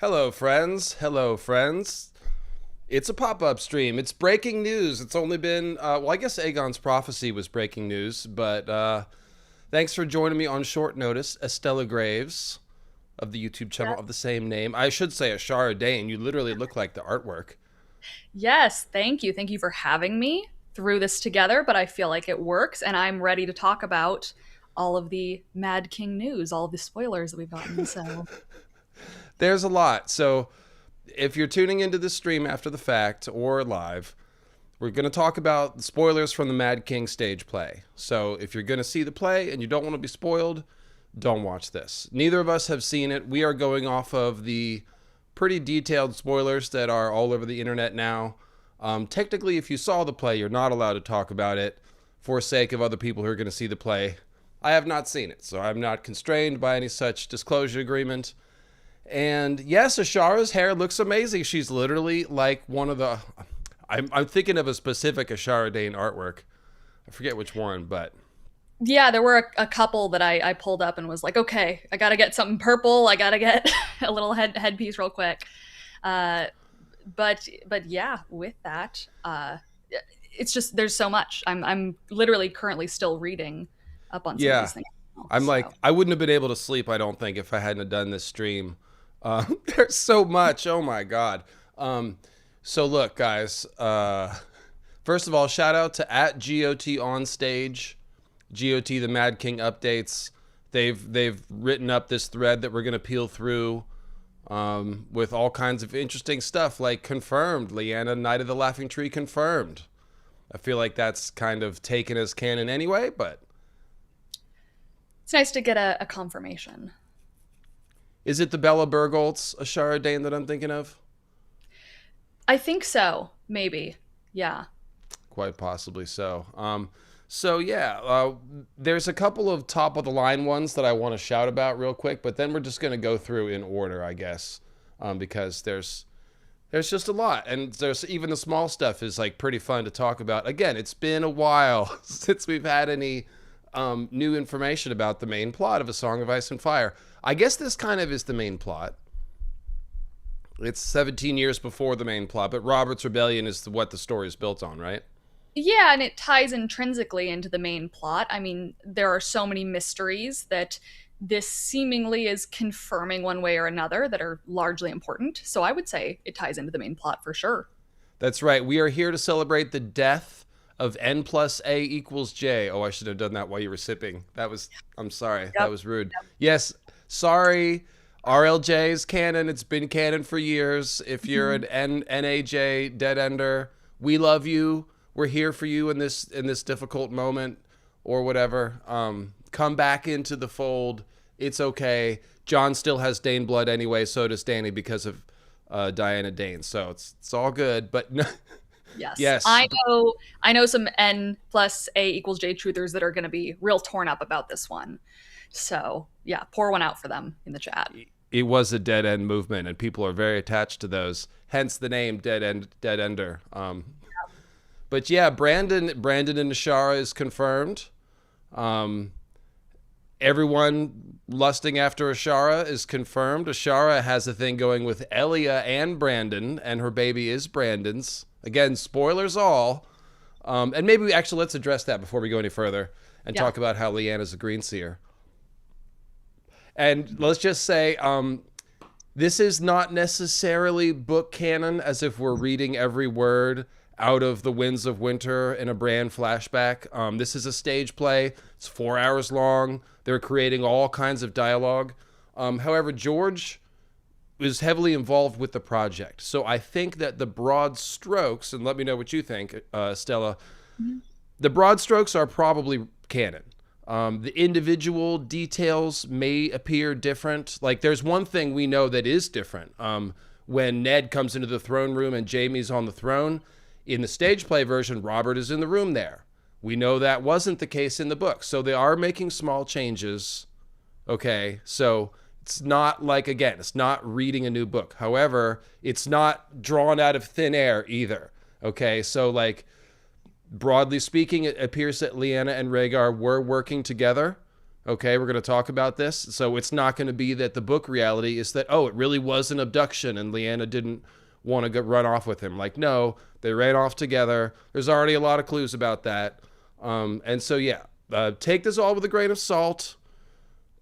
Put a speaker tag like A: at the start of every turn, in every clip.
A: Hello, friends. Hello, friends. It's a pop-up stream. It's breaking news. It's only been, I guess Aegon's prophecy was breaking news, but thanks for joining me on short notice, Estella Graves of the YouTube channel
B: Yeah.
A: of the same name. I should say Ashara Dane. You literally look like the artwork.
B: Yes, thank you. Thank you for having me through this together, but I feel like it works, and I'm ready to talk about all of the Mad King news, all of the spoilers that we've gotten. So,
A: There's a lot. So if you're tuning into this stream after the fact or live, we're going to talk about spoilers from the Mad King stage play. So if you're going to see the play and you don't want to be spoiled, don't watch this. Neither of us have seen it. We are going off of the pretty detailed spoilers that are all over the internet now. Technically, if you saw the play, you're not allowed to talk about it for sake of other people who are going to see the play. I have not seen it, so I'm not constrained by any such disclosure agreement. And yes, Ashara's hair looks amazing. She's literally like one of the. I'm thinking of a specific Ashara Dane artwork. I forget which one, but
B: yeah, there were a couple that I pulled up and was like, okay, I got to get something purple. I got to get a little headpiece real quick. Uh, but yeah, with that, it's just there's so much. I'm literally currently still reading up on some of
A: yeah,
B: these things now,
A: I'm like
B: so.
A: I wouldn't have been able to sleep. I don't think if I hadn't have done this stream. There's so much. Oh my god. So look, guys. First of all, shout out to at GOT on stage. GOT the Mad King updates. They've written up this thread that we're gonna peel through with all kinds of interesting stuff like confirmed. Lyanna, Knight of the Laughing Tree confirmed. I feel like that's kind of taken as canon anyway, but
B: It's nice to get a confirmation.
A: is it the Bella Burgholtz Ashara Dane that I'm thinking of?
B: I think so. Maybe. Yeah.
A: Quite possibly so. So yeah, there's a couple of top of the line ones that I want to shout about real quick, but then we're just going to go through in order, I guess, because there's just a lot, and there's even the small stuff is like pretty fun to talk about. Again, it's been a while since we've had any new information about the main plot of A Song of Ice and Fire. I guess this kind of is the main plot. It's 17 years before the main plot, but Robert's Rebellion is what the story is built on, right?
B: Yeah, and it ties intrinsically into the main plot. I mean, there are so many mysteries that this seemingly is confirming one way or another that are largely important. So I would say it ties into the main plot for sure.
A: That's right. We are here to celebrate the death of N plus A equals J. Oh, I should have done that while you were sipping. I'm sorry. That
B: Yep.
A: was rude. Yes, sorry. RLJ is canon. It's been canon for years. If you're an NAJ dead ender, we love you. We're here for you in this difficult moment or whatever. Come back into the fold. It's okay. John still has Dane blood anyway. So does Danny because of Diana Dane. So it's all good. But
B: Yes.
A: yes,
B: I know some N plus A equals J truthers that are going to be real torn up about this one. So, yeah, pour one out for them in the chat.
A: it was a dead end movement, and people are very attached to those. Hence the name Dead Ender. But yeah, Brandon and Ashara is confirmed. Um, Everyone lusting after Ashara is confirmed. Ashara has a thing going with Elia and Brandon, and her baby is Brandon's. Again, spoilers all. And maybe let's address that before we go any further and
B: Yeah.
A: talk about how Lyanna's a green seer. And let's just say this is not necessarily book canon, as if we're reading every word out of The Winds of Winter in a Bran flashback. This is a stage play. It's 4 hours long. They're creating all kinds of dialogue. However, George is heavily involved with the project. So I think that the broad strokes, and let me know what you think, Stella,
B: Mhm.
A: the broad strokes are probably canon. The individual details may appear different. Like there's one thing we know that is different. When Ned comes into the throne room and Jaime's on the throne, in the stage play version, Robert is in the room there. We know that wasn't the case in the book. So they are making small changes. Okay. So it's not like, again, it's not reading a new book. However, it's not drawn out of thin air either. Okay. So broadly speaking, it appears that Lyanna and Rhaegar were working together Okay, we're going to talk about this. So it's not going to be that the book reality is that, oh, it really was an abduction and Lyanna didn't want to run off with him. Like, no, they ran off together. There's already a lot of clues about that. And so, yeah, take this all with a grain of salt,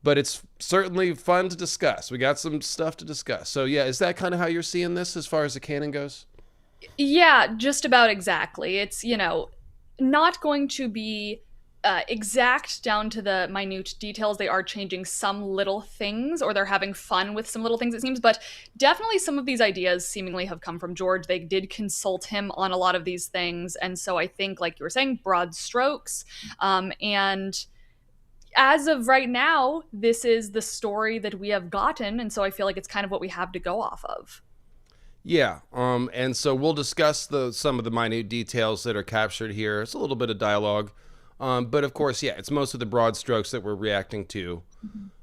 A: but it's certainly fun to discuss. We got some stuff to discuss. So, yeah, is that kind of how you're seeing this as far as the canon goes?
B: Yeah, just about exactly. It's, not going to be exact down to the minute details. They are changing some little things, or they're having fun with some little things, it seems. But definitely some of these ideas seemingly have come from George. They did consult him on a lot of these things. And so I think, like you were saying, broad strokes. And as of right now, this is the story that we have gotten. And so I feel like it's kind of what we have to go off of.
A: Yeah, and so we'll discuss some of the minute details that are captured here. It's a little bit of dialogue, but of course, yeah, it's most of the broad strokes that we're reacting to.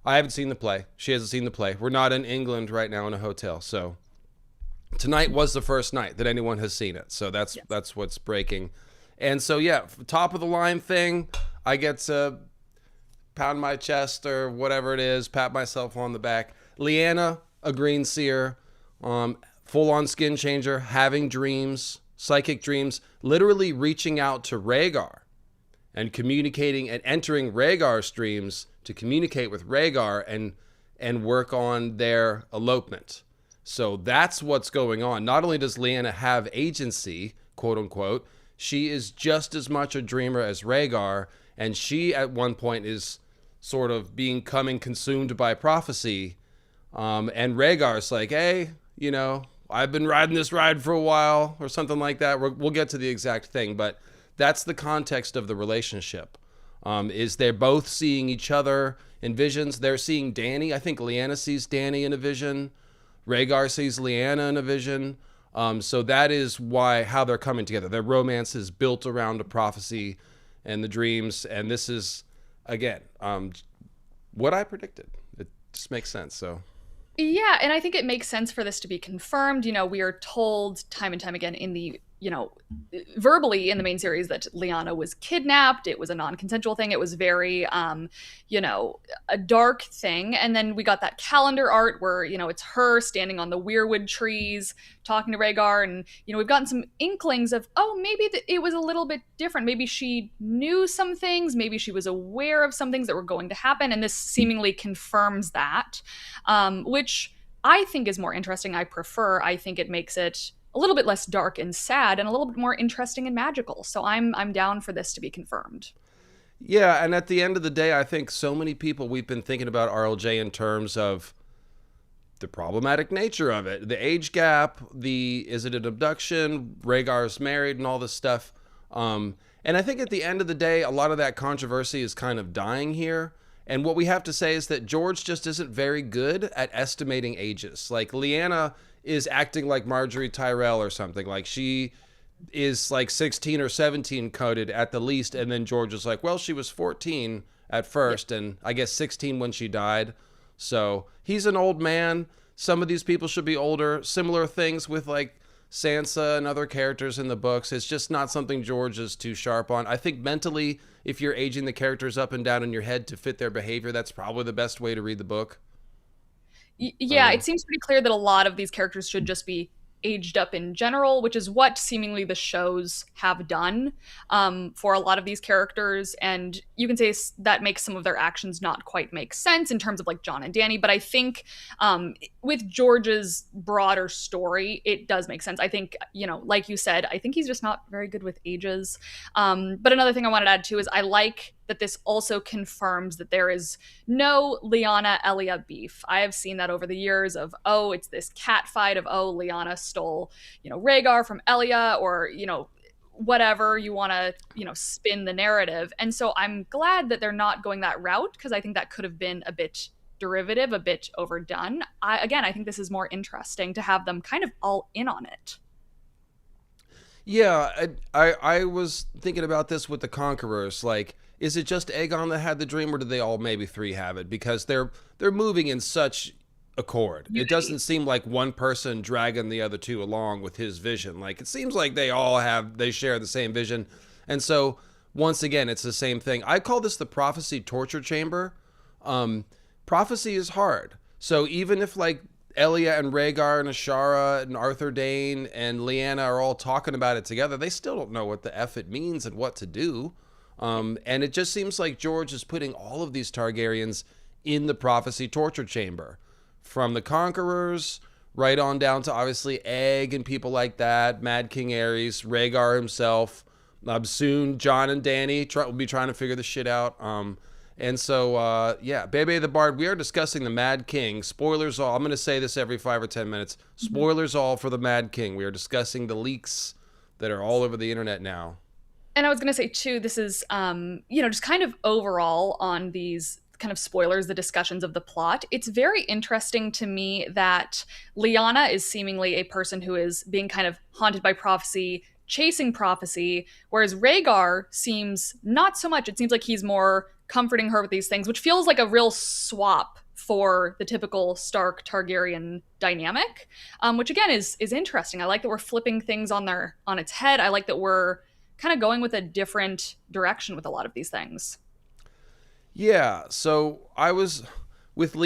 A: I haven't seen the play. She hasn't seen the play. We're not in England right now in a hotel, so tonight was the first night that anyone has seen it. So that's
B: Yes.
A: that's what's breaking, and so yeah, top of the line thing. I get to pound my chest or whatever it is, pat myself on the back. Lyanna, a green seer. Full on skin changer, having dreams, psychic dreams, literally reaching out to Rhaegar and communicating and entering Rhaegar's dreams to communicate with Rhaegar and work on their elopement. So that's what's going on. Not only does Lyanna have agency, quote unquote, she is just as much a dreamer as Rhaegar, and she at one point is sort of becoming consumed by prophecy. And Rhaegar's like, hey, I've been riding this ride for a while, or something like that. We'll get to the exact thing, but that's the context of the relationship. Is they're both seeing each other in visions. They're seeing Dany. I think Lyanna sees Dany in a vision. Rhaegar sees Lyanna in a vision. So that is how they're coming together. Their romance is built around a prophecy and the dreams. And this is, again, what I predicted. It just makes sense. So.
B: Yeah, and I think it makes sense for this to be confirmed. We are told time and time again in the, verbally in the main series that Lyanna was kidnapped. It was a non-consensual thing. It was very, a dark thing. And then we got that calendar art where, it's her standing on the weirwood trees talking to Rhaegar. And, we've gotten some inklings of, maybe it was a little bit different. Maybe she knew some things. Maybe she was aware of some things that were going to happen. And this seemingly confirms that, which I think is more interesting. I think it makes it a little bit less dark and sad and a little bit more interesting and magical. So I'm down for this to be confirmed.
A: Yeah, and at the end of the day, I think so many people, we've been thinking about RLJ in terms of the problematic nature of it. The age gap, is it an abduction, Rhaegar's married and all this stuff. And I think at the end of the day, a lot of that controversy is kind of dying here. And what we have to say is that George just isn't very good at estimating ages. Like Lyanna is acting like Marjorie Tyrell or something. Like she is like 16 or 17 coded at the least. And then George is like, well, she was 14 at first and I guess 16 when she died. So he's an old man. Some of these people should be older. Similar things with like Sansa and other characters in the books. It's just not something George is too sharp on. I think mentally, if you're aging the characters up and down in your head to fit their behavior, that's probably the best way to read the book.
B: Yeah, it seems pretty clear that a lot of these characters should just be aged up in general, which is what seemingly the shows have done for a lot of these characters. And you can say that makes some of their actions not quite make sense in terms of like Jon and Dany. But I think with George's broader story, it does make sense. I think, like you said, I think he's just not very good with ages. But another thing I wanted to add too is I like that this also confirms that there is no Lyanna Elia beef. I have seen that over the years of, it's this cat fight of, Lyanna stole, Rhaegar from Elia, or, whatever you want to, spin the narrative. And so I'm glad that they're not going that route, because I think that could have been a bit derivative, a bit overdone. I think this is more interesting to have them kind of all in on it.
A: Yeah, I was thinking about this with the Conquerors. Like, is it just Aegon that had the dream, or do they all maybe three have it? Because they're moving in such accord. It doesn't seem like one person dragging the other two along with his vision. Like, it seems like they share the same vision. And so once again, it's the same thing. I call this the prophecy torture chamber. Prophecy is hard. So even if like Elia and Rhaegar and Ashara and Arthur Dayne and Lyanna are all talking about it together, they still don't know what the F it means and what to do. And it just seems like George is putting all of these Targaryens in the prophecy torture chamber, from the Conquerors right on down to obviously Egg and people like that, Mad King Aerys, Rhaegar himself. Soon Jon and Dany will be trying to figure this shit out. And so, yeah, Bebe the Bard, we are discussing the Mad King. Spoilers all. I'm going to say this every 5 or 10 minutes. Spoilers all for the Mad King. We are discussing the leaks that are all over the internet now.
B: And I was going to say, too, this is, just kind of overall on these kind of spoilers, the discussions of the plot. It's very interesting to me that Lyanna is seemingly a person who is being kind of haunted by prophecy, chasing prophecy, whereas Rhaegar seems not so much. It seems like he's more comforting her with these things, which feels like a real swap for the typical Stark Targaryen dynamic, which again is interesting. I like that we're flipping things on its head. I like that we're kind of going with a different direction with a lot of these things.
A: Yeah, so I was with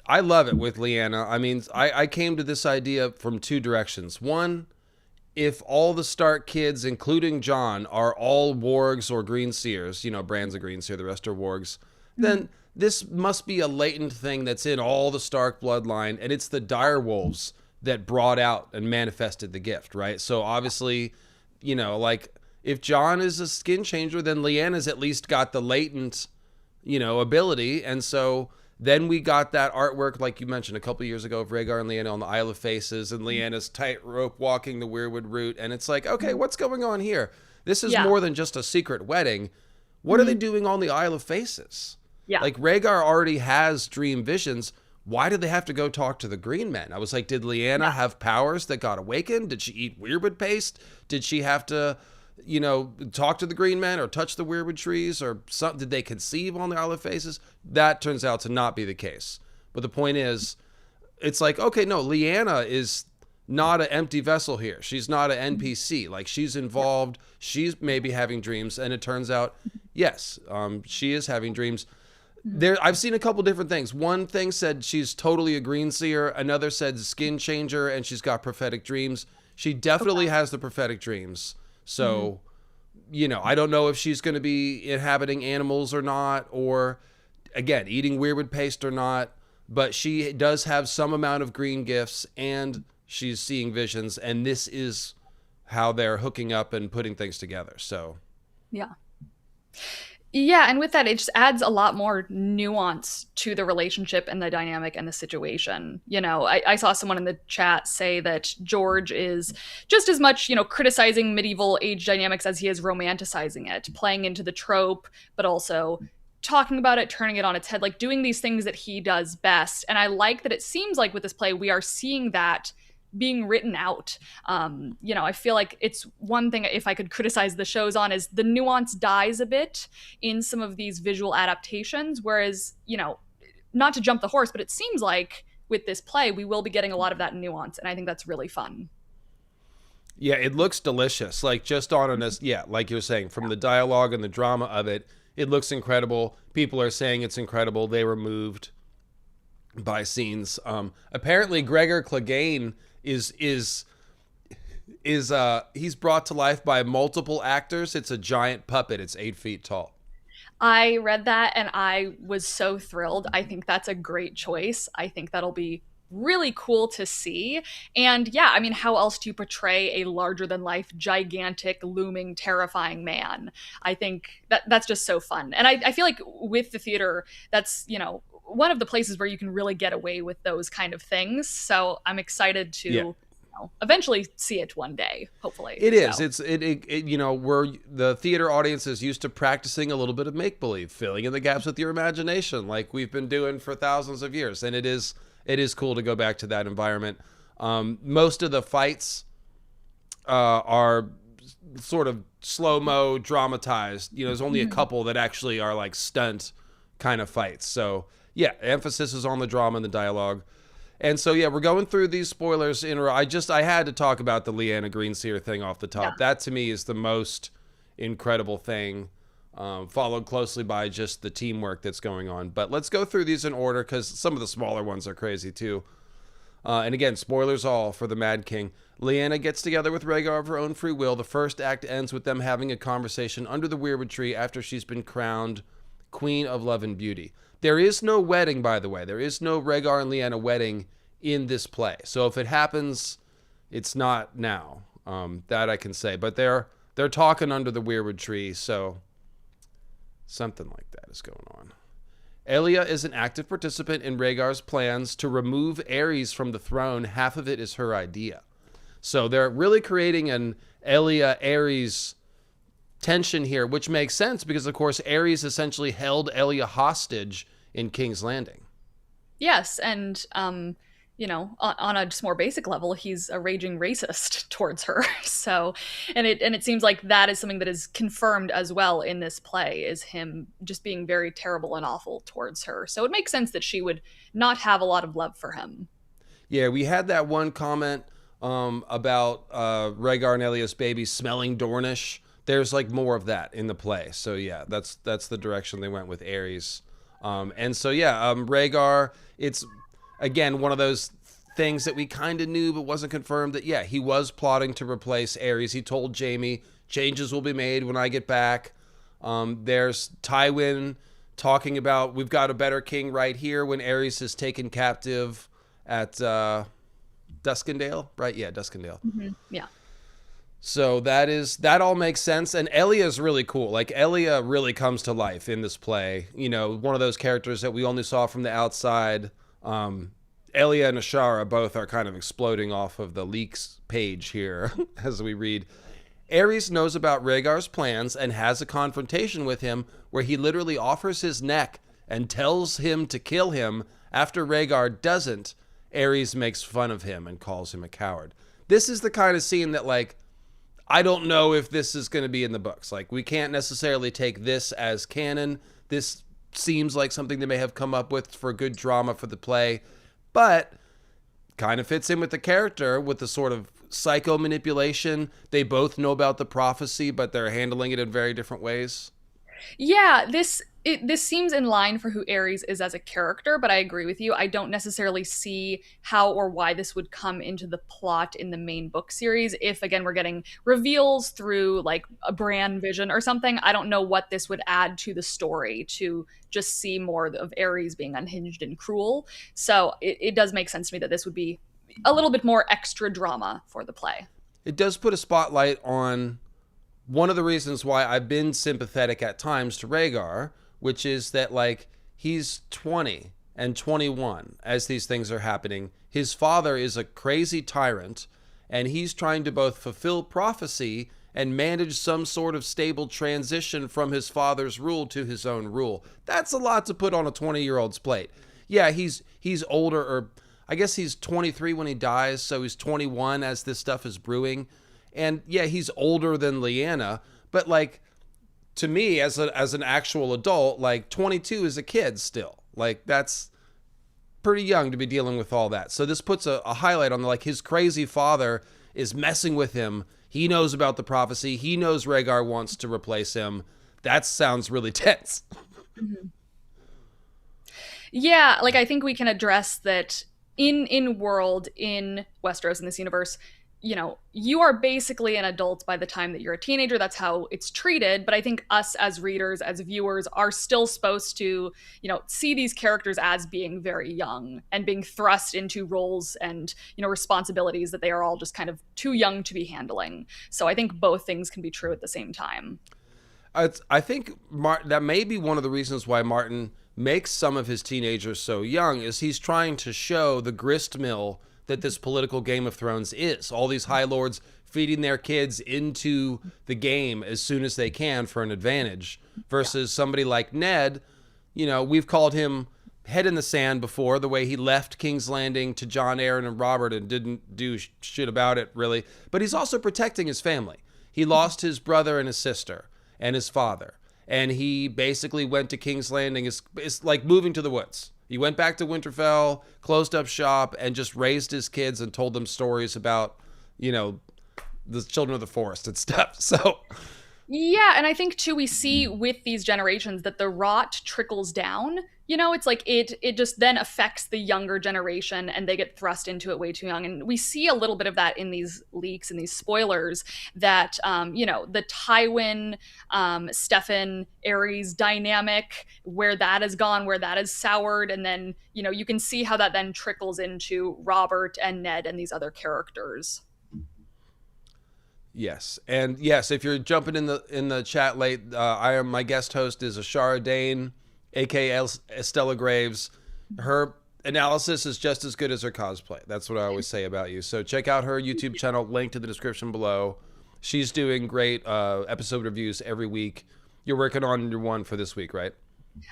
A: I love it with Lyanna. I mean, I came to this idea from two directions. One, if all the Stark kids, including Jon, are all wargs or green seers, Bran's a green seer, the rest are wargs, then this must be a latent thing that's in all the Stark bloodline, and it's the direwolves that brought out and manifested the gift, right? So obviously, like if Jon is a skin changer, then Lyanna's at least got the latent, ability, and so then we got that artwork, like you mentioned, a couple years ago of Rhaegar and Lyanna on the Isle of Faces, and Lyanna's tightrope walking the Weirwood route. And it's like, okay, what's going on here? This is more than just a secret wedding. What are they doing on the Isle of Faces?
B: Yeah.
A: Like, Rhaegar already has dream visions. Why did they have to go talk to the Green Men? I was like, did Lyanna have powers that got awakened? Did she eat Weirwood paste? Did she have to talk to the Green Men or touch the Weirwood trees or something? Did they conceive on the Isle of Faces? That turns out to not be the case. But the point is, it's like, okay, no, Lyanna is not an empty vessel here. She's not an NPC. Like, she's involved. She's maybe having dreams. And it turns out, yes, she is having dreams. I've seen a couple different things. One thing said she's totally a green seer. Another said skin changer and she's got prophetic dreams. She definitely has the prophetic dreams. So, I don't know if she's going to be inhabiting animals or not, or, again, eating Weirwood paste or not, but she does have some amount of green gifts, and she's seeing visions, and this is how they're hooking up and putting things together, so.
B: Yeah. Yeah, and with that, it just adds a lot more nuance to the relationship and the dynamic and the situation. I saw someone in the chat say that George is just as much, criticizing medieval age dynamics as he is romanticizing it, playing into the trope, but also talking about it, turning it on its head, like doing these things that he does best. And I like that it seems like with this play, we are seeing that being written out. I feel like it's one thing, if I could criticize the shows on, is the nuance dies a bit in some of these visual adaptations, whereas, not to jump the horse, but it seems like with this play, we will be getting a lot of that nuance, and I think that's really fun.
A: Yeah, it looks delicious. Like, just on this, like you're saying, from the dialogue and the drama of it, it looks incredible. People are saying it's incredible. They were moved by scenes. Apparently, Gregor Clegane is he's brought to life by multiple actors. It's a giant puppet. It's 8 feet tall.
B: I read that and I was so thrilled. I think that's a great choice. I think that'll be really cool to see. And yeah, I mean, how else do you portray a larger than life, gigantic, looming, terrifying man? I think that's just so fun. And I feel like with the theater, that's, one of the places where you can really get away with those kind of things. So I'm excited to eventually see it one day, hopefully.
A: It is. We're the theater audience is used to practicing a little bit of make-believe, filling in the gaps with your imagination, like we've been doing for thousands of years. And it is cool to go back to that environment. Most of the fights are sort of slow-mo dramatized. There's only a couple that actually are like stunt kind of fights. So yeah, emphasis is on the drama and the dialogue. And so, yeah, we're going through these spoilers in a row. I had to talk about the Lyanna Greenseer thing off the top. Yeah. That, to me, is the most incredible thing. followed closely by just the teamwork that's going on. But let's go through these in order because some of the smaller ones are crazy too. And again, spoilers all for the Mad King. Lyanna gets together with Rhaegar of her own free will. The first act ends with them having a conversation under the weirwood tree after she's been crowned Queen of Love and Beauty. There is no wedding, by the way. There is no Rhaegar and Lyanna wedding in this play. So if it happens, it's not now. That I can say. But they're talking under the weirwood tree, so something like that is going on. Elia is an active participant in Rhaegar's plans to remove Aerys from the throne. Half of it is her idea. So they're really creating an Elia-Aerys tension here, which makes sense because, of course, Aerys essentially held Elia hostage in King's Landing.
B: Yes, and you know, on a just more basic level, he's a raging racist towards her. So, and it seems like that is something that is confirmed as well in this play, is him just being very terrible and awful towards her. So it makes sense that she would not have a lot of love for him.
A: Yeah, we had that one comment about Rhaegar and Elia's baby smelling Dornish. There's like more of that in the play. So yeah, that's the direction they went with Aerys. And so yeah, Rhaegar, it's again one of those things that we kind of knew but wasn't confirmed, that yeah, he was plotting to replace Aerys. He told Jaime changes will be made when I get back. There's Tywin talking about we've got a better king right here when Aerys is taken captive at Duskendale, right? Yeah, Duskendale.
B: Mm-hmm. Yeah.
A: So that all makes sense. And Elia is really cool. Like, Elia really comes to life in this play. You know, one of those characters that we only saw from the outside. Elia and Ashara both are kind of exploding off of the leaks page here as we read. Aerys knows about Rhaegar's plans and has a confrontation with him where he literally offers his neck and tells him to kill him. After Rhaegar doesn't, Aerys makes fun of him and calls him a coward. This is the kind of scene that, like, I don't know if this is going to be in the books. Like, we can't necessarily take this as canon. This seems like something they may have come up with for good drama for the play, but kind of fits in with the character with the sort of psycho manipulation. They both know about the prophecy, but they're handling it in very different ways.
B: Yeah, this seems in line for who Aerys is as a character, but I agree with you. I don't necessarily see how or why this would come into the plot in the main book series. If, again, we're getting reveals through, like, a Bran vision or something, I don't know what this would add to the story to just see more of Aerys being unhinged and cruel. So it does make sense to me that this would be a little bit more extra drama for the play.
A: It does put a spotlight on one of the reasons why I've been sympathetic at times to Rhaegar, which is that, like, he's 20 and 21 as these things are happening. His father is a crazy tyrant, and he's trying to both fulfill prophecy and manage some sort of stable transition from his father's rule to his own rule. That's a lot to put on a 20-year-old's plate. Yeah, he's older, or I guess he's 23 when he dies, so he's 21 as this stuff is brewing. And yeah, he's older than Lyanna, but, like, to me, as an actual adult, like, 22 is a kid still. Like, that's pretty young to be dealing with all that. So this puts a highlight on, like, his crazy father is messing with him. He knows about the prophecy. He knows Rhaegar wants to replace him. That sounds really tense.
B: Mm-hmm. Yeah, like, I think we can address that in world, in Westeros, in this universe, you know, you are basically an adult by the time that you're a teenager. That's how it's treated. But I think us as readers, as viewers, are still supposed to, you know, see these characters as being very young and being thrust into roles and, you know, responsibilities that they are all just kind of too young to be handling. So I think both things can be true at the same time.
A: I think that may be one of the reasons why Martin makes some of his teenagers so young, is he's trying to show the grist mill that this political Game of Thrones is. All these High Lords feeding their kids into the game as soon as they can for an advantage, versus somebody like Ned. You know, we've called him head in the sand before, the way he left King's Landing to Jon Arryn and Robert and didn't do shit about it, really. But he's also protecting his family. He lost his brother and his sister and his father. And he basically went to King's Landing. It's like moving to the woods. He went back to Winterfell, closed up shop, and just raised his kids and told them stories about, you know, the children of the forest and stuff. So
B: Yeah, and I think too we see with these generations that the rot trickles down. You know, it's like it just then affects the younger generation and they get thrust into it way too young. And we see a little bit of that in these leaks and these spoilers that the Tywin Stefan Ares dynamic, where that has gone, where that has soured, and then, you can see how that then trickles into Robert and Ned and these other characters.
A: Yes, and yes, if you're jumping in the chat late, my guest host is Ashara Dane, aka Estella Graves. Her analysis is just as good as her cosplay. That's what I always say about you. So check out her YouTube channel, linked in the description below. She's doing great episode reviews every week. You're working on your one for this week, right?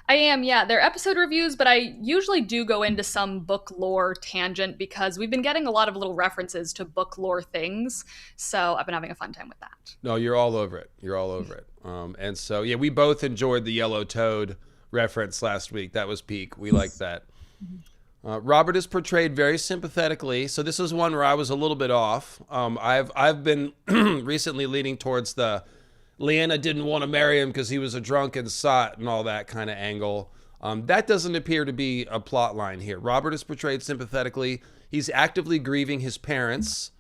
B: I am, yeah. They're episode reviews, but I usually do go into some book lore tangent because we've been getting a lot of little references to book lore things. So I've been having a fun time with that.
A: No, you're all over it. You're all over it. And so, yeah, we both enjoyed the yellow toad reference last week. That was peak. We liked that. Robert is portrayed very sympathetically. So this is one where I was a little bit off. I've been recently leaning towards the Lyanna didn't want to marry him because he was a drunken sot and all that kind of angle. That doesn't appear to be a plot line here. Robert is portrayed sympathetically. He's actively grieving his parents.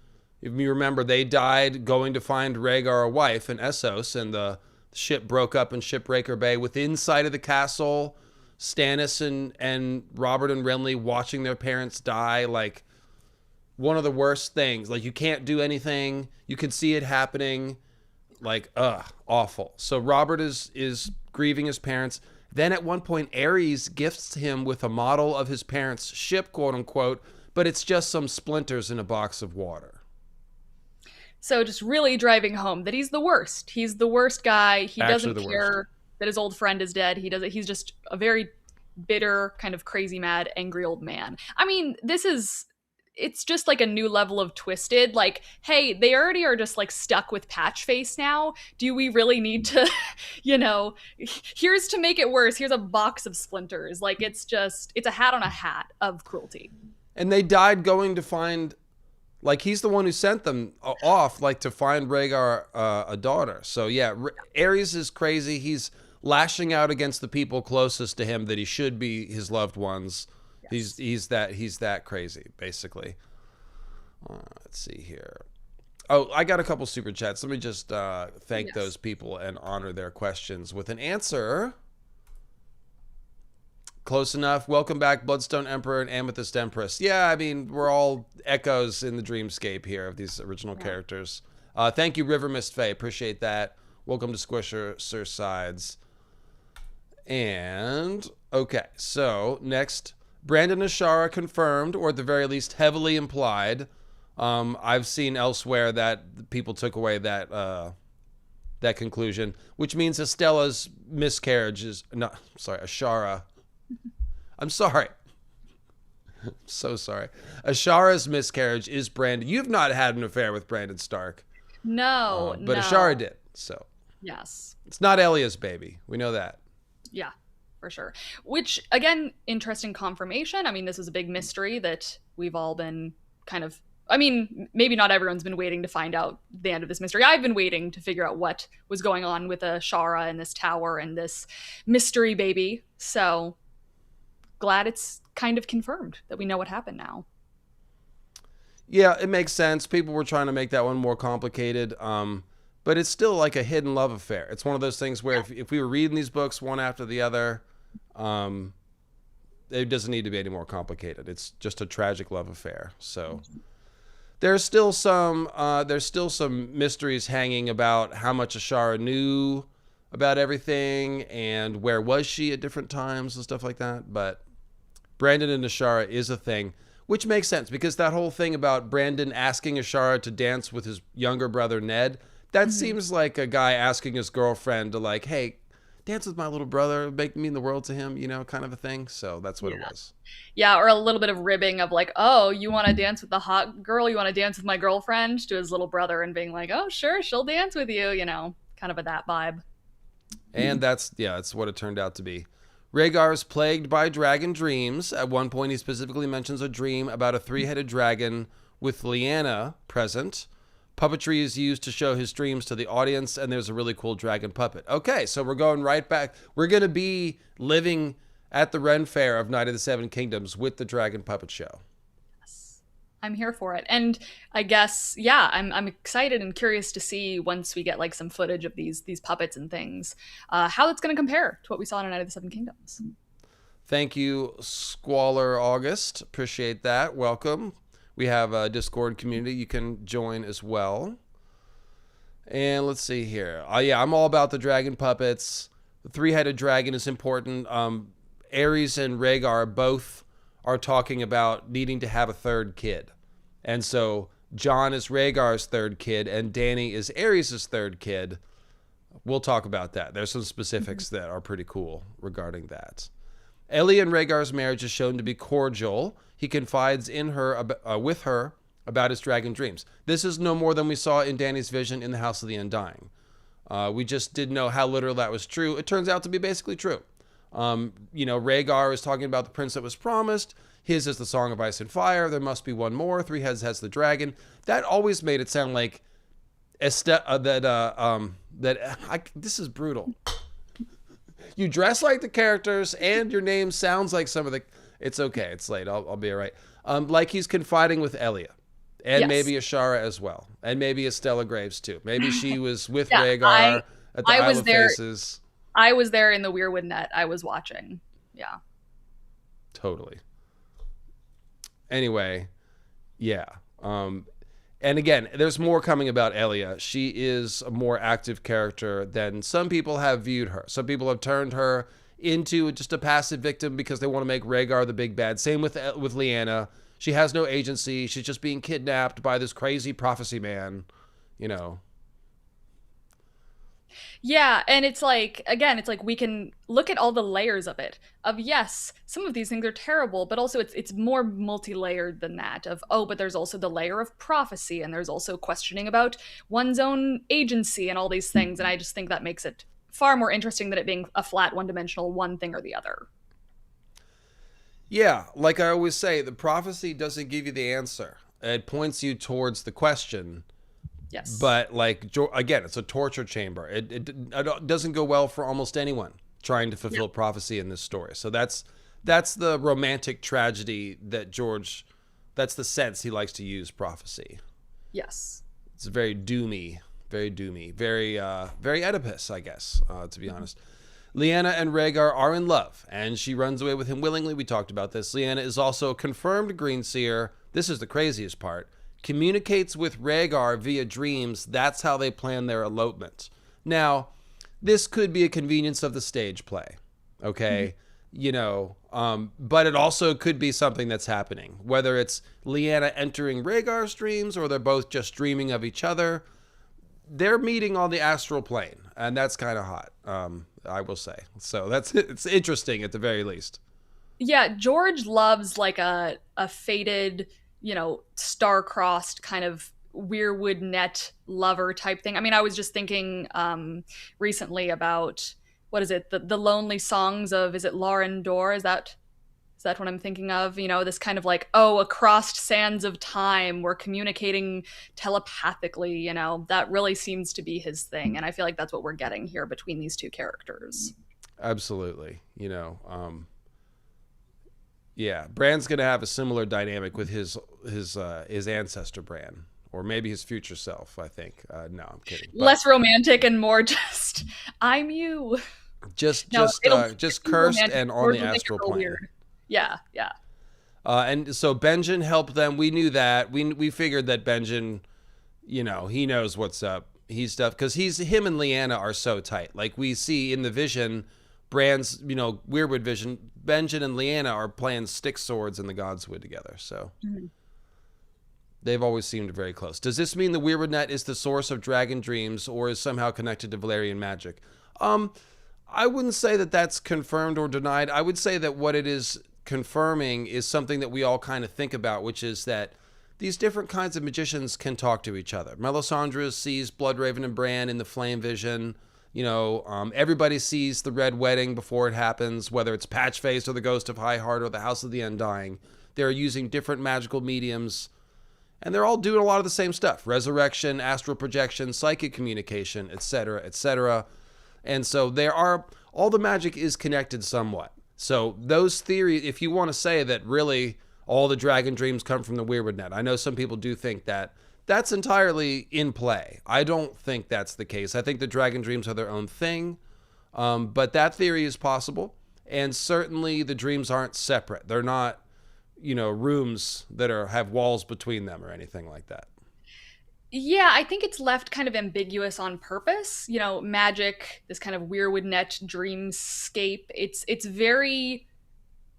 A: If you remember, they died going to find Rhaegar a wife in Essos, and the ship broke up in Shipbreaker Bay. With inside of the castle, Stannis and Robert and Renly watching their parents die, like one of the worst things. Like, you can't do anything. You can see it happening. Like, awful. So Robert is grieving his parents. Then at one point, Ares gifts him with a model of his parents' ship, quote unquote, but it's just some splinters in a box of water.
B: So just really driving home that he's the worst. He's the worst guy. He
A: Actually,
B: doesn't care that his old friend is dead. He's just a very bitter, kind of crazy mad, angry old man. I mean, it's just like a new level of twisted. Like, hey, they already are just like stuck with patch face now. Do we really need to, here's to make it worse. Here's a box of splinters. Like, it's a hat on a hat of cruelty.
A: And they died going to find, like, he's the one who sent them off, like, to find Rhaegar a daughter. So yeah, Ares is crazy. He's lashing out against the people closest to him that he should be his loved ones. Yes. He's that crazy, basically. Let's see here. Oh, I got a couple super chats. Let me just thank those people and honor their questions with an answer. Close enough. Welcome back, Bloodstone Emperor and Amethyst Empress. Yeah, I mean, we're all echoes in the dreamscape here of these original characters. Thank you, River Mist Faye. Appreciate that. Welcome to Squisher Sir Sides. And, okay, so next, Brandon Ashara confirmed, or at the very least heavily implied. I've seen elsewhere that people took away that conclusion, which means Estella's miscarriage is, Ashara. I'm sorry. I'm so sorry. Ashara's miscarriage is Brandon. You've not had an affair with Brandon Stark.
B: No,
A: but Ashara did, so.
B: Yes.
A: It's not Elia's baby. We know that.
B: Yeah, for sure. Which, again, interesting confirmation. I mean, this is a big mystery that we've all been kind of, I mean, maybe not everyone's been waiting to find out the end of this mystery. I've been waiting to figure out what was going on with Ashara and this tower and this mystery baby. So glad it's kind of confirmed that we know what happened now.
A: Yeah, it makes sense. People were trying to make that one more complicated. But it's still like a hidden love affair. It's one of those things where if we were reading these books one after the other, it doesn't need to be any more complicated. It's just a tragic love affair. So there's still some mysteries hanging about how much Ashara knew about everything and where was she at different times and stuff like that. But Brandon and Ashara is a thing, which makes sense because that whole thing about Brandon asking Ashara to dance with his younger brother Ned, that seems like a guy asking his girlfriend to, like, hey, dance with my little brother, make mean the world to him, kind of a thing. So that's what it was.
B: Yeah, or a little bit of ribbing of like, oh, you want to dance with the hot girl? You want to dance with my girlfriend? To his little brother and being like, oh, sure, she'll dance with you, kind of that vibe.
A: And that's what it turned out to be. Rhaegar is plagued by dragon dreams. At one point, he specifically mentions a dream about a 3-headed dragon with Lyanna present. Puppetry is used to show his dreams to the audience, and there's a really cool dragon puppet. Okay, so we're going right back. We're going to be living at the Ren Fair of Night of the Seven Kingdoms with the dragon puppet show.
B: I'm here for it. And I guess, yeah, I'm excited and curious to see once we get like some footage of these puppets and things, how that's going to compare to what we saw in Night of the Seven Kingdoms.
A: Thank you, Squalor August. Appreciate that. Welcome. We have a Discord community you can join as well. And let's see here. Yeah, I'm all about the dragon puppets. The three-headed dragon is important. Ares and Rhaegar both are talking about needing to have a third kid. And so Jon is Rhaegar's third kid and Dany is Ares' third kid. We'll talk about that. There's some specifics that are pretty cool regarding that. Ellie and Rhaegar's marriage is shown to be cordial. He confides in her with her about his dragon dreams. This is no more than we saw in Dany's vision in the House of the Undying. We just didn't know how literal that was true. It turns out to be basically true. Rhaegar is talking about the prince that was promised. His is the Song of Ice and Fire. There must be one more. Three Heads has the dragon. That always made it sound like this is brutal. You dress like the characters, and your name sounds like some of the. It's okay. It's late. I'll be all right. Like he's confiding with Elia, and
B: Yes.
A: maybe Ashara as well, and maybe Estella Graves too. Maybe she was with
B: Yeah,
A: Rhaegar at the
B: I
A: Isle
B: was
A: of
B: there.
A: Faces.
B: I was there in the Weirwood net. I was watching. Yeah.
A: Totally. Anyway, yeah. And again, there's more coming about Elia. She is a more active character than some people have viewed her. Some people have turned her into just a passive victim because they want to make Rhaegar the big bad. Same with Lyanna. She has no agency. She's just being kidnapped by this crazy prophecy man, you know.
B: Yeah, and it's like, again, it's like we can look at all the layers of it. Of yes, some of these things are terrible, but also it's more multi-layered than that. Of but there's also the layer of prophecy, and there's also questioning about one's own agency and all these things. And I just think that makes it far more interesting than it being a flat, one-dimensional one thing or the other.
A: Yeah, like I always say, the prophecy doesn't give you the answer. It points you towards the question.
B: Yes.
A: But again, it's a torture chamber. It doesn't go well for almost anyone trying to fulfill prophecy in this story. So that's the romantic tragedy that George. That's the sense he likes to use prophecy.
B: Yes.
A: It's very doomy, very Oedipus, I guess. To be honest, Lyanna and Rhaegar are in love, and she runs away with him willingly. We talked about this. Lyanna is also a confirmed Greenseer. This is the craziest part. Communicates with Rhaegar via dreams. That's how they plan their elopement. Now, this could be a convenience of the stage play, okay? But it also could be something that's happening. Whether it's Lyanna entering Rhaegar's dreams or they're both just dreaming of each other, they're meeting on the astral plane, and that's kind of hot, I will say. So it's interesting at the very least.
B: Yeah, George loves like a faded, star-crossed kind of Weirwood net lover type thing. I mean, I was just thinking recently about, what is it, the lonely songs of, is it Lauren Dore? Is that what I'm thinking of? This kind of like, across sands of time, we're communicating telepathically, that really seems to be his thing. And I feel like that's what we're getting here between these two characters.
A: Absolutely. Yeah, Bran's gonna have a similar dynamic with his ancestor Bran, or maybe his future self. I think. No, I'm kidding. But
B: less romantic and more just I'm you.
A: Just cursed
B: romantic,
A: and on the astral plane.
B: Weird. Yeah.
A: And so Benjen helped them. We knew that. We figured that Benjen, he knows what's up. He's stuff because him and Lyanna are so tight. Like we see in the vision. Bran's, Weirwood vision, Benjen and Lyanna are playing stick swords in the Godswood together. So they've always seemed very close. Does this mean the Weirwood net is the source of dragon dreams or is somehow connected to Valyrian magic? I wouldn't say that that's confirmed or denied. I would say that what it is confirming is something that we all kind of think about, which is that these different kinds of magicians can talk to each other. Melisandre sees Bloodraven and Bran in the flame vision. Everybody sees the Red Wedding before it happens, whether it's Patchface or the Ghost of High Heart or the House of the Undying. They're using different magical mediums. And they're all doing a lot of the same stuff: resurrection, astral projection, psychic communication, etc., etc. And so all the magic is connected somewhat. So those theories, if you want to say that really all the dragon dreams come from the Weirwood Net, I know some people do think that that's entirely in play. I don't think that's the case. I think the dragon dreams are their own thing, but that theory is possible. And certainly the dreams aren't separate. They're not, rooms that have walls between them or anything like that.
B: Yeah, I think it's left kind of ambiguous on purpose. Magic, this kind of Weirwood Net dreamscape. It's very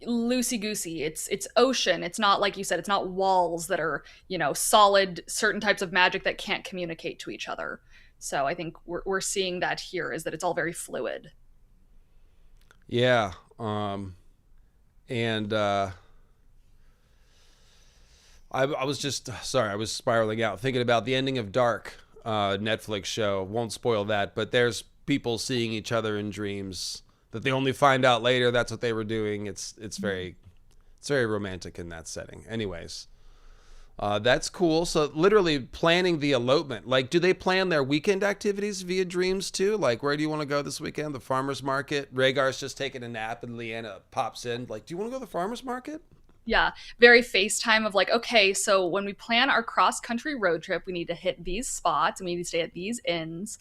B: loosey goosey. It's ocean. It's not, like you said, it's not walls that are solid. Certain types of magic that can't communicate to each other. So I think we're seeing that here, is that it's all very fluid.
A: Yeah. And I was just sorry, I was spiraling out thinking about the ending of Dark, Netflix show. Won't spoil that, but there's people seeing each other in dreams that they only find out later that's what they were doing. It's very romantic in that setting. Anyways, that's cool. So literally planning the elopement. Like, do they plan their weekend activities via dreams too? Like, where do you want to go this weekend? The farmer's market. Rhaegar's just taking a nap and Lyanna pops in. Like, do you want to go to the farmer's market?
B: Yeah, very FaceTime of like, okay, so when we plan our cross-country road trip, we need to hit these spots and we need to stay at these inns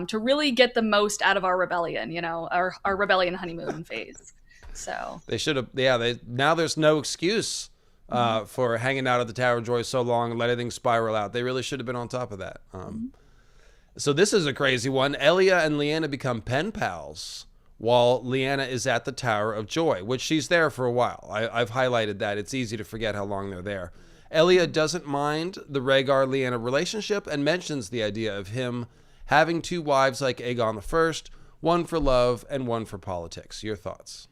B: to really get the most out of our rebellion, our rebellion honeymoon phase. So
A: they should have, now there's no excuse for hanging out at the Tower of Joy so long and let everything spiral out. They really should have been on top of that. So this is a crazy one. Elia and Lyanna become pen pals while Lyanna is at the Tower of Joy, which she's there for a while. I've highlighted that. It's easy to forget how long they're there. Elia doesn't mind the Rhaegar-Lyanna relationship and mentions the idea of him having two wives like Aegon I, one for love and one for politics. Your thoughts?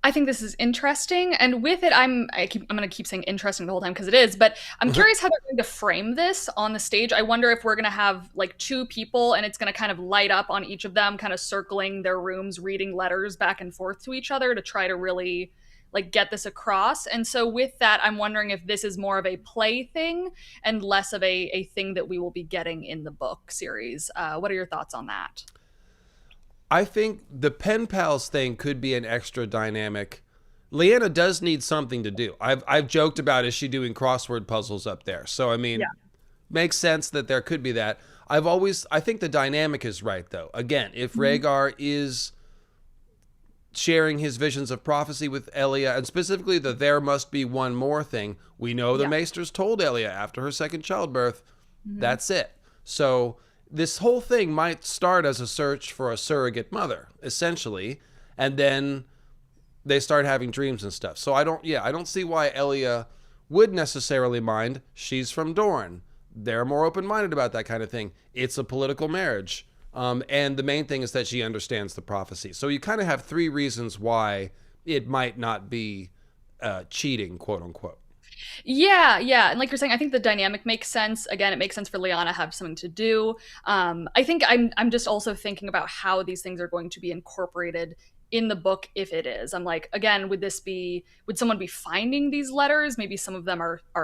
B: I think this is interesting, and with it, I'm going to keep saying interesting the whole time because it is. But I'm curious how they're going to frame this on the stage. I wonder if we're going to have like two people, and it's going to kind of light up on each of them, kind of circling their rooms, reading letters back and forth to each other to try to really like get this across. And so with that, I'm wondering if this is more of a play thing and less of a thing that we will be getting in the book series. What are your thoughts on that?
A: I think the pen pals thing could be an extra dynamic. Lyanna does need something to do. I've joked about, is she doing crossword puzzles up there? So, I mean, makes sense that there could be that. I think the dynamic is right, though. Again, if Rhaegar is sharing his visions of prophecy with Elia, and specifically the there must be one more thing, we know the Maesters told Elia after her second childbirth, that's it. So this whole thing might start as a search for a surrogate mother, essentially, and then they start having dreams and stuff. So I don't see why Elia would necessarily mind. She's from Dorne. They're more open-minded about that kind of thing. It's a political marriage. And the main thing is that she understands the prophecy. So you kind of have three reasons why it might not be cheating, quote unquote.
B: Yeah. And like you're saying, I think the dynamic makes sense. Again, it makes sense for Lyanna to have something to do. I think I'm just also thinking about how these things are going to be incorporated in the book, if it is. I'm like, again, would someone be finding these letters? Maybe some of them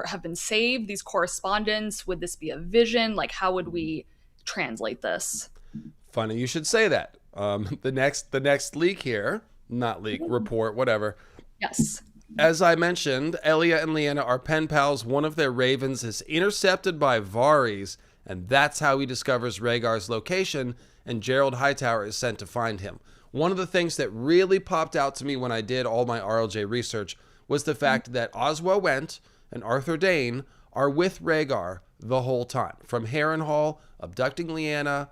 B: have been saved, these correspondence. Would this be a vision? Like, how would we translate this?
A: Funny you should say that. The next leak here, not leak, report, whatever.
B: Yes.
A: As I mentioned, Elia and Lyanna are pen pals. One of their ravens is intercepted by Varys, and that's how he discovers Rhaegar's location, and Gerald Hightower is sent to find him. One of the things that really popped out to me when I did all my RLJ research was the fact that Oswell Went and Arthur Dayne are with Rhaegar the whole time. From Harrenhal, abducting Lyanna,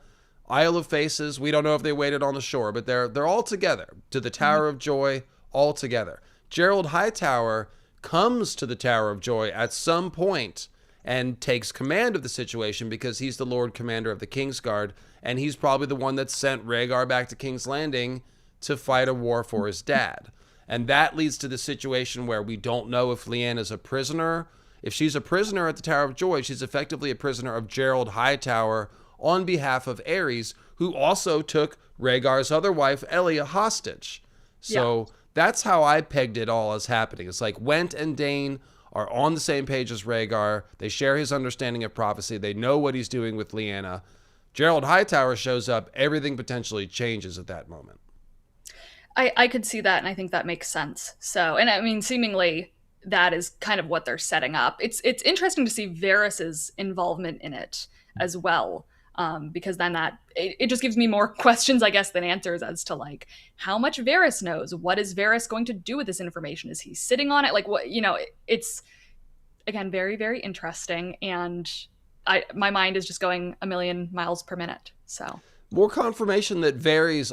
A: Isle of Faces, we don't know if they waited on the shore, but they're all together, to the Tower of Joy, all together. Gerald Hightower comes to the Tower of Joy at some point and takes command of the situation because he's the Lord Commander of the Kingsguard, and he's probably the one that sent Rhaegar back to King's Landing to fight a war for his dad. And that leads to the situation where we don't know if Lyanna's a prisoner. If she's a prisoner at the Tower of Joy, she's effectively a prisoner of Gerald Hightower on behalf of Aerys, who also took Rhaegar's other wife, Elia, hostage. So that's how I pegged it all as happening. It's like Went and Dane are on the same page as Rhaegar. They share his understanding of prophecy. They know what he's doing with Lyanna. Gerald Hightower shows up. Everything potentially changes at that moment.
B: I could see that, and I think that makes sense. So, and I mean, seemingly that is kind of what they're setting up. It's interesting to see Varys's involvement in it as well, because then it just gives me more questions, I guess, than answers as to like how much Varys knows. What is Varys going to do with this information? Is he sitting on it? Like what it's again very very interesting, and my mind is just going a million miles per minute. So
A: more confirmation that Varys,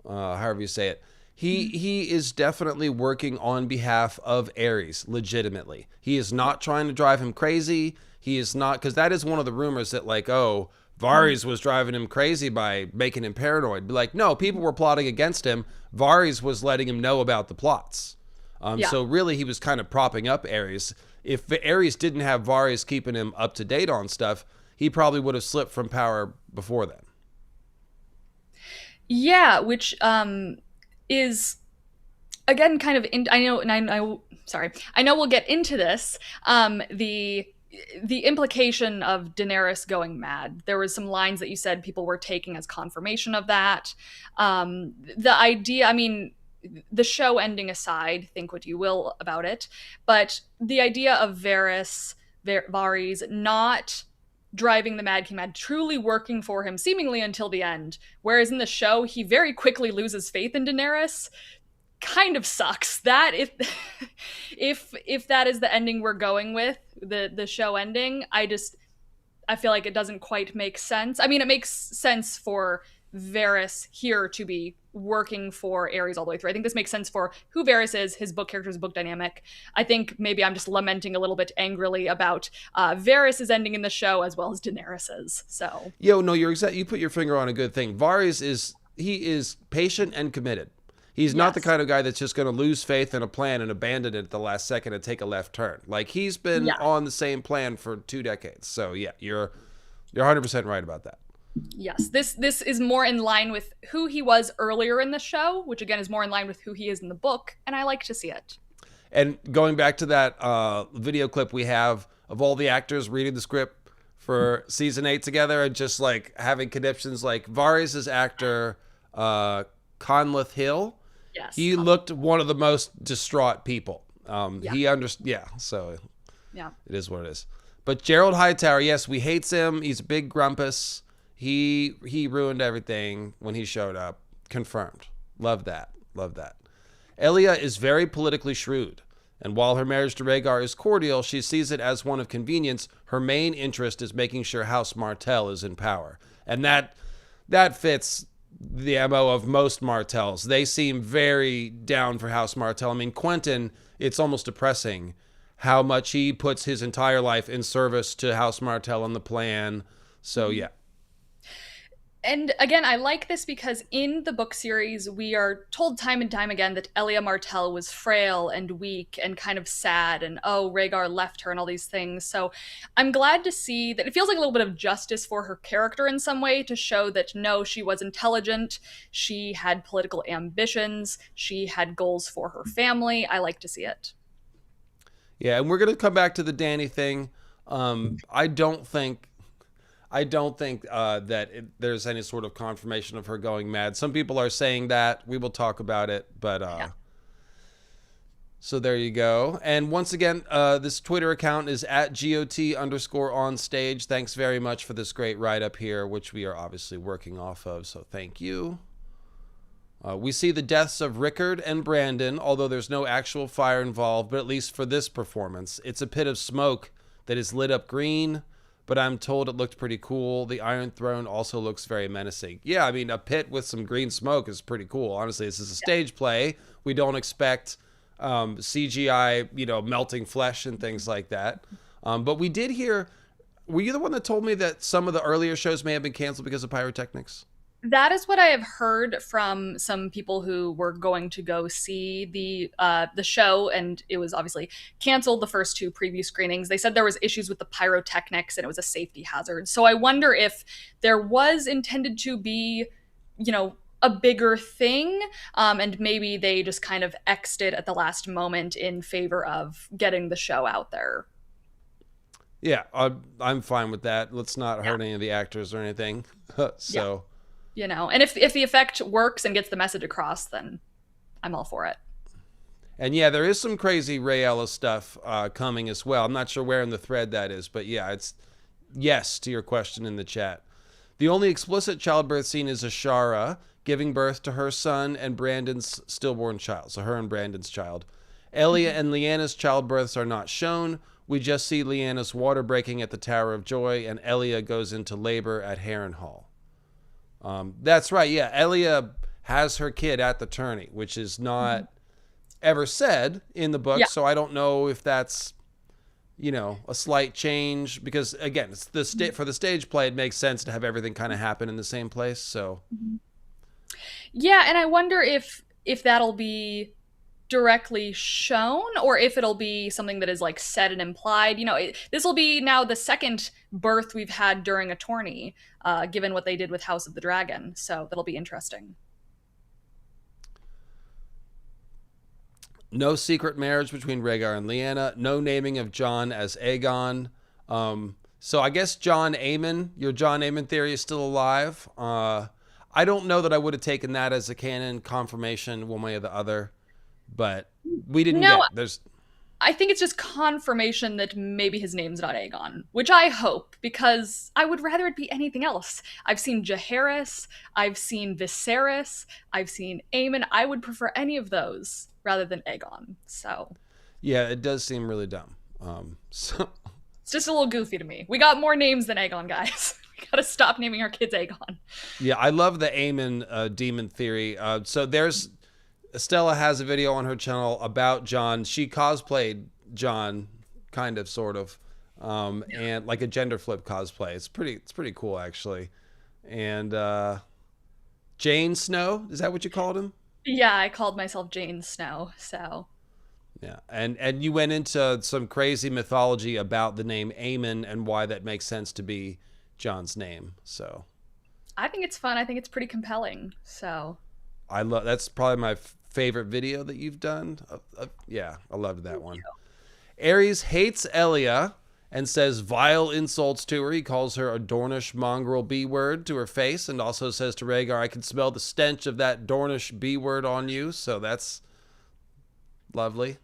A: however you say it, he is definitely working on behalf of Aerys legitimately. He is not trying to drive him crazy. He is not, because that is one of the rumors that like, oh, Varys was driving him crazy by making him paranoid. But like, no, people were plotting against him. Varys was letting him know about the plots. So really, he was kind of propping up Aerys. If Aerys didn't have Varys keeping him up to date on stuff, he probably would have slipped from power before then.
B: Yeah, which is again kind of I know we'll get into this. The implication of Daenerys going mad. There was some lines that you said people were taking as confirmation of that. The idea, I mean, the show ending aside, think what you will about it, but the idea of Varys not driving the Mad King mad, truly working for him seemingly until the end, whereas in the show he very quickly loses faith in Daenerys, kind of sucks. That if that is the ending we're going with, the show ending, I feel like it doesn't quite make sense. I mean, it makes sense for Varys here to be working for Aerys all the way through. I think this makes sense for who Varys is, his book character, his book dynamic. I think maybe I'm just lamenting a little bit angrily about Varys' ending in the show as well as Daenerys's. So,
A: no, you put your finger on a good thing. Varys is patient and committed. He's not the kind of guy that's just going to lose faith in a plan and abandon it at the last second and take a left turn. Like he's been on the same plan for 2 decades. So yeah, you're 100% right about that.
B: Yes, this is more in line with who he was earlier in the show, which again is more in line with who he is in the book, and I like to see it.
A: And going back to that video clip we have of all the actors reading the script for season 8 together and just like having conniptions, like Varys' actor Conleth Hill, he looked one of the most distraught people. He understood, so it is what it is. But Gerald Hightower, yes, we hates him. He's a big grumpus. He ruined everything when he showed up. Confirmed. Love that. Elia is very politically shrewd, and while her marriage to Rhaegar is cordial, she sees it as one of convenience. Her main interest is making sure House Martell is in power, and that fits the MO of most Martells. They seem very down for House Martell. I mean, Quentin, it's almost depressing how much he puts his entire life in service to House Martell and the plan. So yeah.
B: And again, I like this because in the book series, we are told time and time again that Elia Martell was frail and weak and kind of sad, and oh, Rhaegar left her and all these things. So I'm glad to see that it feels like a little bit of justice for her character in some way, to show that no, she was intelligent, she had political ambitions, she had goals for her family. I like to see it.
A: Yeah, and we're going to come back to the Dany thing. I don't think that there's any sort of confirmation of her going mad. Some people are saying that. We will talk about it. But so there you go. And once again, this Twitter account is at GOT_onstage. Thanks very much for this great write-up here, which we are obviously working off of. So thank you. We see the deaths of Rickard and Brandon, although there's no actual fire involved, but at least for this performance, it's a pit of smoke that is lit up green. But I'm told it looked pretty cool. The Iron Throne also looks very menacing. Yeah, I mean, a pit with some green smoke is pretty cool. Honestly, this is a stage play. We don't expect CGI, melting flesh and things like that. But we did hear, were you the one that told me that some of the earlier shows may have been canceled because of pyrotechnics?
B: That is what I have heard from some people who were going to go see the show, and it was obviously canceled the first 2 preview screenings. They said there was issues with the pyrotechnics and it was a safety hazard. So I wonder if there was intended to be, a bigger thing, and maybe they just kind of X'd it at the last moment in favor of getting the show out there.
A: Yeah, I'm fine with that. Let's not
B: Yeah,
A: hurt any of the actors or anything.
B: yeah,
A: So,
B: and if the effect works and gets the message across, then I'm all for it.
A: and yeah, there is some crazy Ray Ellis stuff coming as well. I'm not sure where in the thread that is, but yeah, it's yes to your question in the chat. The only explicit childbirth scene is Ashara giving birth to her son and Brandon's stillborn child. So her and Brandon's child. Elia and Leanna's childbirths are not shown. We just see Leanna's water breaking at the Tower of Joy, and Elia goes into labor at Harrenhal. That's right. Yeah, Elia has her kid at the tourney, which is not ever said in the book.
B: Yeah.
A: So I don't know if that's a slight change because again, it's for the stage play. It makes sense to have everything kind of happen in the same place. So
B: Yeah, and I wonder if that'll be directly shown or if it'll be something that is like said and implied. This will be now the second birth we've had during a tourney, given what they did with House of the Dragon. So that'll be interesting.
A: no secret marriage between Rhaegar and Lyanna. No naming of Jon as Aegon. So I guess your Jon Aemon theory is still alive. I don't know that I would have taken that as a canon confirmation one way or the other, but we didn't
B: No,
A: there's
B: I think it's just confirmation that maybe his name's not Aegon, which I hope, because I would rather it be anything else. I've seen Jaehaerys, I've seen Viserys, I've seen Aemon. I would prefer any of those rather than Aegon. So
A: yeah, it does seem really dumb. So
B: it's just a little goofy to me. We got more names than Aegon, guys. We gotta stop naming our kids Aegon.
A: yeah, I love the Aemon demon theory. So there's Stella has a video on her channel about Jon. She cosplayed Jon, kind of, sort of, and like a gender flip cosplay. It's pretty cool actually. And Jane Snow, is that what you called him?
B: Yeah, I called myself Jane Snow, so
A: Yeah, and you went into some crazy mythology about the name Aemon and why that makes sense to be Jon's name. So
B: I think it's fun. I think it's pretty compelling. So
A: I love that's probably my favorite video that you've done. Yeah, I loved that one. Ares hates Elia and says vile insults to her. He calls her a Dornish mongrel B word to her face, and also says to Rhaegar, "I can smell the stench of that Dornish B word on you." So that's lovely.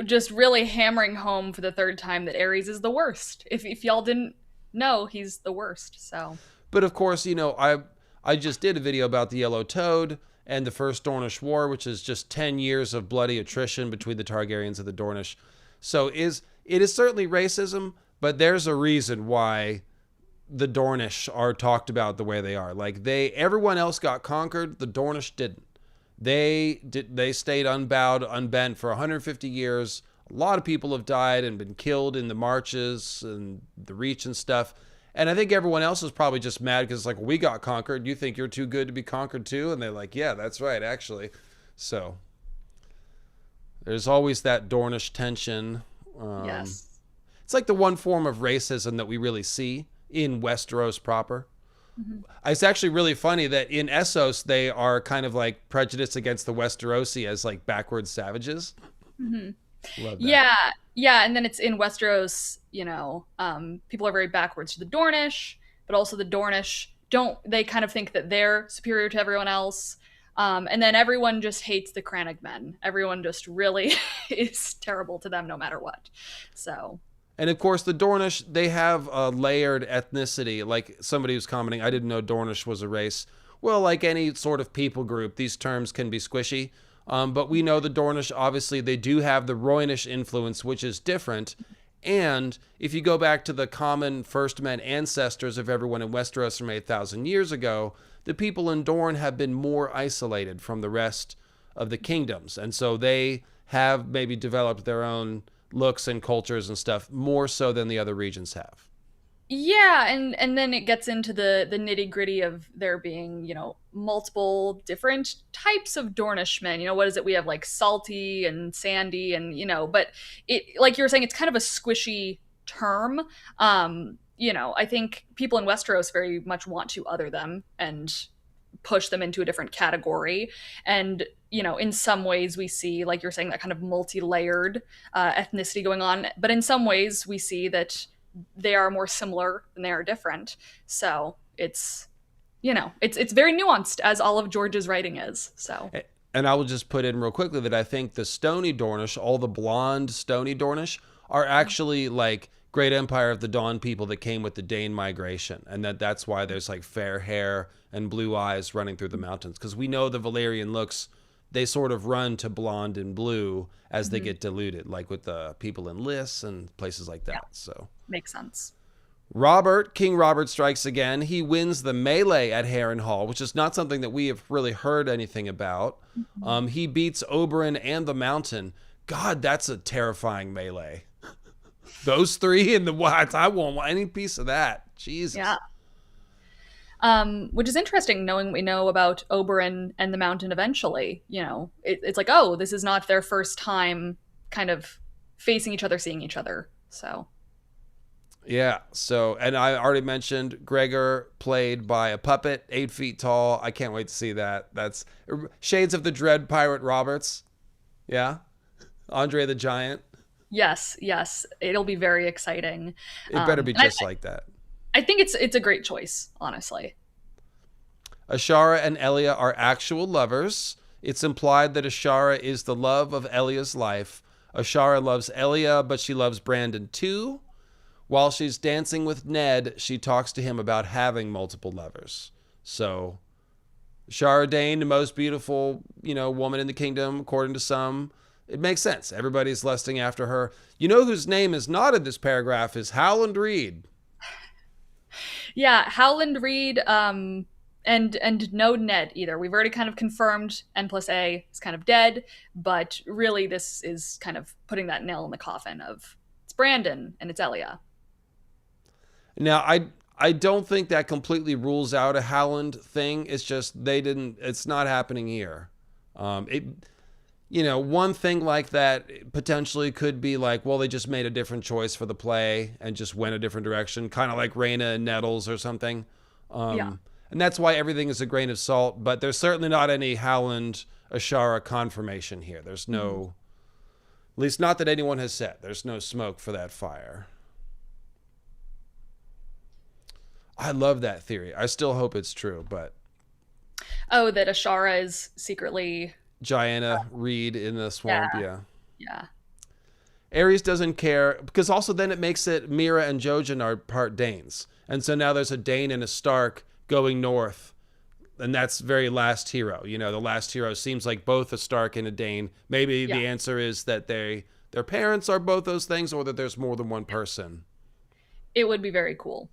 B: just really hammering home for the third time that Ares is the worst. If y'all didn't know, he's the worst. So
A: But of course, I just did a video about the Yellow Toad and the First Dornish War, which is just 10 years of bloody attrition between the Targaryens and the Dornish. So it is certainly racism, but there's a reason why the Dornish are talked about the way they are. Like everyone else got conquered, the Dornish didn't. They stayed unbowed, unbent for 150 years. A lot of people have died and been killed in the marches and the Reach and stuff. And I think everyone else is probably just mad because it's like, we got conquered. You think you're too good to be conquered too? And they're like, yeah, that's right, actually. So there's always that Dornish tension.
B: yes.
A: It's like the one form of racism that we really see in Westeros proper.
B: Mm-hmm.
A: It's actually really funny that in Essos, they are kind of like prejudiced against the Westerosi as like backward savages.
B: Mm-hmm.
A: Love that.
B: Yeah, and then it's in Westeros. People are very backwards to the Dornish, but also the Dornish don't. They kind of think that they're superior to everyone else, and then everyone just hates the Crannog men. Everyone just really is terrible to them, no matter what. So
A: And of course, the Dornish, they have a layered ethnicity. Like somebody was commenting, I didn't know Dornish was a race. Well, like any sort of people group, these terms can be squishy. But we know the Dornish, obviously, they do have the Rhoynish influence, which is different. And if you go back to the common first men ancestors of everyone in Westeros from 8,000 years ago, the people in Dorne have been more isolated from the rest of the kingdoms. And so they have maybe developed their own looks and cultures and stuff more so than the other regions have.
B: yeah, and then it gets into the nitty gritty of there being multiple different types of Dornishmen. What is it? We have like salty and sandy, and but it, like you were saying, it's kind of a squishy term. I think people in Westeros very much want to other them, and push them into a different category. And, in some ways we see, like you're saying, that kind of multi-layered ethnicity going on. But in some ways we see that they are more similar than they are different. So it's very nuanced, as all of George's writing is. So.
A: And I will just put in real quickly that I think the Stony Dornish, all the blonde Stony Dornish, are actually like Great Empire of the Dawn people that came with the Dane migration, and that's why there's like fair hair and blue eyes running through the mountains, because we know the Valyrian looks, they sort of run to blonde and blue as they get diluted, like with the people in Lys and places like that. Yeah. So
B: makes sense.
A: King Robert strikes again. He wins the melee at Harrenhal, which is not something that we have really heard anything about. He beats Oberyn and the Mountain. God, that's a terrifying melee. Those three in the Watts. I won't want any piece of that. Jesus.
B: Yeah. Which is interesting, knowing we know about Oberyn and the Mountain eventually. It's like, oh, this is not their first time kind of facing each other, seeing each other. So.
A: Yeah. So, and I already mentioned Gregor, played by a puppet, 8 feet tall. I can't wait to see that. That's shades of the Dread Pirate Roberts. Yeah. Andre the Giant.
B: Yes. It'll be very exciting.
A: It better be just like that.
B: I think it's a great choice, honestly.
A: Ashara and Elia are actual lovers. It's implied that Ashara is the love of Elia's life. Ashara loves Elia, but she loves Brandon too. While she's dancing with Ned, she talks to him about having multiple lovers. So, Ashara Dane, the most beautiful, woman in the kingdom, according to some. It makes sense. Everybody's lusting after her. You know whose name is not in this paragraph is Howland Reed.
B: Yeah, Howland Reed, and no Ned either. We've already kind of confirmed N+A is kind of dead, but really this is kind of putting that nail in the coffin of it's Brandon and it's Elia.
A: Now, I don't think that completely rules out a Howland thing. It's just it's not happening here. One thing like that potentially could be like, well, they just made a different choice for the play and just went a different direction, kind of like Rhaena and Nettles or something. And that's why everything is a grain of salt, but there's certainly not any Howland Ashara confirmation here. There's no, at least not that anyone has said, there's no smoke for that fire. I love that theory. I still hope it's true, but...
B: Oh, that Ashara is secretly...
A: Diana Reed in the swamp,
B: Yeah.
A: Aerys doesn't care, because also then it makes it Mira and Jojen are part Danes. And so now there's a Dane and a Stark going north, and that's very Last Hero. The Last Hero seems like both a Stark and a Dane. Maybe the answer is that their parents are both those things, or that there's more than one person.
B: It would be very cool.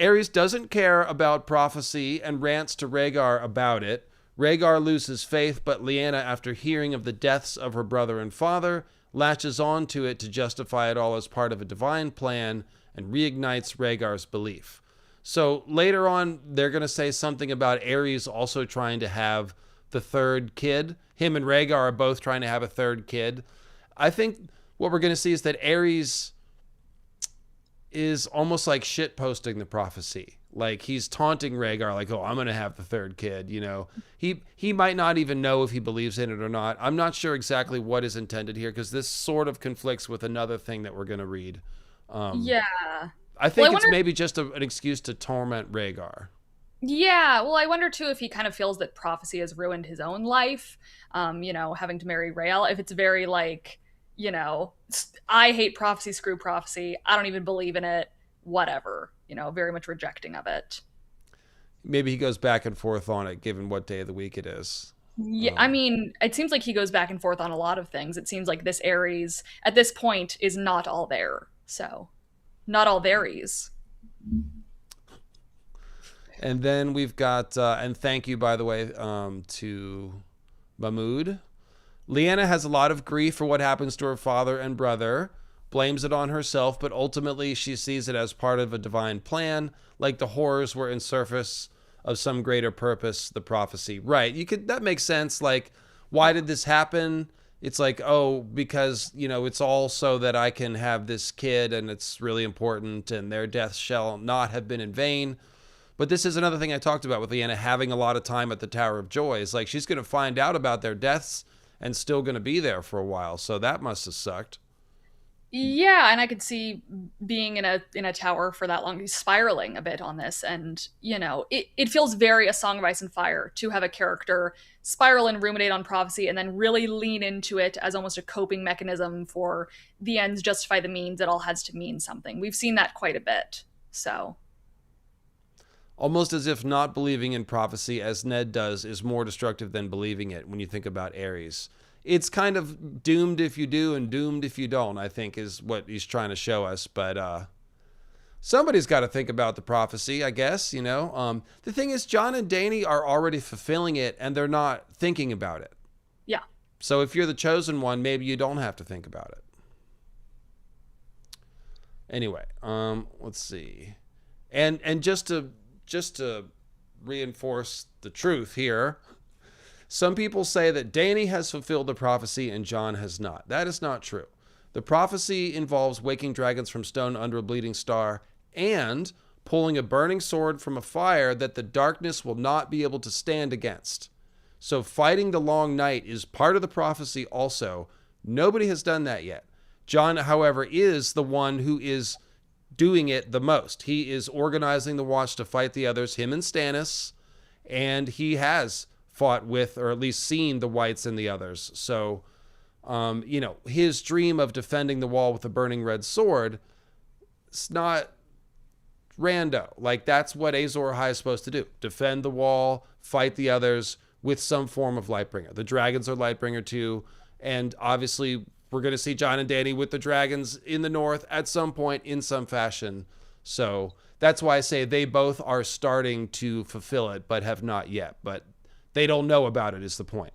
A: Aerys doesn't care about prophecy and rants to Rhaegar about it. Rhaegar loses faith, but Lyanna, after hearing of the deaths of her brother and father, latches on to it to justify it all as part of a divine plan and reignites Rhaegar's belief. So later on, they're going to say something about Aerys also trying to have the third kid. Him and Rhaegar are both trying to have a third kid. I think what we're going to see is that Aerys is almost like shit posting the prophecy. Like he's taunting Rhaegar, like, oh, I'm going to have the third kid. He might not even know if he believes in it or not. I'm not sure exactly what is intended here, because this sort of conflicts with another thing that we're going to read. I think it's maybe just an excuse to torment Rhaegar.
B: Yeah, well, I wonder too if he kind of feels that prophecy has ruined his own life, having to marry Rhael. If it's very like, I hate prophecy, screw prophecy, I don't even believe in it, whatever, very much rejecting of it.
A: Maybe he goes back and forth on it, given what day of the week it is.
B: Yeah, I mean, it seems like he goes back and forth on a lot of things. It seems like this Aerys, at this point, is not all there. So, not all thereys.
A: And then we've got, and thank you, by the way, to Mahmoud. Lyanna has a lot of grief for what happens to her father and brother, blames it on herself, but ultimately she sees it as part of a divine plan, like the horrors were in service of some greater purpose, the prophecy. Right, that makes sense. Like, why did this happen? It's like, oh, because, it's all so that I can have this kid, and it's really important, and their death shall not have been in vain. But this is another thing I talked about with Leanna having a lot of time at the Tower of Joy. Is like she's going to find out about their deaths and still going to be there for a while. So that must have sucked.
B: Yeah, and I could see being in a tower for that long, spiraling a bit on this, and it feels very A Song of Ice and Fire to have a character spiral and ruminate on prophecy, and then really lean into it as almost a coping mechanism for the ends justify the means. It all has to mean something. We've seen that quite a bit. So
A: Almost as if not believing in prophecy, as Ned does, is more destructive than believing it when you think about Ares. It's kind of doomed if you do and doomed if you don't, I think, is what he's trying to show us. But somebody's got to think about the prophecy, I guess, The thing is, Jon and Dany are already fulfilling it, and they're not thinking about it.
B: yeah.
A: So if you're the chosen one, maybe you don't have to think about it. Anyway, let's see. And just to reinforce the truth here, some people say that Dany has fulfilled the prophecy and Jon has not. That is not true. The prophecy involves waking dragons from stone under a bleeding star and pulling a burning sword from a fire that the darkness will not be able to stand against. So fighting the long night is part of the prophecy also. Nobody has done that yet. Jon, however, is the one who is doing it the most. He is organizing the Watch to fight the others, him and Stannis, and he has fought with, or at least seen, the Whites and the others. So, his dream of defending the wall with a burning red sword, it's not rando. Like, that's what Azor Ahai is supposed to do. Defend the wall, fight the others with some form of Lightbringer. The dragons are Lightbringer too, and obviously we're going to see Jon and Dany with the dragons in the north at some point in some fashion. So that's why I say they both are starting to fulfill it, but have not yet. But they don't know about it is the point.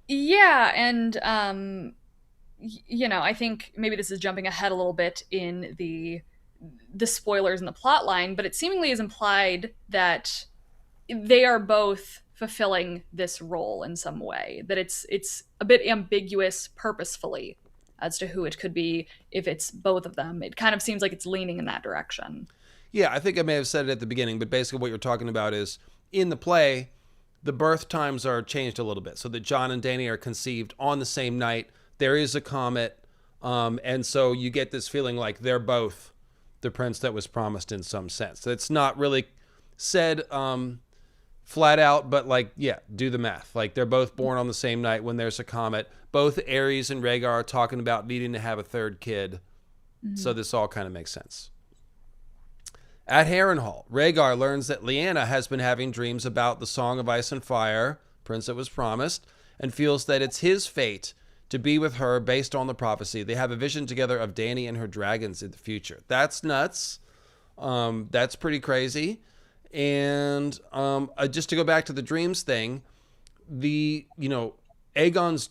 B: Yeah, and I think maybe this is jumping ahead a little bit in the spoilers in the plot line, but it seemingly is implied that they are both fulfilling this role in some way, that it's a bit ambiguous purposefully as to who it could be if it's both of them. It kind of seems like it's leaning in that direction.
A: Yeah, I think I may have said it at the beginning, but basically what you're talking about is in the play, the birth times are changed a little bit so that Jon and Dany are conceived on the same night. There is a comet, and so you get this feeling like they're both the prince that was promised in some sense. It's not really said flat out, but do the math. Like, they're both born on the same night when there's a comet. Both Ares and Rhaegar are talking about needing to have a third kid. Mm-hmm. So this all kind of makes sense. At Harrenhal, Rhaegar learns that Lyanna has been having dreams about the Song of Ice and Fire, prince that was promised, and feels that it's his fate to be with her based on the prophecy. They have a vision together of Dany and her dragons in the future. That's nuts. That's pretty crazy. And just to go back to the dreams thing, Aegon's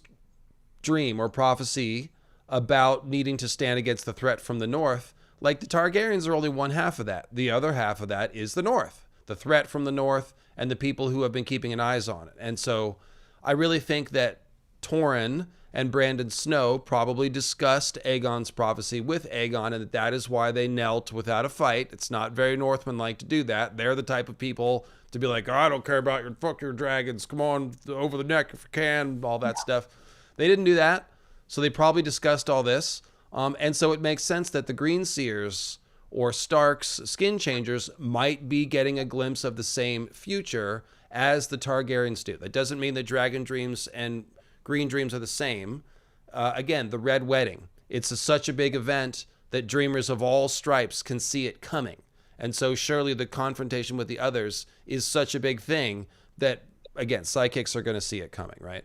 A: dream or prophecy about needing to stand against the threat from the north, like, the Targaryens are only one half of that. The other half of that is the north, the threat from the north and the people who have been keeping an eye on it. And so I really think that Torrhen and Brandon Snow probably discussed Aegon's prophecy with Aegon, and that is why they knelt without a fight. It's not very Northman-like to do that. They're the type of people to be like, oh, I don't care about fuck your dragons. Come on, over the neck if you can, all that stuff. They didn't do that, so they probably discussed all this. And so it makes sense that the Greenseers or Stark's skin changers might be getting a glimpse of the same future as the Targaryens do. That doesn't mean that dragon dreams and green dreams are the same. Again, the Red Wedding. It's such a big event that dreamers of all stripes can see it coming. And so surely the confrontation with the others is such a big thing that, again, psychics are going to see it coming, right?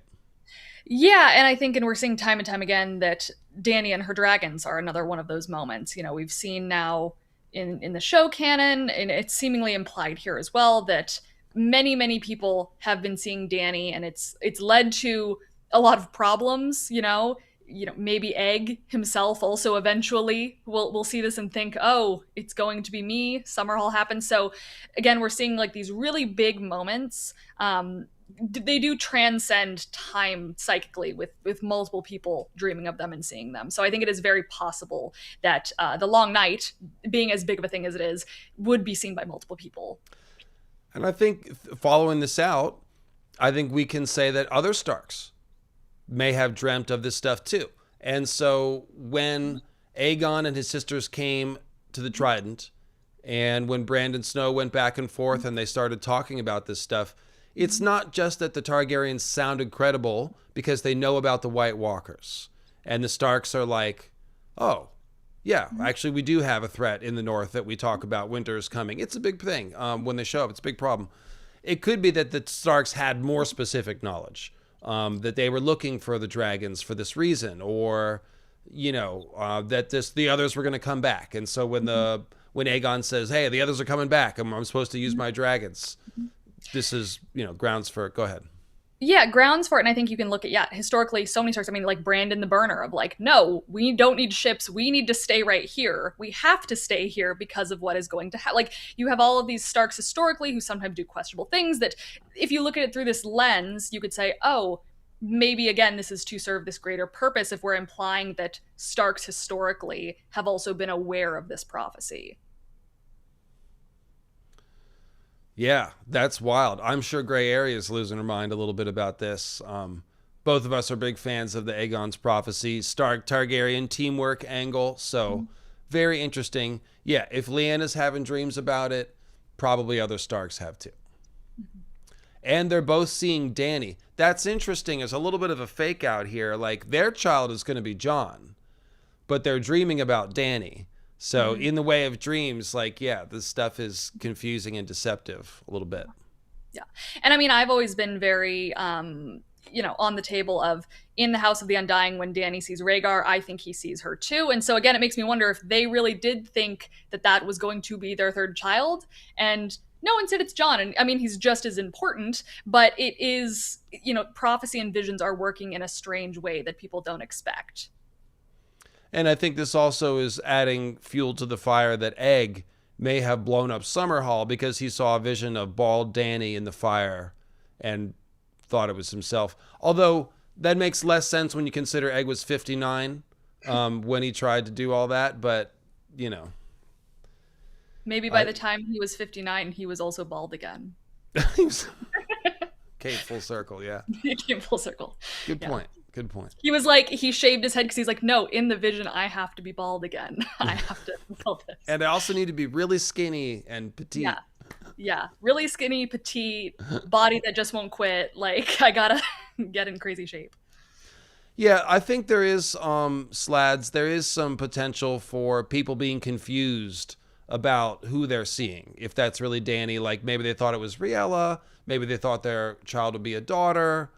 B: Yeah, and I think, and we're seeing time and time again, that Dany and her dragons are another one of those moments. We've seen now in the show canon, and it's seemingly implied here as well, that many, many people have been seeing Dany, and it's led to a lot of problems. Maybe Egg himself also eventually will see this and think, oh, it's going to be me. Summerhall happens. So again, we're seeing like these really big moments. They do transcend time psychically with multiple people dreaming of them and seeing them. So I think it is very possible that the Long Night, being as big of a thing as it is, would be seen by multiple people.
A: And I think following this out, I think we can say that other Starks may have dreamt of this stuff too. And so when Aegon and his sisters came to the Trident, and when Brandon Snow went back and forth and they started talking about this stuff, it's not just that the Targaryens sounded credible because they know about the White Walkers. And the Starks are like, oh, yeah, actually, we do have a threat in the north that we talk about. Winter is coming. It's a big thing. When they show up, it's a big problem. It could be that the Starks had more specific knowledge, that they were looking for the dragons for this reason, or, that the others were going to come back. And so when Aegon says, hey, the others are coming back, I'm supposed to use my dragons, this is, grounds for it. Go ahead.
B: Yeah, grounds for it. And I think you can look at, historically, so many Starks. I mean, like Brandon the Burner of like, no, we don't need ships. We need to stay right here. We have to stay here because of what is going to happen. Like, you have all of these Starks historically who sometimes do questionable things that if you look at it through this lens, you could say, oh, maybe, again, this is to serve this greater purpose if we're implying that Starks historically have also been aware of this prophecy.
A: Yeah, that's wild. I'm sure Gray Area is losing her mind a little bit about this. Both of us are big fans of the Aegon's prophecy, Stark Targaryen teamwork angle. So very interesting. Yeah, if Lyanna's having dreams about it, probably other Starks have too. And they're both seeing Dany. That's interesting. There's a little bit of a fake out here. Like their child is going to be Jon, but they're dreaming about Dany. So in the way of dreams, like, yeah, this stuff is confusing and deceptive a little bit.
B: Yeah. And I mean, I've always been very, on the table of in the House of the Undying, when Dany sees Rhaegar, I think he sees her too. And so again, it makes me wonder if they really did think that that was going to be their third child. And no, instead it's Jon. And I mean, he's just as important, but it is, prophecy and visions are working in a strange way that people don't expect.
A: And I think this also is adding fuel to the fire that Egg may have blown up Summerhall because he saw a vision of bald Dany in the fire and thought it was himself. Although that makes less sense when you consider Egg was 59 when he tried to do all that. But,
B: Maybe by the time he was 59, he was also bald again.
A: Came full circle, yeah.
B: He came full circle.
A: Good point. Good point.
B: He was like, he shaved his head because he's like, no, in the vision, I have to be bald again. I have to fulfill this.
A: And I also need to be really skinny and petite.
B: Yeah. Really skinny, petite, body that just won't quit. Like, I gotta get in crazy shape.
A: Yeah, I think there is, Slads, there is some potential for people being confused about who they're seeing. If that's really Dany, like maybe they thought it was Riella, maybe they thought their child would be a daughter.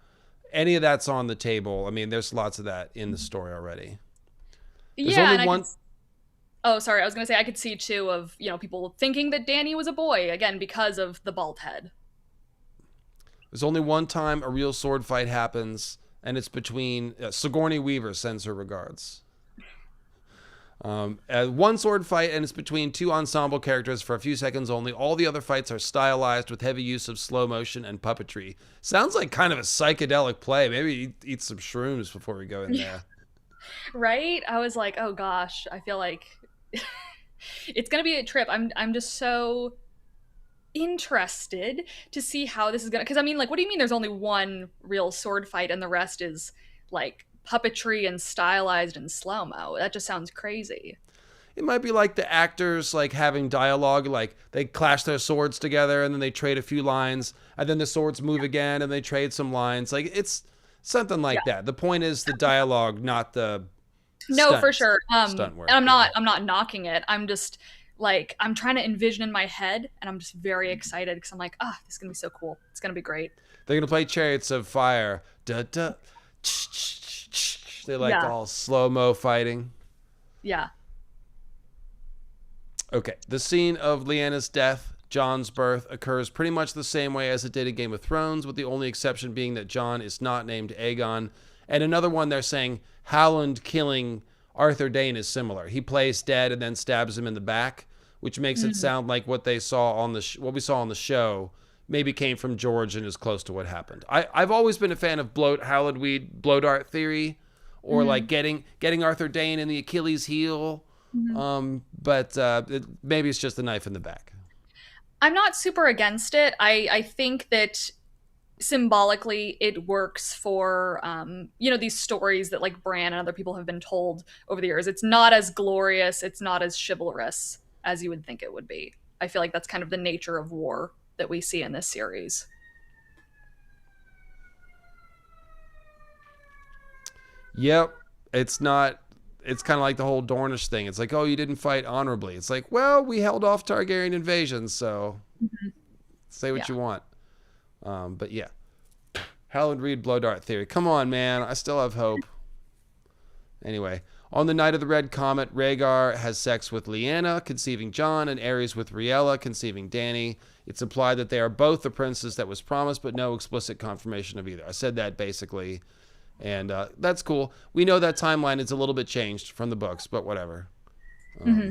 A: Any of that's on the table. I mean, there's lots of that in the story already. There's only one.
B: Oh, sorry. I was going to say I could see too of, people thinking that Dany was a boy, again, because of the bald head.
A: There's only one time a real sword fight happens, and it's between Sigourney Weaver sends her regards. One sword fight, and it's between two ensemble characters for a few seconds only. All the other fights are stylized with heavy use of slow motion and puppetry. Sounds like kind of a psychedelic play. Maybe eat some shrooms before we go in there.
B: Right? I was like, oh gosh, I feel like it's gonna be a trip. I'm just so interested to see how this is gonna. Because I mean, like, what do you mean? There's only one real sword fight, and the rest is like puppetry and stylized and slow-mo. That just sounds crazy.
A: It might be like the actors like having dialogue, like they clash their swords together and then they trade a few lines and then the swords move again and they trade some lines. Like it's something like that. The point is the dialogue, not the
B: no, for sure.
A: Stunt work.
B: And I'm not knocking it. I'm just like, I'm trying to envision in my head and I'm just very excited because I'm like, this is gonna be so cool. It's gonna be great.
A: They're gonna play Chariots of Fire. Da da. They like all slow-mo fighting.
B: Yeah.
A: Okay. The scene of Lyanna's death, Jon's birth, occurs pretty much the same way as it did in Game of Thrones, with the only exception being that Jon is not named Aegon. And another one, they're saying Howland killing Arthur Dayne is similar. He plays dead and then stabs him in the back, which makes it sound like what they saw on what we saw on the show maybe came from George and is close to what happened. I've always been a fan of Howland Weed blow dart theory, or like getting Arthur Dayne in the Achilles heel. But maybe it's just the knife in the back.
B: I'm not super against it. I think that symbolically it works for these stories that like Bran and other people have been told over the years. It's not as glorious, it's not as chivalrous as you would think it would be. I feel like that's kind of the nature of war that we see in this series.
A: Yep. It's not. It's kind of like the whole Dornish thing. It's like, oh, you didn't fight honorably. It's like, well, we held off Targaryen invasions, so say what
B: Yeah.
A: you want. But yeah, Howland Reed blow dart theory. Come on, man. I still have hope. Anyway, on the night of the Red Comet, Rhaegar has sex with Lyanna, conceiving Jon, and Aerys with Rhaella, conceiving Dany. It's implied that they are both the princes that was promised, but no explicit confirmation of either. I said that basically, and that's cool. We know that timeline is a little bit changed from the books, but whatever.
B: Mm-hmm.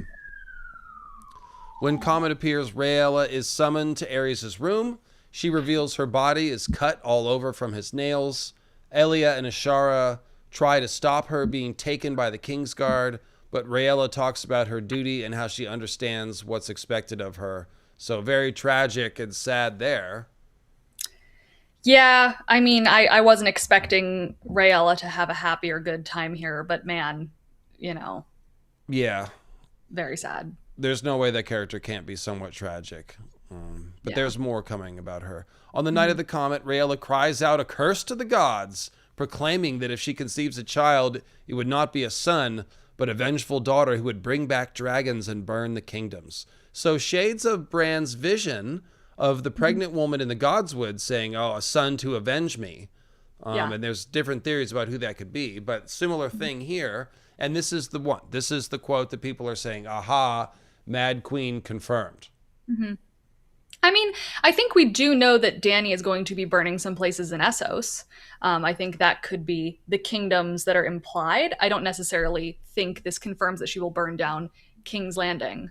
A: When Comet appears, Rhaella is summoned to Aerys' room. She reveals her body is cut all over from his nails. Elia and Ashara try to stop her being taken by the Kingsguard, but Rhaella talks about her duty and how she understands what's expected of her. So very tragic and sad there.
B: Yeah, I mean, I wasn't expecting Rayella to have a happy or good time here, but man, you know,
A: Yeah,
B: very sad.
A: there's no way that character can't be somewhat tragic. But
B: Yeah.
A: there's more coming about her. On the night of
B: Mhm.
A: the comet, Rhaella cries out a curse to the gods, proclaiming that if she conceives a child, it would not be a son, but a vengeful daughter who would bring back dragons and burn the kingdoms. So shades of Bran's vision of the pregnant woman in the Godswood saying, oh, a son to avenge me.
B: Yeah.
A: And there's different theories about who that could be, but similar thing here. And this is the one. This is the quote that people are saying, aha, Mad Queen confirmed.
B: Hmm. I mean, I think we do know that Dany is going to be burning some places in Essos. I think that could be the kingdoms that are implied. I don't necessarily think this confirms that she will burn down King's Landing.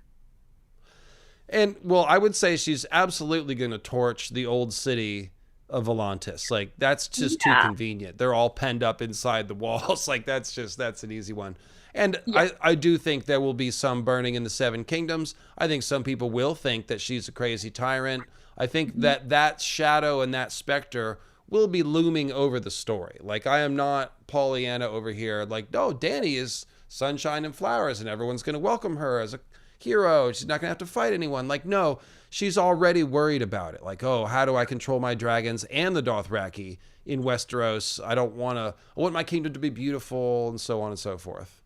A: And well, I would say she's absolutely going to torch the old city of Volantis. Like that's just too
B: Yeah.
A: convenient. They're all penned up inside the walls. Like that's an easy one. And
B: Yeah.
A: I do think there will be some burning in the Seven Kingdoms. I think some people will think that she's a crazy tyrant. I think that shadow and that specter will be looming over the story. Like I am not Pollyanna over here. Like no, Dany is sunshine and flowers, and everyone's going to welcome her as a hero. She's not going to have to fight anyone. Like no, she's already worried about it. Like oh, how do I control my dragons and the Dothraki in Westeros? I don't want to. I want my kingdom to be beautiful, and so on and so forth.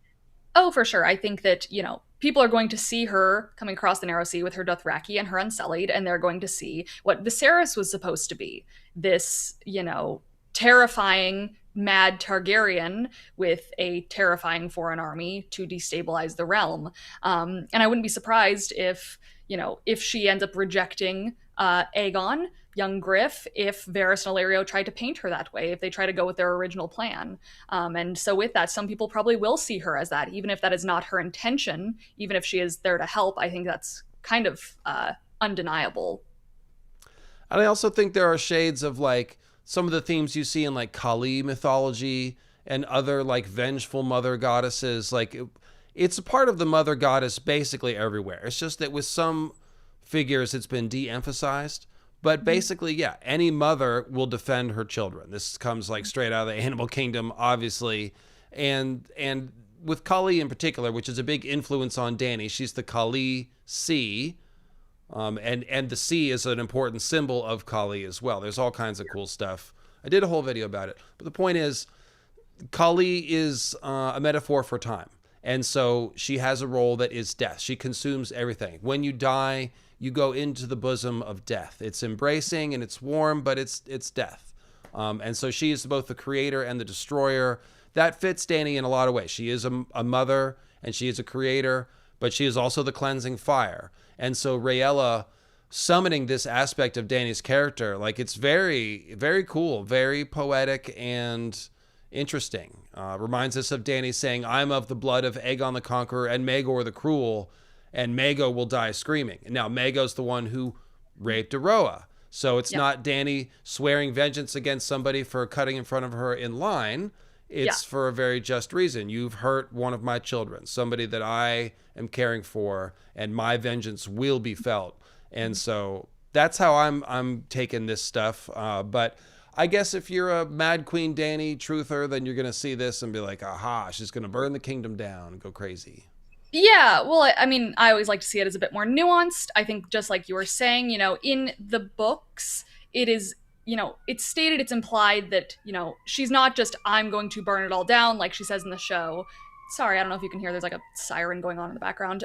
B: Oh, for sure. I think that, people are going to see her coming across the Narrow Sea with her Dothraki and her Unsullied, and they're going to see what Viserys was supposed to be. This, terrifying, mad Targaryen with a terrifying foreign army to destabilize the realm. And I wouldn't be surprised if she ends up rejecting Aegon, young Griff, if Varys and Illyrio tried to paint her that way, if they try to go with their original plan. And so, with that, some people probably will see her as that, even if that is not her intention, even if she is there to help. I think that's kind of undeniable.
A: And I also think there are shades of like some of the themes you see in like Kali mythology and other like vengeful mother goddesses. Like it's a part of the mother goddess basically everywhere. It's just that with some figures it's been de-emphasized. But basically, yeah, any mother will defend her children. This comes like straight out of the animal kingdom, obviously. And with Kali in particular, which is a big influence on Dany, she's the Kali sea. And the sea is an important symbol of Kali as well. There's all kinds of cool stuff. I did a whole video about it. But the point is, Kali is a metaphor for time. And so she has a role that is death. She consumes everything. When you die, you go into the bosom of death. It's embracing and it's warm, but it's death. And so she is both the creator and the destroyer. That fits Dany in a lot of ways. She is a mother and she is a creator, but she is also the cleansing fire. And so Rhaella summoning this aspect of Dany's character, like it's very, very cool, very poetic and interesting. Reminds us of Dany saying, I'm of the blood of Aegon the Conqueror and Maegor the Cruel, and Maego will die screaming. And now Maego's the one who raped Aroa. So it's not Dany swearing vengeance against somebody for cutting in front of her in line. It's for a very just reason. You've hurt one of my children, somebody that I am caring for, and my vengeance will be felt. And so that's how I'm taking this stuff. But I guess if you're a Mad Queen Dany truther, then you're going to see this and be like, aha, she's going to burn the kingdom down and go crazy.
B: Yeah, well, I mean, I always like to see it as a bit more nuanced. I think just like you were saying, in the books, it is, it's stated, it's implied that, she's not just, I'm going to burn it all down, like she says in the show. Sorry, I don't know if you can hear, there's like a siren going on in the background.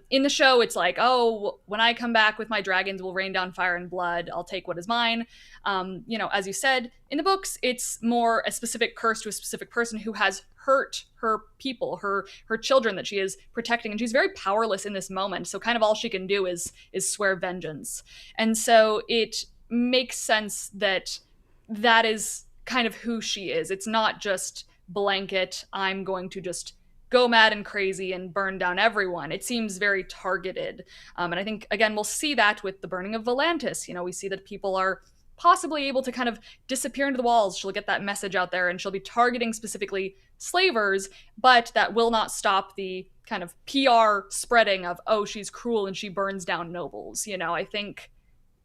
B: In the show, it's like, oh, when I come back with my dragons, we'll rain down fire and blood. I'll take what is mine. As you said, in the books, it's more a specific curse to a specific person who has hurt her people, her children that she is protecting, and she's very powerless in this moment. So kind of all she can do is swear vengeance. And so it makes sense that that is kind of who she is. It's not just blanket, I'm going to just go mad and crazy and burn down everyone. It seems very targeted. And I think, again, we'll see that with the burning of Volantis. We see that people are possibly able to kind of disappear into the walls. She'll get that message out there and she'll be targeting specifically slavers, but that will not stop the kind of PR spreading of, oh, she's cruel and she burns down nobles. I think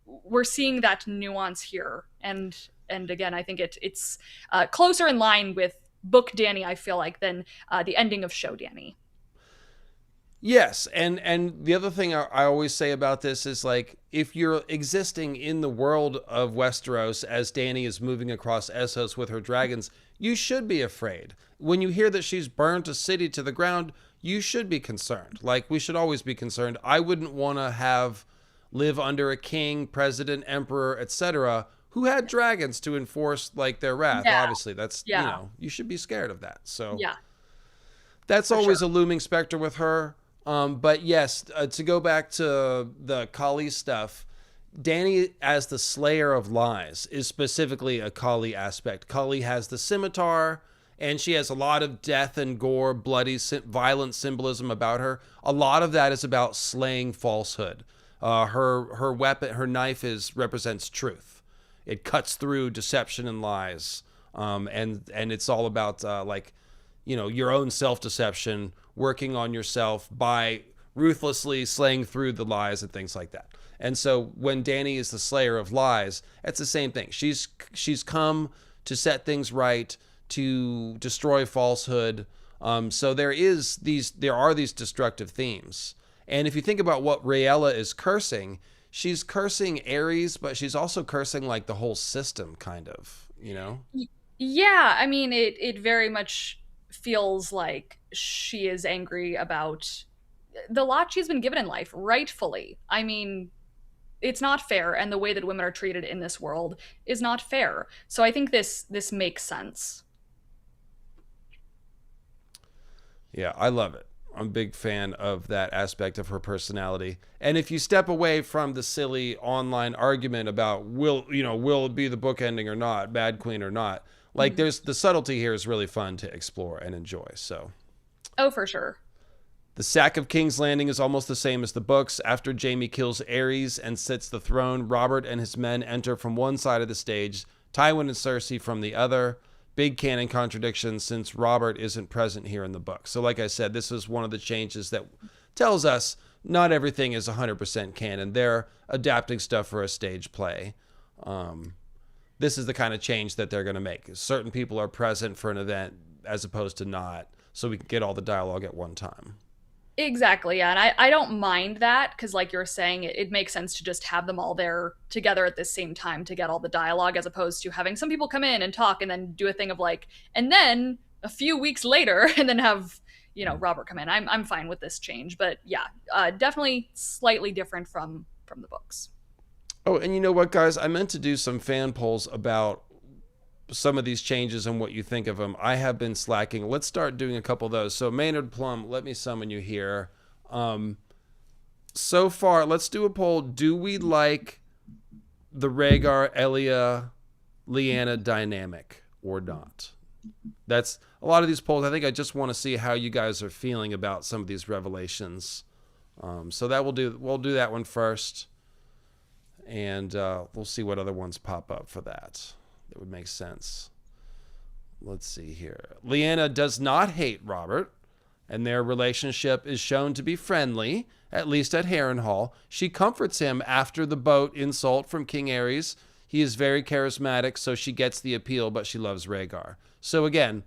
B: we're seeing that nuance here. And again, I think it's closer in line with book Dany, I feel like, than the ending of show Dany.
A: Yes, and the other thing I always say about this is, like, if you're existing in the world of Westeros as Dany is moving across Essos with her dragons, you should be afraid. When you hear that she's burned a city to the ground, you should be concerned. Like, we should always be concerned. I wouldn't want to live under a king, president, emperor, etc., who had dragons to enforce, like, their wrath.
B: Yeah.
A: Obviously, that's, you should be scared of that. So
B: yeah,
A: that's always a looming specter with her. But yes, to go back to the Kali stuff, Dany as the Slayer of Lies is specifically a Kali aspect. Kali has the scimitar, and she has a lot of death and gore, bloody, violent symbolism about her. A lot of that is about slaying falsehood. Her weapon, her knife represents truth. It cuts through deception and lies, and it's all about your own self-deception, working on yourself by ruthlessly slaying through the lies and things like that. And so when Dany is the Slayer of Lies, it's the same thing. She's come to set things right, to destroy falsehood. So there are these destructive themes. And if you think about what Rhaella is cursing, she's cursing Ares, but she's also cursing, like, the whole system, kind of,
B: Yeah, I mean, it very much feels like she is angry about the lot she's been given in life, rightfully. I mean, it's not fair, and the way that women are treated in this world is not fair. So I think this makes sense.
A: Yeah, I love it. I'm a big fan of that aspect of her personality. And if you step away from the silly online argument about will it be the book ending or not, Mad Queen or not, like, there's the subtlety here is really fun to explore and enjoy. So,
B: oh, for sure.
A: The sack of King's Landing is almost the same as the books. After Jaime kills Ares and sits the throne, Robert and his men enter from one side of the stage, Tywin and Cersei from the other. Big canon contradiction since Robert isn't present here in the book. So like I said, this is one of the changes that tells us not everything is 100% canon. They're adapting stuff for a stage play. This is the kind of change that they're going to make. Certain people are present for an event as opposed to not, so we can get all the dialogue at one time.
B: Exactly, yeah. And I don't mind that because, like you're saying, it makes sense to just have them all there together at the same time to get all the dialogue, as opposed to having some people come in and talk and then do a thing of like, and then a few weeks later, and then have, Robert come in. I'm fine with this change. But yeah, definitely slightly different from the books.
A: Oh, and you know what, guys? I meant to do some fan polls about some of these changes and what you think of them. I have been slacking. Let's start doing a couple of those. So Maynard Plum, let me summon you here. So far, let's do a poll. Do we like the Rhaegar, Elia, Lyanna dynamic or not? That's a lot of these polls. I think I just want to see how you guys are feeling about some of these revelations. So that we'll do that one first. And we'll see what other ones pop up for that. That would make sense. Let's see here. Lyanna does not hate Robert, and their relationship is shown to be friendly, at least at Harrenhal. She comforts him after the boat insult from King Ares. He is very charismatic, so she gets the appeal, but she loves Rhaegar. So again,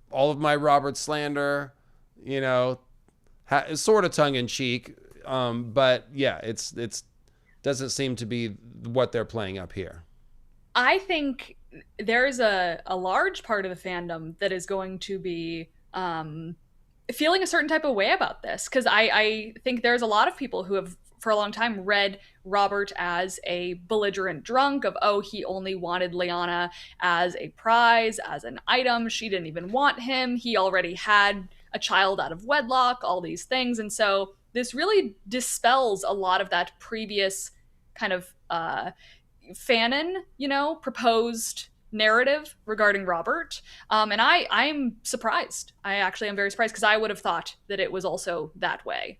A: all of my Robert slander, is sort of tongue-in-cheek, but yeah, it's doesn't seem to be what they're playing up here.
B: I think there's a large part of the fandom that is going to be feeling a certain type of way about this, because I think there's a lot of people who have for a long time read Robert as a belligerent drunk of, oh, he only wanted Lyanna as a prize, as an item. She didn't even want him. He already had a child out of wedlock, all these things. And so this really dispels a lot of that previous kind of fanon, proposed narrative regarding Robert. And I'm surprised. I actually am very surprised, because I would have thought that it was also that way.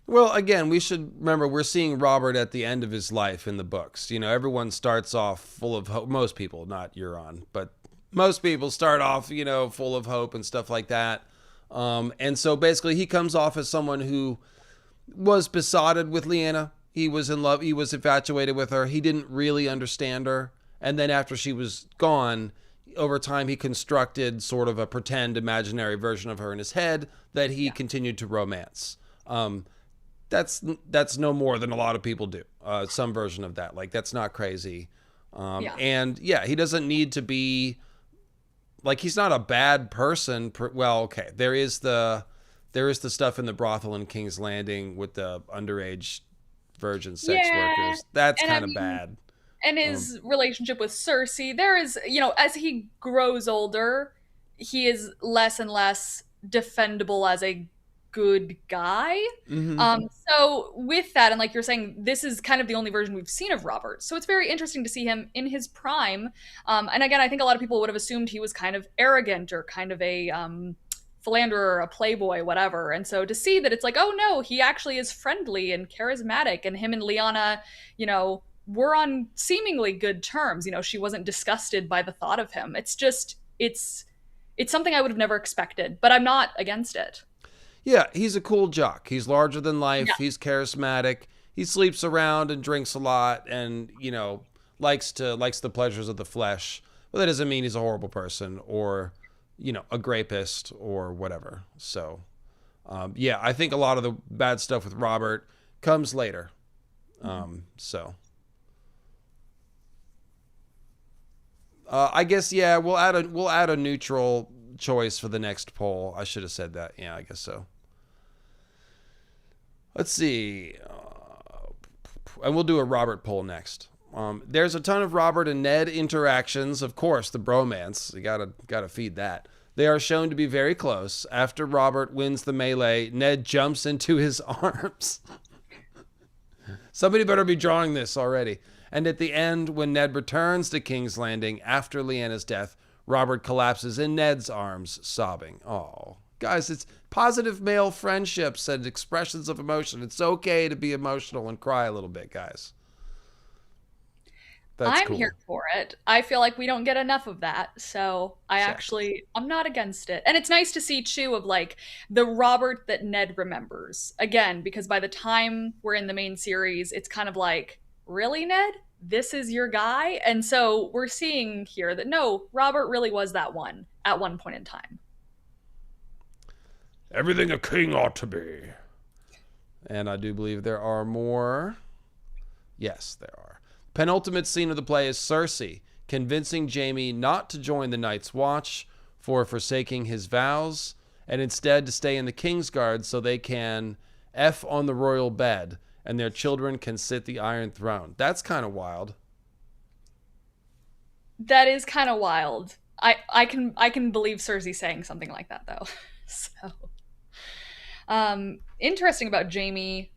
A: Well, again, we should remember we're seeing Robert at the end of his life in the books. Everyone starts off full of hope. Most people, not Euron, but most people start off, full of hope and stuff like that. And so basically he comes off as someone who was besotted with Lyanna. He was in love. He was infatuated with her. He didn't really understand her. And then after she was gone, over time, he constructed sort of a pretend imaginary version of her in his head that he continued to romance. That's no more than a lot of people do. Some version of that. Like, that's not crazy. And yeah, he doesn't need to be like, he's not a bad person. Well, okay. There is the stuff in the brothel in King's Landing with the underage virgin sex workers. That's kind of bad.
B: And his relationship with Cersei, there is, as he grows older, he is less and less defendable as a good guy. So with that, and like you're saying, this is kind of the only version we've seen of Robert. So it's very interesting to see him in his prime. And again, I think a lot of people would have assumed he was kind of arrogant or kind of a philanderer, a playboy, whatever. And so to see that it's like, oh no, he actually is friendly and charismatic, and him and Lyanna, were on seemingly good terms. She wasn't disgusted by the thought of him. It's just, it's something I would have never expected, but I'm not against it.
A: Yeah, he's a cool jock. He's larger than life.
B: Yeah.
A: He's charismatic. He sleeps around and drinks a lot, and likes the pleasures of the flesh. But that doesn't mean he's a horrible person or a rapist or whatever. So yeah, I think a lot of the bad stuff with Robert comes later. So I guess we'll add a neutral choice for the next poll. I should have said that. Yeah, I guess so. Let's see. And we'll do a Robert poll next. There's a ton of Robert and Ned interactions. Of course, the bromance. You gotta feed that. They are shown to be very close. After Robert wins the melee, Ned jumps into his arms. Somebody better be drawing this already. And at the end, when Ned returns to King's Landing after Lyanna's death, Robert collapses in Ned's arms, sobbing. Oh, guys, it's positive male friendships and expressions of emotion. It's okay to be emotional and cry a little bit, guys. That's cool.
B: Here for it. I feel like we don't get enough of that. So I'm not against it. And it's nice to see too of like the Robert that Ned remembers. Again, because by the time we're in the main series, it's kind of like, really, Ned? This is your guy? And so we're seeing here that no, Robert really was that one at one point in time.
A: Everything a king ought to be. And I do believe there are more. Yes, there are. Penultimate scene of the play is Cersei convincing Jaime not to join the Night's Watch for forsaking his vows, and instead to stay in the Kingsguard so they can F on the royal bed and their children can sit the Iron Throne. That's kind of wild.
B: That is kind of wild. I can believe Cersei saying something like that though. So, interesting about Jaime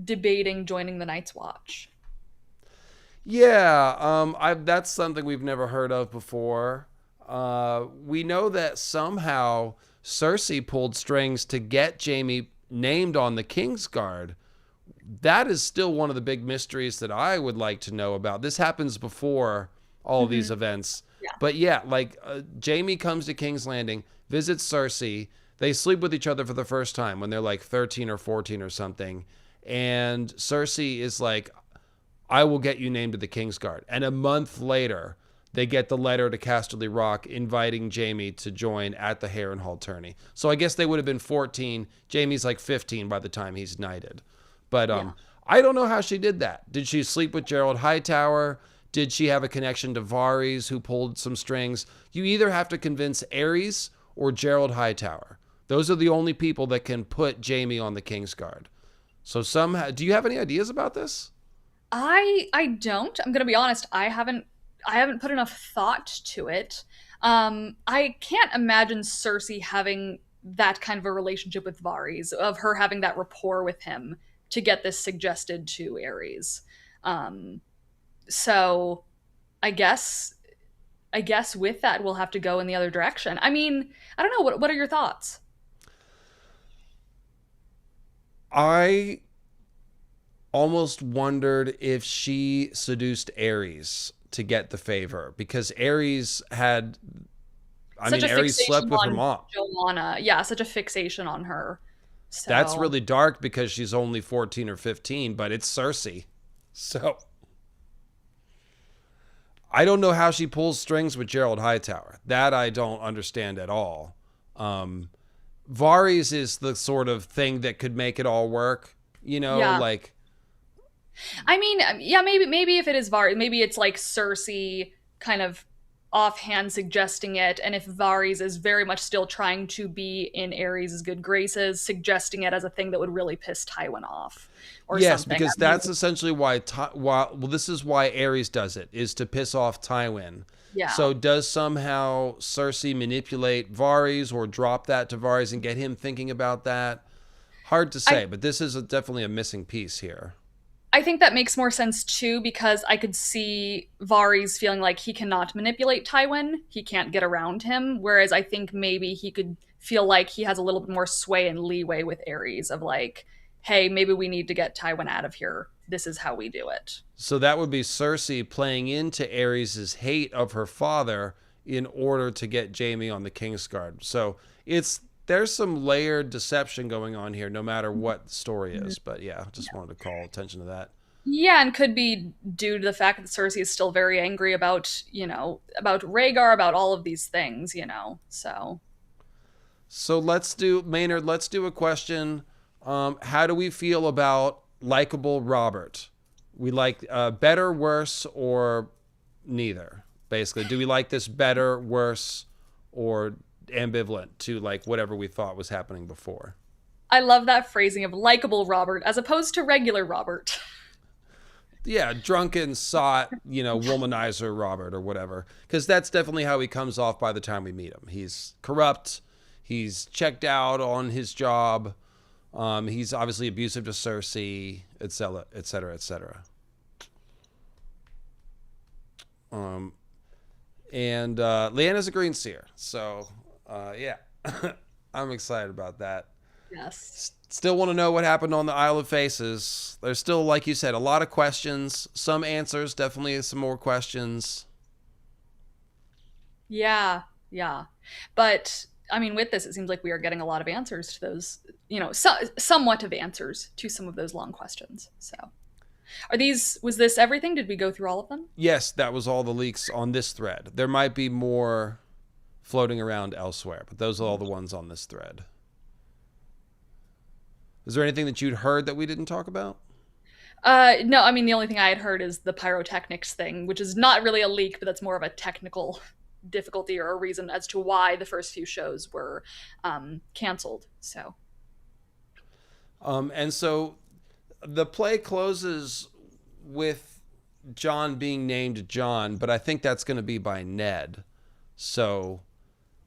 B: debating joining the Night's Watch.
A: Yeah, that's something we've never heard of before. We know that somehow Cersei pulled strings to get Jaime named on the Kingsguard. That is still one of the big mysteries that I would like to know about. This happens before all of these events. Yeah. But yeah, like Jaime comes to King's Landing, visits Cersei. They sleep with each other for the first time when they're like 13 or 14 or something. And Cersei is like, I will get you named to the Kingsguard. And a month later, they get the letter to Casterly Rock inviting Jaime to join at the Harrenhal tourney. So I guess they would have been 14. Jaime's like 15 by the time he's knighted. But
B: Yeah.
A: I don't know how she did that. Did she sleep with Gerald Hightower? Did she have a connection to Varys who pulled some strings? You either have to convince Aerys or Gerald Hightower. Those are the only people that can put Jaime on the Kingsguard. So somehow, do you have any ideas about this?
B: I don't. I'm gonna be honest. I haven't put enough thought to it. I can't imagine Cersei having that kind of a relationship with Varys, of her having that rapport with him to get this suggested to Ares. Um, so I guess I guess with that we'll have to go in the other direction. I mean, I don't know. What are your thoughts?
A: I almost wondered if she seduced Ares to get the favor because Ares had, I
B: Such
A: mean,
B: a
A: Ares slept
B: fixation
A: with her
B: on
A: mom.
B: Joanna. Yeah, such a fixation on her.
A: That's
B: So
A: really dark because she's only 14 or 15, but it's Cersei. So I don't know how she pulls strings with Gerald Hightower. That I don't understand at all. Um, Varys is the sort of thing that could make it all work. You know,
B: yeah,
A: like,
B: I mean, yeah, maybe if it is Varys, maybe it's like Cersei kind of offhand suggesting it, and if Varys is very much still trying to be in Ares' good graces, suggesting it as a thing that would really piss Tywin off or
A: yes,
B: something.
A: because
B: I mean,
A: that's essentially well, this is why Ares does it, is to piss off Tywin.
B: yeah.
A: So does somehow Cersei manipulate Varys or drop that to Varys and get him thinking about that? Hard to
B: I
A: say, but this is definitely a missing piece here.
B: I think that makes more sense too because I could see Varys feeling like he cannot manipulate Tywin. He can't get around him. Whereas I think maybe he could feel like he has a little bit more sway and leeway with Ares of like, hey, maybe we need to get Tywin out of here. This is how we do it.
A: So that would be Cersei playing into Ares's hate of her father in order to get Jaime on the Kingsguard. So it's there's some layered deception going on here, no matter what the story is. But yeah, just wanted to call attention to that.
B: Yeah, and could be due to the fact that Cersei is still very angry about, about Rhaegar, about all of these things. So,
A: So let's do Maynard. Let's do a question. How do we feel about likable Robert? We like better, worse, or neither? Basically, do we like this better, worse, or ambivalent to like whatever we thought was happening before?
B: I love that phrasing of likable Robert as opposed to regular Robert.
A: Yeah, drunken, sot, womanizer Robert or whatever. Because that's definitely how he comes off by the time we meet him. He's corrupt. He's checked out on his job. He's obviously abusive to Cersei, etc., etc., etc. And Lyanna's a green seer. So, yeah, I'm excited about that.
B: Yes.
A: Still want to know what happened on the Isle of Faces. There's still, like you said, a lot of questions, some answers, definitely some more questions.
B: Yeah, yeah. But I mean, with this, it seems like we are getting a lot of answers to those, somewhat of answers to some of those long questions. So, was this everything? Did we go through all of them?
A: Yes, that was all the leaks on this thread. There might be more floating around elsewhere, but those are all the ones on this thread. Is there anything that you'd heard that we didn't talk about?
B: No, I mean, the only thing I had heard is the pyrotechnics thing, which is not really a leak, but that's more of a technical difficulty or a reason as to why the first few shows were canceled. So,
A: And so the play closes with John being named John, but I think that's going to be by Ned. So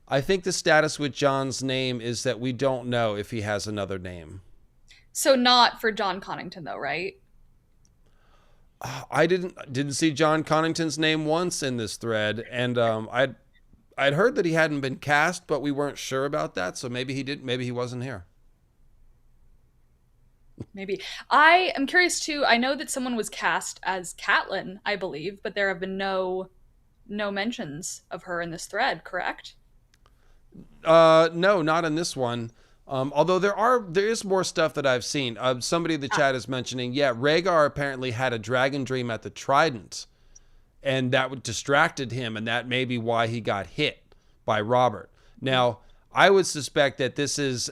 A: I think the status with John's name is that we don't know if he has another name.
B: so not for John Connington though, right?
A: I didn't see John Connington's name once in this thread, and I'd heard that he hadn't been cast, but we weren't sure about that. So maybe he did. Maybe he wasn't here.
B: Maybe. I am curious too. I know that someone was cast as Catelyn, I believe, but there have been no mentions of her in this thread, correct?
A: No, not in this one. Although there is more stuff that I've seen. Somebody in the chat is mentioning, yeah, Rhaegar apparently had a dragon dream at the Trident, and that distracted him, and that may be why he got hit by Robert. Now, I would suspect that this is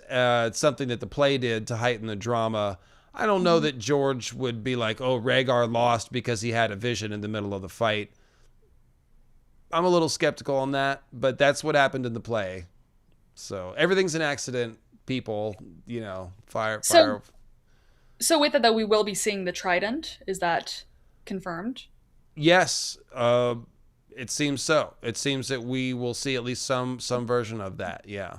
A: something that the play did to heighten the drama. I don't know that George would be like, oh, Rhaegar lost because he had a vision in the middle of the fight. I'm a little skeptical on that, but that's what happened in the play. So everything's an accident, people, fire.
B: So with it, though, we will be seeing the Trident. Is that confirmed?
A: Yes, it seems so. It seems that we will see at least some version of that. Yeah.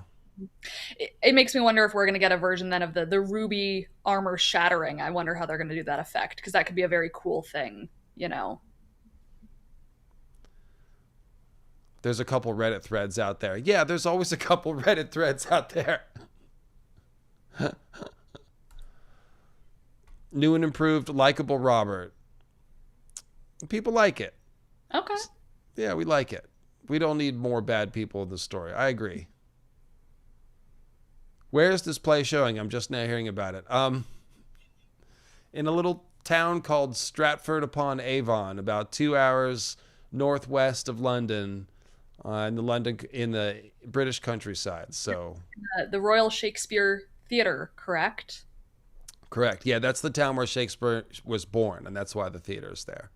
B: It makes me wonder if we're going to get a version then of the ruby armor shattering. I wonder how they're going to do that effect, because that could be a very cool thing,
A: There's a couple Reddit threads out there. Yeah, there's always a couple Reddit threads out there. New and improved, likable Robert. People like it.
B: Okay.
A: Yeah, we like it. We don't need more bad people in the story. I agree. Where's this play showing? I'm just now hearing about it. In a little town called Stratford upon Avon, about 2 hours northwest of London, in the British countryside. So
B: the Royal Shakespeare Theatre, correct?
A: Correct. Yeah, that's the town where Shakespeare was born, and that's why the theater's there.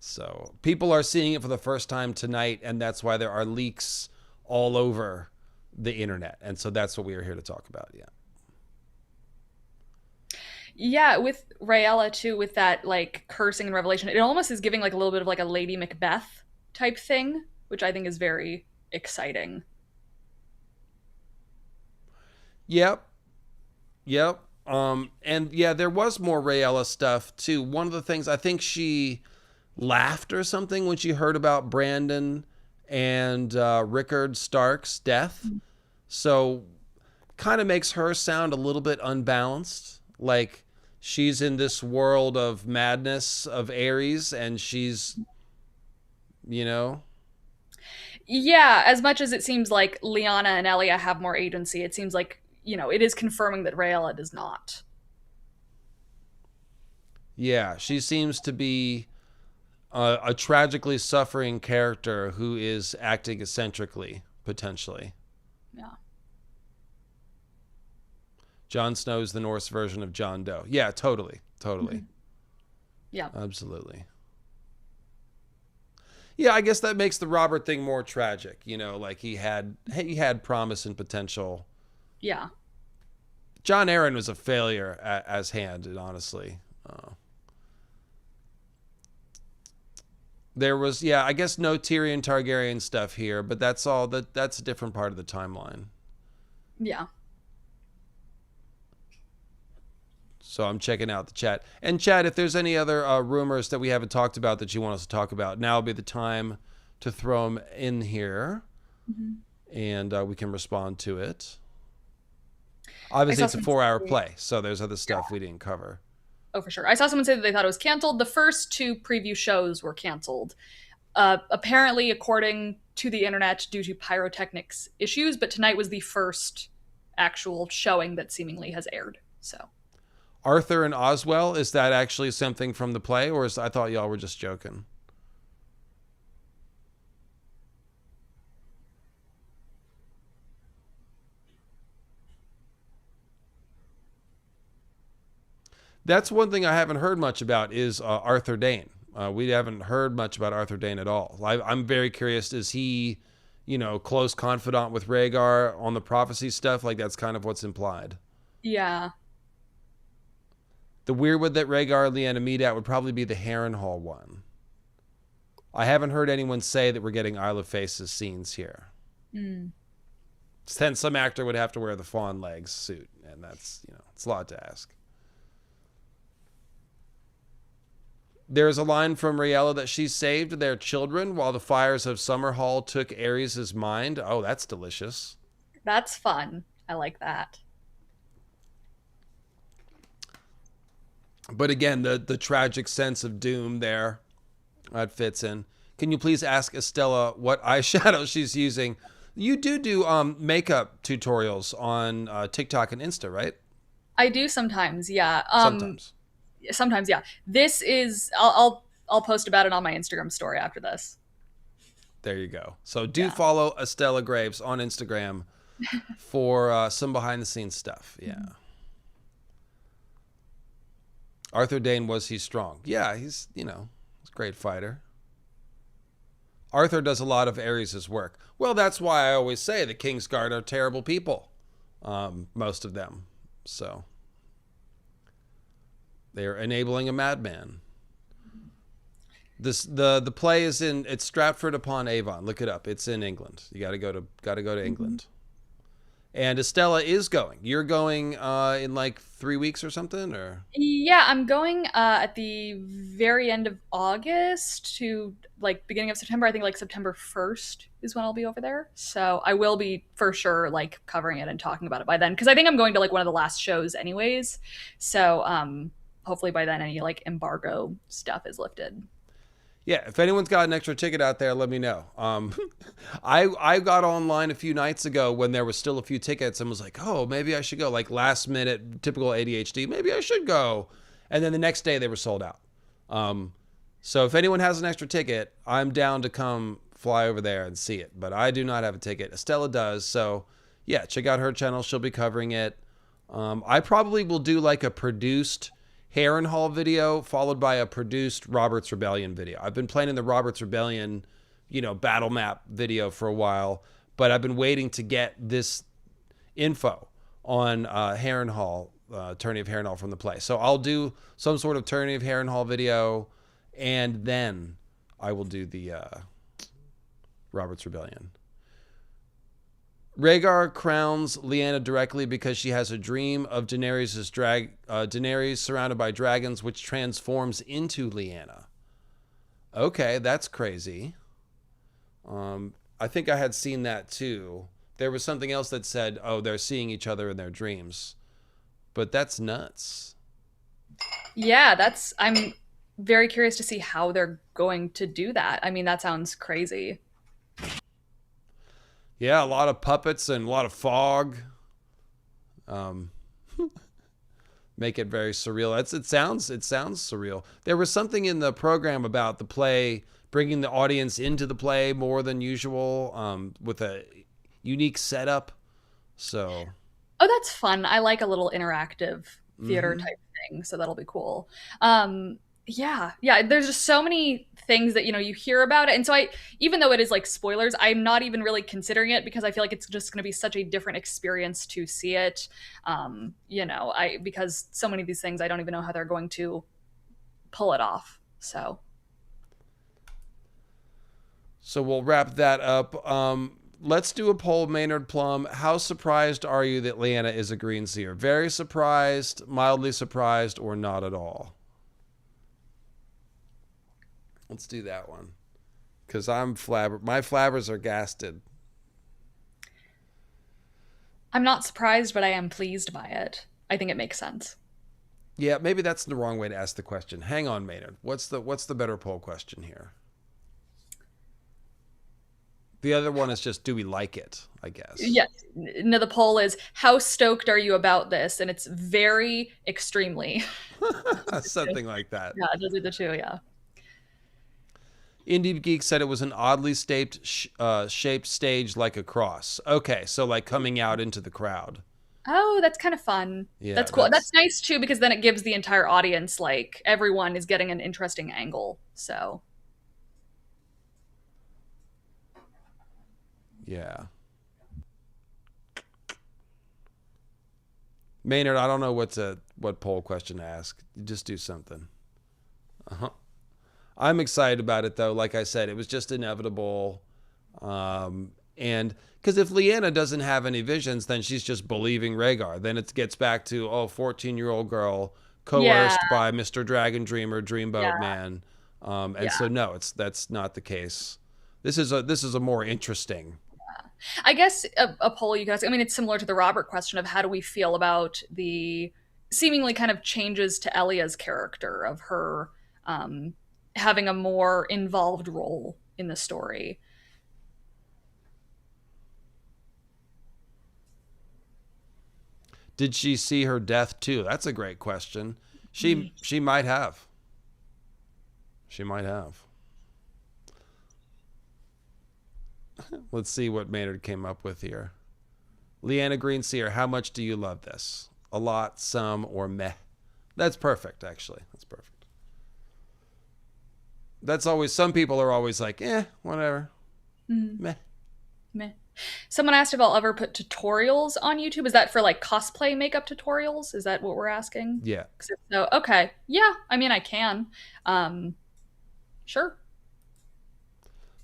A: So people are seeing it for the first time tonight, and that's why there are leaks all over the internet. And so that's what we are here to talk about. Yeah.
B: Yeah, with Rhaella too, with that like cursing and revelation, it almost is giving like a little bit of like a Lady Macbeth type thing, which I think is very exciting.
A: Yep. And yeah, there was more Rhaella stuff too. One of the things, I think she laughed or something when she heard about Brandon and Rickard Stark's death. So kind of makes her sound a little bit unbalanced. Like she's in this world of madness of Ares, and she's,
B: Yeah, as much as it seems like Lyanna and Elia have more agency, it seems like, it is confirming that Rhaella does not.
A: Yeah, she seems to be a tragically suffering character who is acting eccentrically, potentially.
B: Yeah.
A: Jon Snow is the Norse version of John Doe. Yeah, totally.
B: Mm-hmm. Yeah.
A: Absolutely. Yeah, I guess that makes the Robert thing more tragic. Like he had promise and potential.
B: Yeah.
A: Jon Arryn was a failure as hand, honestly. There was, I guess no Tyrion Targaryen stuff here, but that's all. That's a different part of the timeline.
B: Yeah.
A: So I'm checking out the chat. And chat, if there's any other rumors that we haven't talked about that you want us to talk about, now will be the time to throw them in here, and we can respond to it. Obviously, it's a 4-hour play, so there's other stuff we didn't cover.
B: Oh, for sure. I saw someone say that they thought it was canceled. The first 2 preview shows were canceled, apparently according to the internet due to pyrotechnics issues, but tonight was the first actual showing that seemingly has aired. So
A: Arthur and Oswell, is that actually something from the play, or I thought y'all were just joking? That's one thing I haven't heard much about is Arthur Dayne. We haven't heard much about Arthur Dayne at all. I'm very curious. Is he, close confidant with Rhaegar on the prophecy stuff? Like that's kind of what's implied.
B: Yeah.
A: The weirwood that Rhaegar and Lyanna meet at would probably be the Harrenhal one. I haven't heard anyone say that we're getting Isle of Faces scenes here. Then some actor would have to wear the fawn legs suit, and that's, it's a lot to ask. There's a line from Rhaella that she saved their children while the fires of Summerhall took Ares' mind. Oh, that's delicious.
B: That's fun. I like that.
A: But again, the tragic sense of doom there, that fits in. Can you please ask Estella what eyeshadow she's using? You do makeup tutorials on TikTok and Insta, right?
B: I do sometimes, yeah.
A: Sometimes.
B: Sometimes, yeah. This is I'll post about it on my Instagram story after this.
A: There you go. So do
B: Yeah.
A: follow Estella Graves on Instagram for some behind the scenes stuff. Yeah. Arthur Dane, was he strong? Yeah, he's he's a great fighter. Arthur does a lot of Ares' work. Well, that's why I always say the Kingsguard are terrible people. Most of them. So they're enabling a madman. The play is in it's Stratford upon Avon. Look it up. It's in England. You gotta go to England. And Estella is going. You're going in like 3 weeks or something, or
B: Yeah, I'm going at the very end of August to like beginning of September. I think like September 1st is when I'll be over there. So I will be for sure like covering it and talking about it by then because I think I'm going to like one of the last shows anyways. So hopefully by then any like embargo stuff is lifted.
A: yeah. If anyone's got an extra ticket out there, let me know. I got online a few nights ago when there was still a few tickets and was like, oh, maybe I should go. Like last minute, typical ADHD. Maybe I should go. And then the next day they were sold out. Um, so if anyone has an extra ticket, I'm down to come fly over there and see it. But I do not have a ticket. Estella does. So yeah, check out her channel. She'll be covering it. I probably will do like a produced Harrenhal video followed by a produced Robert's Rebellion video. I've been playing in the Robert's Rebellion, battle map video for a while, but I've been waiting to get this info on Harrenhal, Tourney of Harrenhal from the play. So I'll do some sort of Tourney of Harrenhal video, and then I will do the Robert's Rebellion. Rhaegar crowns Lyanna directly because she has a dream of Daenerys surrounded by dragons, which transforms into Lyanna. Okay, that's crazy. I think I had seen that too. There was something else that said, "Oh, they're seeing each other in their dreams," but that's nuts.
B: Yeah, that's I'm very curious to see how they're going to do that. I mean, that sounds crazy.
A: Yeah, a lot of puppets and a lot of fog. Um, make it very surreal. It sounds surreal. There was something in the program about the play bringing the audience into the play more than usual, with a unique setup. So,
B: Oh, that's fun. I like a little interactive theater
A: mm-hmm.
B: type thing, so that'll be cool. Yeah, yeah. There's just so many things that you hear about it, and so even though it is like spoilers, I'm not even really considering it because I feel like it's just going to be such a different experience to see it. I because so many of these things I don't even know how they're going to pull it off. So
A: So we'll wrap that up. Let's do a poll, Maynard Plum. How surprised are you that Lyanna is a green seer? Very surprised, mildly surprised, or not at all? Let's do that one. Because I'm flabber. My flabbers are gasted.
B: I'm not surprised, but I am pleased by it. I think it makes sense.
A: Yeah, maybe that's the wrong way to ask the question. Hang on, Maynard. What's the better poll question here? The other one is just, do we like it? I guess.
B: Yes. No, the poll is how stoked are you about this? And it's very extremely.
A: Something like that.
B: Yeah, those are the two. Yeah.
A: Indie Geek said it was an oddly shaped stage like a cross. Okay, so like coming out into the crowd.
B: Oh, that's kind of fun.
A: Yeah,
B: That's cool. That's nice too because then it gives the entire audience like everyone is getting an interesting angle. So
A: yeah. Maynard, I don't know what poll question to ask. Just do something. Uh-huh. I'm excited about it though. Like I said, it was just inevitable. And because if Lyanna doesn't have any visions, then she's just believing Rhaegar. Then it gets back to 14-year-old girl
B: yeah,
A: coerced by Mr. Dragon Dreamer, Dreamboat
B: yeah,
A: Man. And
B: yeah.
A: so no, that's not the case. This is a more interesting.
B: I guess a poll you could ask. I mean, it's similar to the Robert question of how do we feel about the seemingly kind of changes to Elia's character of her um, having a more involved role in the story.
A: Did she see her death too? That's a great question. She might have. She might have. Let's see what Maynard came up with here. Leanna Greenseer, how much do you love this? A lot, some, or meh? That's perfect, actually. That's perfect. That's always, some people are always like, whatever. Meh.
B: Meh. Someone asked if I'll ever put tutorials on YouTube. Is that for like cosplay makeup tutorials? Is that what we're asking?
A: Yeah.
B: So, okay. Yeah, I mean, I can. Sure.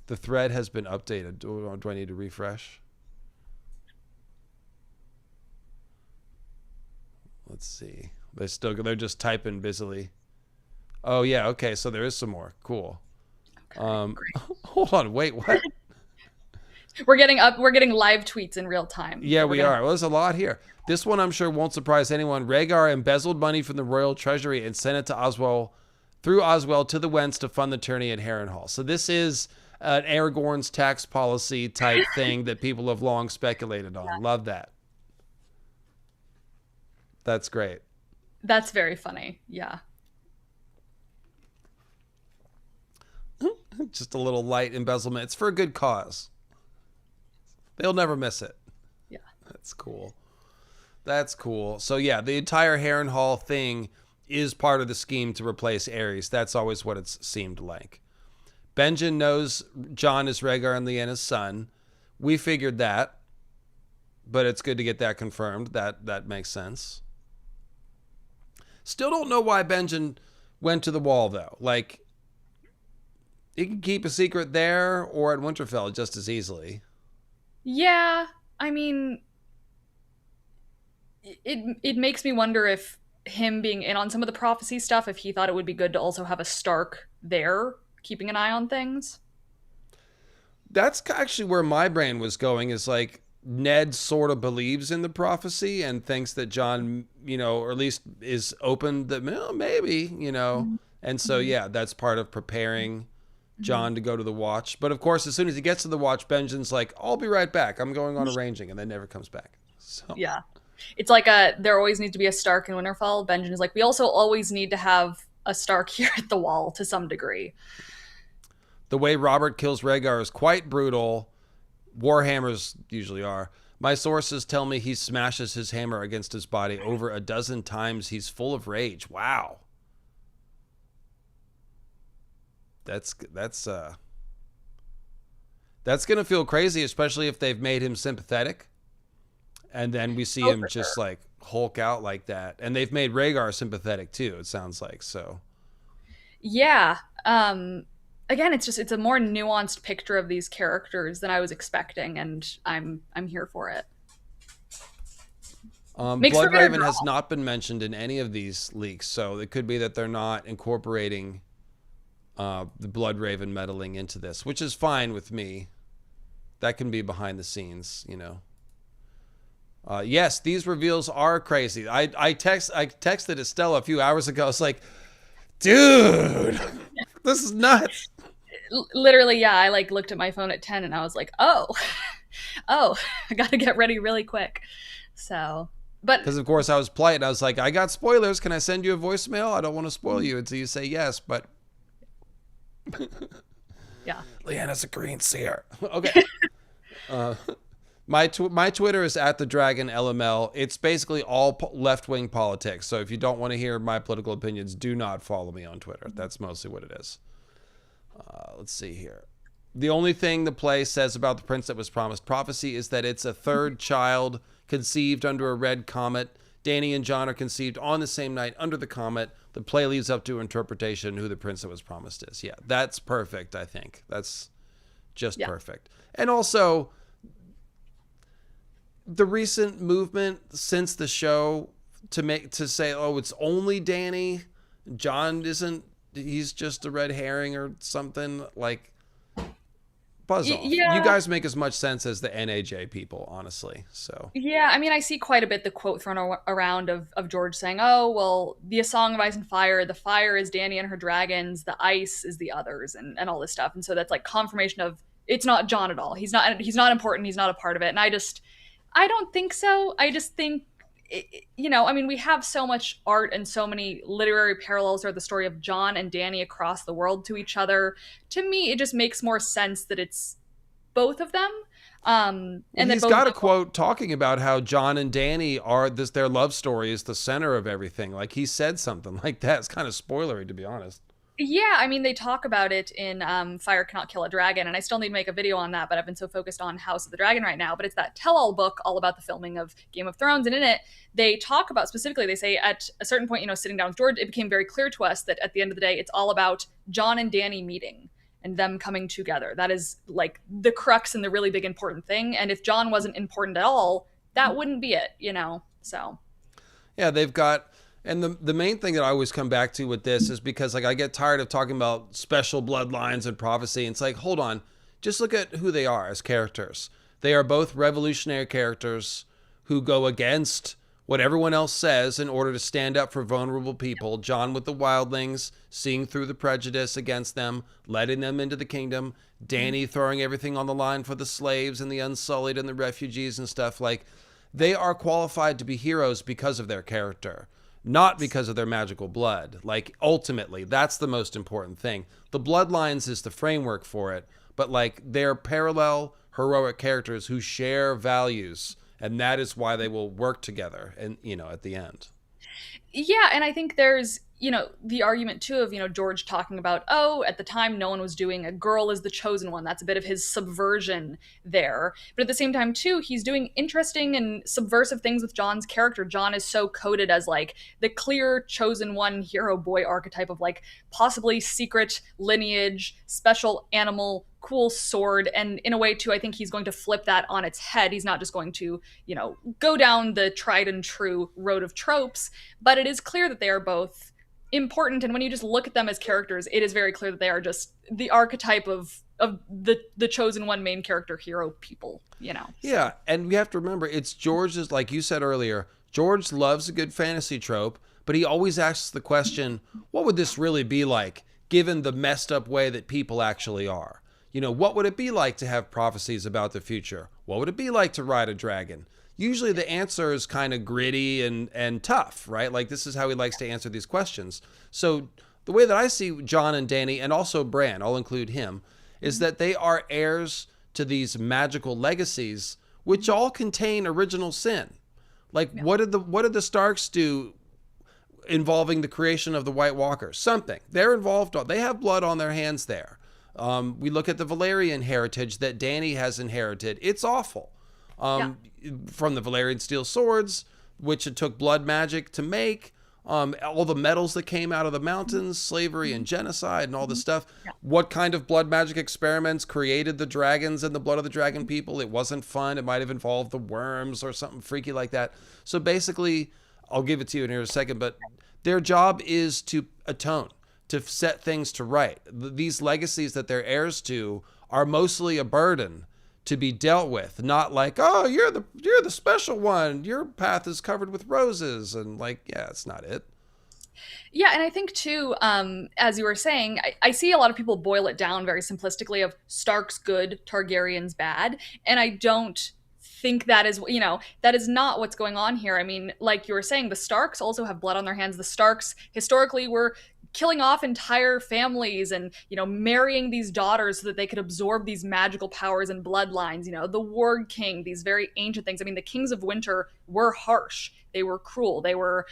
A: The thread has been updated. Do I need to refresh? Let's see. They're just typing busily. Oh yeah, okay, so there is some more. Cool.
B: Okay, great.
A: Hold on, wait, what?
B: We're getting live tweets in real time.
A: Yeah, we are. Well, there's a lot here. This one I'm sure won't surprise anyone. Rhaegar embezzled money from the royal treasury and sent it to Oswell, through Oswell to the Wents to fund the tourney at Harrenhal. So this is an Aragorn's tax policy type thing that people have long speculated on. Yeah. Love that. That's great.
B: That's very funny. Yeah.
A: Just a little light embezzlement. It's for a good cause. They'll never miss it.
B: Yeah.
A: That's cool. That's cool. So yeah, the entire Harrenhal thing is part of the scheme to replace Aerys. That's always what it's seemed like. Benjen knows Jon is Rhaegar and Lyanna's son. We figured that, but it's good to get that confirmed. That makes sense. Still don't know why Benjen went to the wall, though. Like, he can keep a secret there or at Winterfell just as easily.
B: Yeah, I mean, it makes me wonder if him being in on some of the prophecy stuff, if he thought it would be good to also have a Stark there, keeping an eye on things.
A: That's actually where my brain was going, is like, Ned sort of believes in the prophecy and thinks that Jon, or at least is open that maybe, Mm-hmm. And so, yeah, that's part of preparing Jon to go to the Watch. But of course, as soon as he gets to the Watch, Benjen's like, I'll be right back. I'm going on arranging, and then never comes back. So
B: yeah, it's like there always needs to be a Stark in Winterfell. Benjen is like, we also always need to have a Stark here at the Wall to some degree.
A: The way Robert kills Rhaegar is quite brutal. Warhammers usually are. My sources tell me he smashes his hammer against his body over a dozen times. He's full of rage. Wow. That's gonna feel crazy, especially if they've made him sympathetic, and then we see him just like Hulk out like that, and they've made Rhaegar sympathetic too. It sounds like so.
B: Yeah. Again, it's a more nuanced picture of these characters than I was expecting, and I'm here for it.
A: Bloodraven has not been mentioned in any of these leaks, so it could be that they're not incorporating the Bloodraven meddling into this, which is fine with me. That can be behind the scenes, Yes, these reveals are crazy. I texted Estella a few hours ago. I was like, dude, this is nuts.
B: Literally, yeah. I looked at my phone at 10 and I was like, oh, I got to get ready really quick. So, but
A: because of course I was polite and I was like, I got spoilers. Can I send you a voicemail? I don't want to spoil you until you say yes, but
B: yeah.
A: Leanna's a green seer. Okay. My Twitter is @thedragonLML. It's basically all left-wing politics. So if you don't want to hear my political opinions, do not follow me on Twitter. That's mostly what it is. Let's see here. The only thing the play says about the prince that was promised prophecy is that it's a third child conceived under a red comet. Dany and Jon are conceived on the same night under the comet. The play leaves up to interpretation who the prince that was promised is. Yeah, that's perfect, I think. That's just perfect. And also, the recent movement since the show to say, oh, it's only Dany, Jon isn't, he's just a red herring or something, like, buzz off.
B: Yeah.
A: You guys make as much sense as the NAJ people, honestly. So
B: yeah, I mean, I see quite a bit the quote thrown around of George saying, oh, well, the Song of Ice and Fire, the fire is Dany and her dragons, the ice is the others, and all this stuff. And so that's like confirmation of it's not Jon at all. He's not important. He's not a part of it. And I don't think so. I just think I mean, we have so much art and so many literary parallels or the story of John and Dany across the world to each other. To me, it just makes more sense that it's both of them.
A: Well,
B: And that
A: he's
B: both of
A: got a
B: them.
A: quote talking about how John and Danny are this, their love story is the center of everything. Like he said something like that. It's kind of spoilery, to be honest.
B: Yeah, I mean, they talk about it in Fire Cannot Kill a Dragon, and I still need to make a video on that, but I've been so focused on House of the Dragon right now. But it's that tell all book all about the filming of Game of Thrones, and in it, they talk about specifically, they say at a certain point, sitting down with George, it became very clear to us that at the end of the day, it's all about John and Dany meeting and them coming together. That is like the crux and the really big important thing. And if John wasn't important at all, that wouldn't be it. So.
A: Yeah, they've got, and the main thing that I always come back to with this is because like I get tired of talking about special bloodlines and prophecy. And it's like, hold on, just look at who they are as characters. They are both revolutionary characters who go against what everyone else says in order to stand up for vulnerable people. John with the wildlings, seeing through the prejudice against them, letting them into the kingdom. Dany throwing everything on the line for the slaves and the unsullied and the refugees and stuff. Like, they are qualified to be heroes because of their character, not because of their magical blood. Like, ultimately, that's the most important thing. The bloodlines is the framework for it, but like, they're parallel heroic characters who share values, and that is why they will work together and at the end.
B: Yeah, and I think there's, the argument too of, George talking about, oh, at the time no one was doing a girl is the chosen one. That's a bit of his subversion there. But at the same time too, he's doing interesting and subversive things with John's character. John is so coded as like the clear chosen one hero boy archetype of like possibly secret lineage, special animal, cool sword, and in a way too I think he's going to flip that on its head. He's not just going to go down the tried and true road of tropes, but it is clear that they are both important, and when you just look at them as characters, it is very clear that they are just the archetype of the chosen one main character hero people. So.
A: Yeah, and we have to remember it's George's, like you said earlier, George loves a good fantasy trope, but he always asks the question, what would this really be like given the messed up way that people actually are? What would it be like to have prophecies about the future? What would it be like to ride a dragon? Usually the answer is kind of gritty and tough, right? Like, this is how he likes to answer these questions. So the way that I see John and Dany, and also Bran, I'll include him, is that they are heirs to these magical legacies, which all contain original sin. Like, yeah. What did the Starks do involving the creation of the White Walkers? Something. They're involved. They have blood on their hands there. We look at the Valyrian heritage that Dany has inherited. It's awful.
B: Yeah.
A: From the Valyrian steel swords, which it took blood magic to make, all the metals that came out of the mountains, slavery and genocide and all this stuff.
B: Yeah.
A: What kind of blood magic experiments created the dragons and the blood of the dragon people? It wasn't fun. It might have involved the worms or something freaky like that. So basically, I'll give it to you in here in a second, but their job is to atone, to set things to right. These legacies that they're heirs to are mostly a burden to be dealt with, not like, oh, you're the special one, your path is covered with roses, and like, yeah, it's not it.
B: Yeah, and I think too, as you were saying, I see a lot of people boil it down very simplistically of Stark's good, Targaryen's bad, and I don't think that is not what's going on here. I mean, like you were saying, the Starks also have blood on their hands. The Starks historically were killing off entire families and marrying these daughters so that they could absorb these magical powers and bloodlines. The Ward King, these very ancient things. I mean, the Kings of Winter were harsh, they were cruel, they were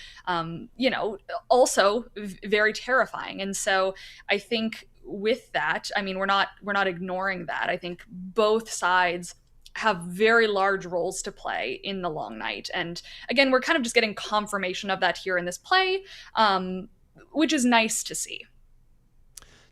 B: also very terrifying. And so I think with that, I mean, we're not ignoring that. I think both sides have very large roles to play in the Long Night, and again, we're kind of just getting confirmation of that here in this play, which is nice to see.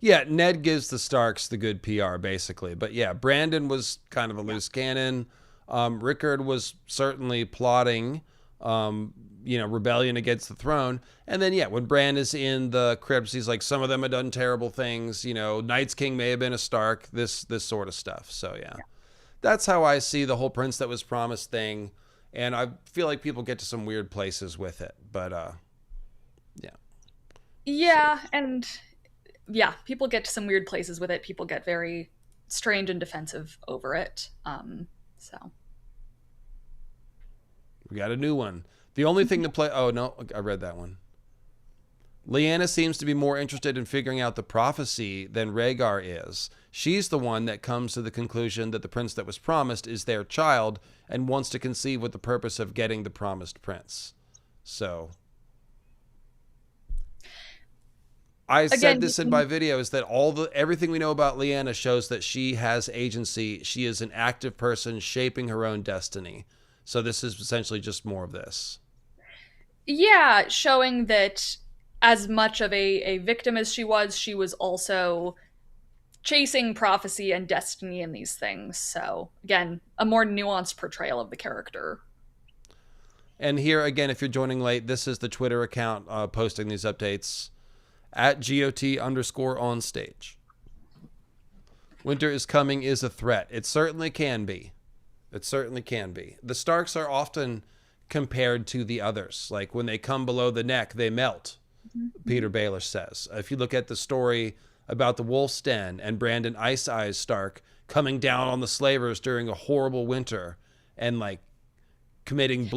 A: Yeah, Ned gives the Starks the good PR, basically. But yeah, Brandon was kind of a loose cannon. Rickard was certainly plotting, rebellion against the throne. And then, yeah, when Bran is in the crypts, he's like, some of them have done terrible things. Night's King may have been a Stark, this sort of stuff. So, yeah. That's how I see the whole Prince That Was Promised thing. And I feel like people get to some weird places with it. But, yeah.
B: Yeah, and yeah, people get to some weird places with it. People get very strange and defensive over it. So
A: we got a new one. The only thing to play... Oh, no, I read that one. Lyanna seems to be more interested in figuring out the prophecy than Rhaegar is. She's the one that comes to the conclusion that the prince that was promised is their child and wants to conceive with the purpose of getting the promised prince. So... I said this in my videos that everything we know about Lyanna shows that she has agency. She is an active person shaping her own destiny. So this is essentially just more of this.
B: Yeah, showing that as much of a victim as she was also chasing prophecy and destiny in these things. So again, a more nuanced portrayal of the character.
A: And here again, if you're joining late, this is the Twitter account posting these updates. At GOT_onstage. Winter is coming is a threat. It certainly can be. It certainly can be. The Starks are often compared to the others. Like when they come below the neck, they melt, Peter Baelish says. If you look at the story about the Wolf's Den and Brandon Ice Eyes Stark coming down on the slavers during a horrible winter and like committing,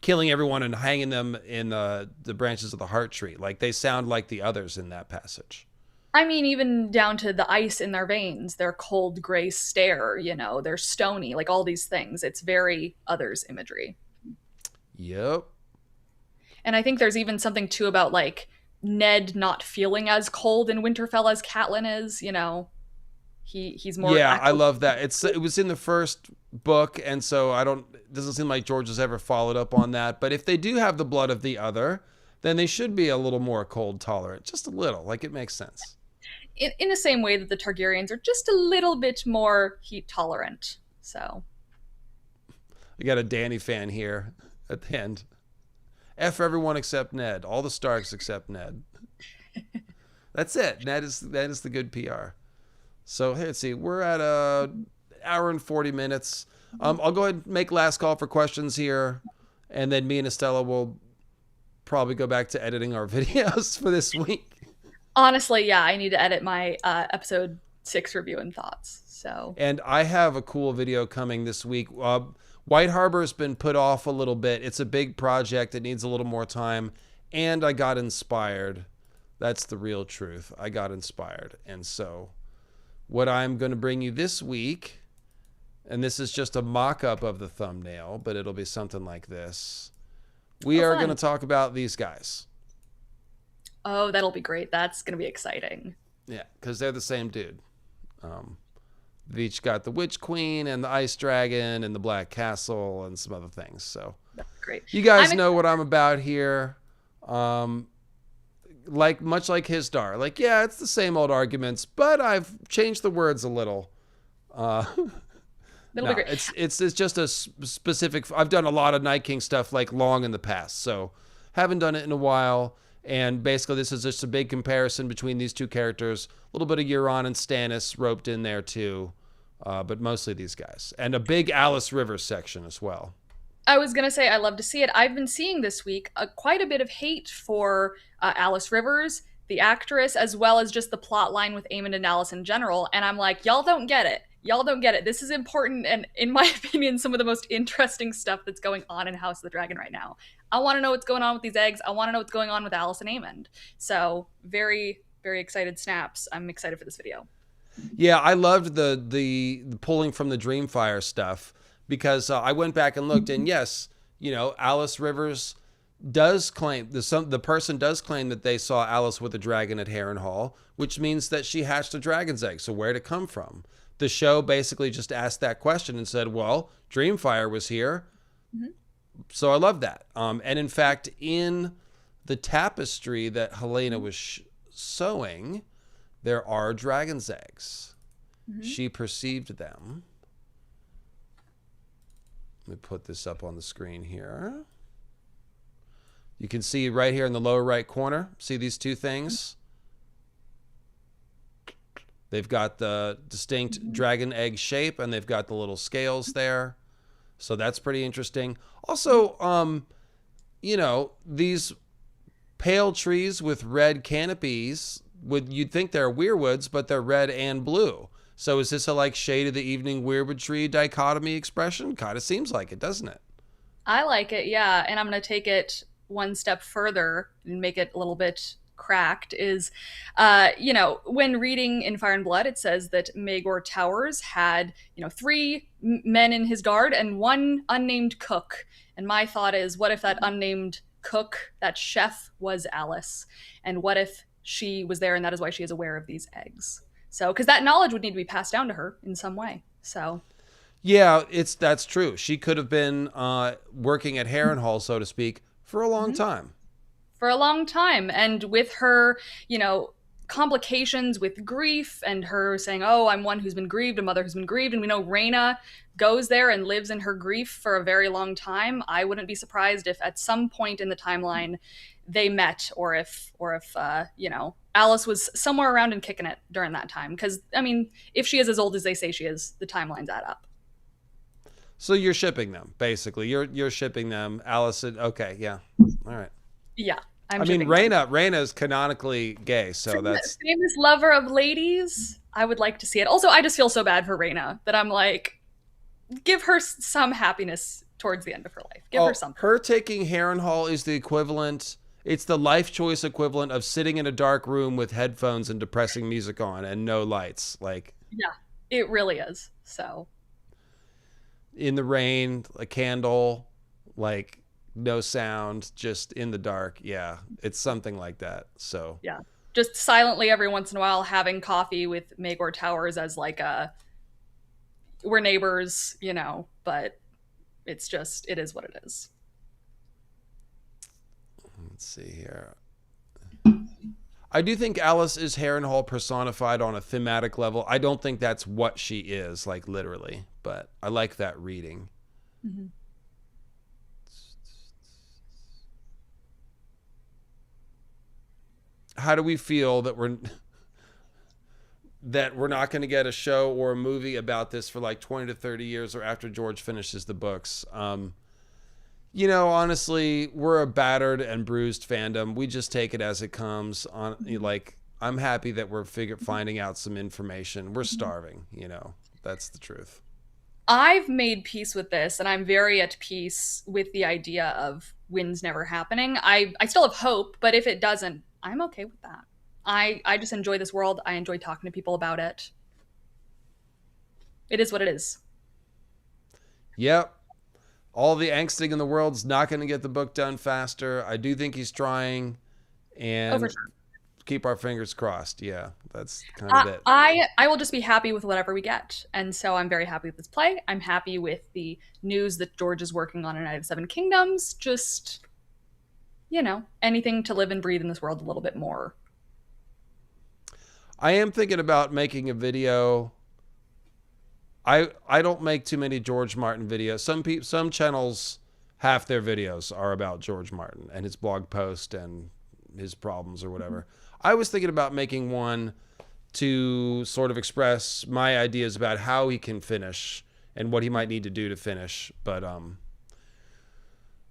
A: killing everyone and hanging them in the branches of the heart tree. Like they sound like the others in that passage.
B: I mean, even down to the ice in their veins, their cold gray stare, they're stony, like all these things. It's very others imagery.
A: Yep.
B: And I think there's even something too about like Ned not feeling as cold in Winterfell as Catelyn is, he's more.
A: Yeah, I love that. It was in the first book, and so it doesn't seem like George has ever followed up on that. But if they do have the blood of the other, then they should be a little more cold tolerant, just a little. Like it makes sense.
B: In the same way that the Targaryens are just a little bit more heat tolerant. So
A: we got a Dany fan here at the end. F everyone except Ned. All the Starks except Ned. That's it. Ned is the good PR. So hey, let's see. We're at an hour and 40 minutes. I'll go ahead and make last call for questions here, and then me and Estella will probably go back to editing our videos for this week.
B: Honestly, yeah, I need to edit my episode 6 review and thoughts. So.
A: And I have a cool video coming this week. White Harbor has been put off a little bit. It's a big project. It needs a little more time. And I got inspired. That's the real truth. I got inspired. And so what I'm going to bring you this week, and this is just a mock-up of the thumbnail, but it'll be something like this. We are going to talk about these guys.
B: Oh, that'll be great. That's going to be exciting.
A: Yeah, because they're the same dude. They've each got the Witch Queen and the Ice Dragon and the Black Castle and some other things. So
B: that's great.
A: You guys know what I'm about here. Much like Hisdar. Like, yeah, it's the same old arguments, but I've changed the words a little.
B: That'll be great.
A: It's just a specific... I've done a lot of Night King stuff like long in the past, so haven't done it in a while. And basically, this is just a big comparison between these two characters. A little bit of Euron and Stannis roped in there, too. But mostly these guys. And a big Alice Rivers section as well.
B: I was going to say, I love to see it. I've been seeing this week quite a bit of hate for Alice Rivers, the actress, as well as just the plot line with Aemon and Alice in general. And I'm like, y'all don't get it. Y'all don't get it. This is important. And in my opinion, some of the most interesting stuff that's going on in House of the Dragon right now. I want to know what's going on with these eggs. I want to know what's going on with Alice and Aemon. So very, very excited snaps. I'm excited for this video.
A: Yeah, I loved the pulling from the Dreamfire stuff because I went back and looked, and yes, Alice Rivers does claim, the person does claim that they saw Alice with a dragon at Harrenhal, which means that she hatched a dragon's egg. So where'd it come from? The show basically just asked that question and said, well, Dreamfire was here. Mm-hmm. So I love that. And in fact, in the tapestry that Helena was sewing, there are dragon's eggs. Mm-hmm. She perceived them. Let me put this up on the screen here. You can see right here in the lower right corner, see these two things? They've got the distinct dragon egg shape, and they've got the little scales there. So that's pretty interesting. Also, these pale trees with red canopies, you'd think they're weirwoods, but they're red and blue. So is this a shade of the evening weirwood tree dichotomy expression? Kind of seems like it, doesn't it?
B: I like it, yeah. And I'm going to take it one step further and make it a little bit cracked. Is, when reading in Fire and Blood, it says that Maegor Towers had, three men in his guard and one unnamed cook. And my thought is, what if that unnamed cook, that chef, was Alice? And what if she was there and that is why she is aware of these eggs? So, because that knowledge would need to be passed down to her in some way. So,
A: Yeah, that's true. She could have been working at Harrenhal, so to speak, for a long
B: mhm,
A: time.
B: for a long time. And with her, complications with grief and her saying, oh, I'm one who's been grieved, a mother who's been grieved. And we know Rhaena goes there and lives in her grief for a very long time. I wouldn't be surprised if at some point in the timeline they met, or if Alice was somewhere around and kicking it during that time. Because, I mean, if she is as old as they say she is, the timelines add up.
A: So you're shipping them, basically. You're shipping them. Allison, okay, yeah. All right.
B: Yeah, I'm
A: I mean,
B: shipping them.
A: Rhaena is canonically gay, so that's
B: Famous lover of ladies. I would like to see it. Also, I just feel so bad for Rhaena that I'm like, give her some happiness towards the end of her life. Give her something.
A: her taking Harrenhal is the equivalent. It's the life choice equivalent of sitting in a dark room with headphones and depressing music on and no lights, like
B: Yeah, it really is. So,
A: in the rain, a candle, like no sound, just in the dark. Yeah, it's something like that. So
B: yeah. Just silently every once in a while having coffee with Maegor Towers as like we're neighbors, but it is what it is.
A: let's see here. I do think Alice is Harrenhal personified on a thematic level. I don't think that's what she is, like literally, but I like that reading.
B: Mm-hmm.
A: How do we feel that we're not going to get a show or a movie about this for like 20 to 30 years or after George finishes the books? Honestly, we're a battered and bruised fandom. We just take it as it comes. Like, I'm happy that we're finding out some information. We're starving, That's the truth.
B: I've made peace with this, and I'm very at peace with the idea of wins never happening. I still have hope, but if it doesn't, I'm okay with that. I just enjoy this world. I enjoy talking to people about it. It is what it is.
A: Yep. All the angsting in the world's not going to get the book done faster. I do think he's trying,
B: Oh, for
A: and
B: sure.
A: keep our fingers crossed. Yeah, that's kind of it.
B: I will just be happy with whatever we get, and so I'm very happy with this play. I'm happy with the news that George is working on a Night of Seven Kingdoms. Just anything to live and breathe in this world a little bit more.
A: I am thinking about making a video. I don't make too many George Martin videos. Some channels, half their videos are about George Martin and his blog post and his problems or whatever. I was thinking about making one to sort of express my ideas about how he can finish and what he might need to do to finish, but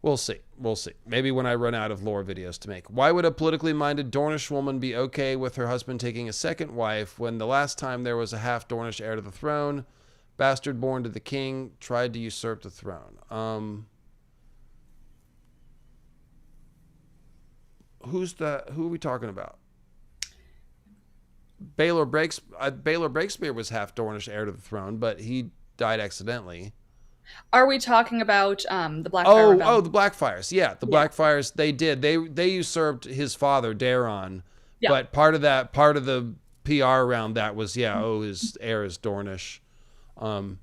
A: we'll see. We'll see. Maybe when I run out of lore videos to make. Why would a politically minded Dornish woman be okay with her husband taking a second wife when the last time there was a half Dornish heir to the throne, bastard born to the king, tried to usurp the throne? Who are we talking about? Baelor Breakspear was half Dornish heir to the throne, but he died accidentally.
B: Are we talking about the Blackfire
A: Oh,
B: Rebellion?
A: the Blackfires. Yeah, the
B: Yeah.
A: Blackfires. They did. They usurped his father, Daeron.
B: Yeah.
A: But part of the PR around that was, his heir is Dornish. Um,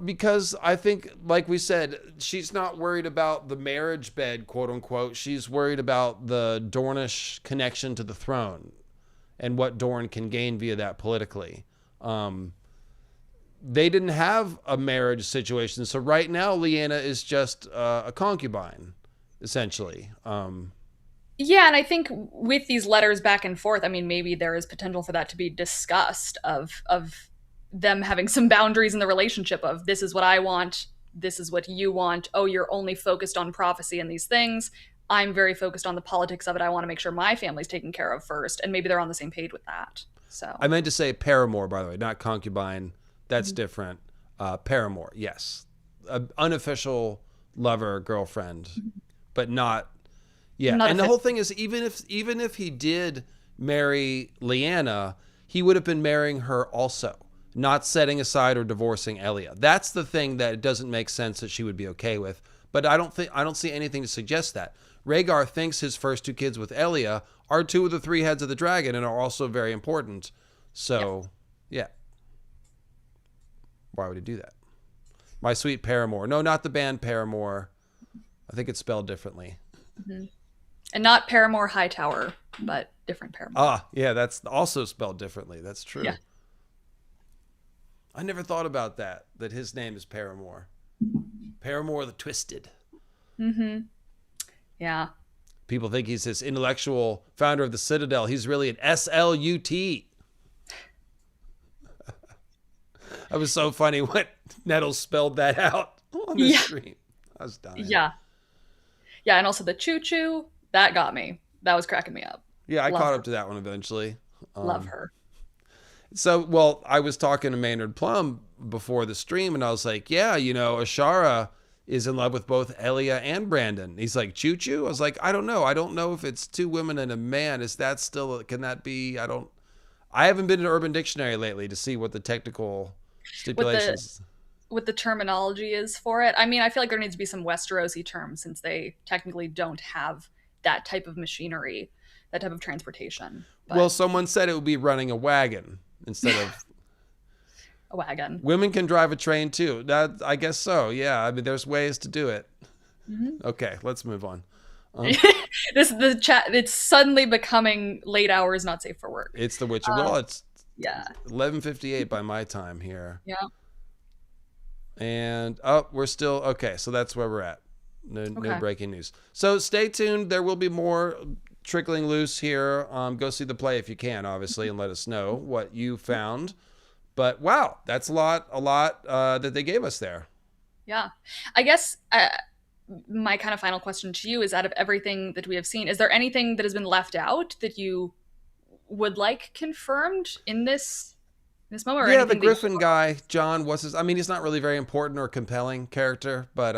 A: because I think, like we said, she's not worried about the marriage bed, quote unquote. She's worried about the Dornish connection to the throne and what Dorne can gain via that politically. They didn't have a marriage situation, so right now Lyanna is just a concubine, essentially.
B: Yeah, and I think with these letters back and forth, I mean, maybe there is potential for that to be discussed of them having some boundaries in the relationship of this is what I want, this is what you want. Oh, you're only focused on prophecy and these things. I'm very focused on the politics of it. I want to make sure my family's taken care of first, and maybe they're on the same page with that. So
A: I meant to say paramour, by the way, not concubine, That's different. Paramour, yes. Unofficial lover, girlfriend, but not. Yeah,
B: Not
A: and the
B: official.
A: whole thing is even if he did marry Lyanna, he would have been marrying her also, not setting aside or divorcing Elia. That's the thing that it doesn't make sense that she would be okay with. But I don't see anything to suggest that. Rhaegar thinks his first two kids with Elia are two of the three heads of the dragon and are also very important. So, yeah. Why would he do that? My Sweet Paramour. No, not the band Paramore. I think it's spelled differently.
B: And not Paramore Hightower, but different Paramore.
A: Ah, yeah, that's also spelled differently. That's true.
B: Yeah.
A: I never thought about that his name is Paramore. Paramore the Twisted.
B: Yeah.
A: People think he's this intellectual founder of the Citadel. He's really an SLUT. That was so funny when Nettles spelled that out on the stream. I was dying.
B: Yeah. Yeah, and also the choo-choo, that got me. That was cracking me up.
A: Yeah, I
B: Love
A: caught
B: her.
A: up to that one eventually.
B: Love her.
A: So, well, I was talking to Maynard Plum before the stream, and I was like, yeah, Ashara is in love with both Elia and Brandon. He's like, choo choo? I was like, I don't know. I don't know if it's two women and a man. Is that still, can that be? I haven't been to Urban Dictionary lately to see what the technical stipulations.
B: What the terminology is for it. I mean, I feel like there needs to be some Westerosi terms since they technically don't have that type of machinery, that type of transportation. But
A: Well, someone said it would be running a wagon instead of
B: a wagon.
A: women can drive a train too. That I guess so. Yeah, I mean, there's ways to do it. Okay, let's move on.
B: The chat. It's suddenly becoming late hours, not safe for work.
A: It's The Witcher. Well, it's
B: Yeah.
A: 11:58 by my time here.
B: Yeah.
A: And we're still okay. So that's where we're at. No
B: Okay.
A: breaking news. So stay tuned. There will be more trickling loose here. Go see the play if you can, obviously, and let us know what you found. But wow, that's a lot that they gave us there.
B: Yeah. I guess my kind of final question to you is, out of everything that we have seen, is there anything that has been left out that you would like confirmed in this moment? Or
A: Yeah, the
B: anything that
A: Griffin guy, John. I mean, he's not really very important or compelling character, but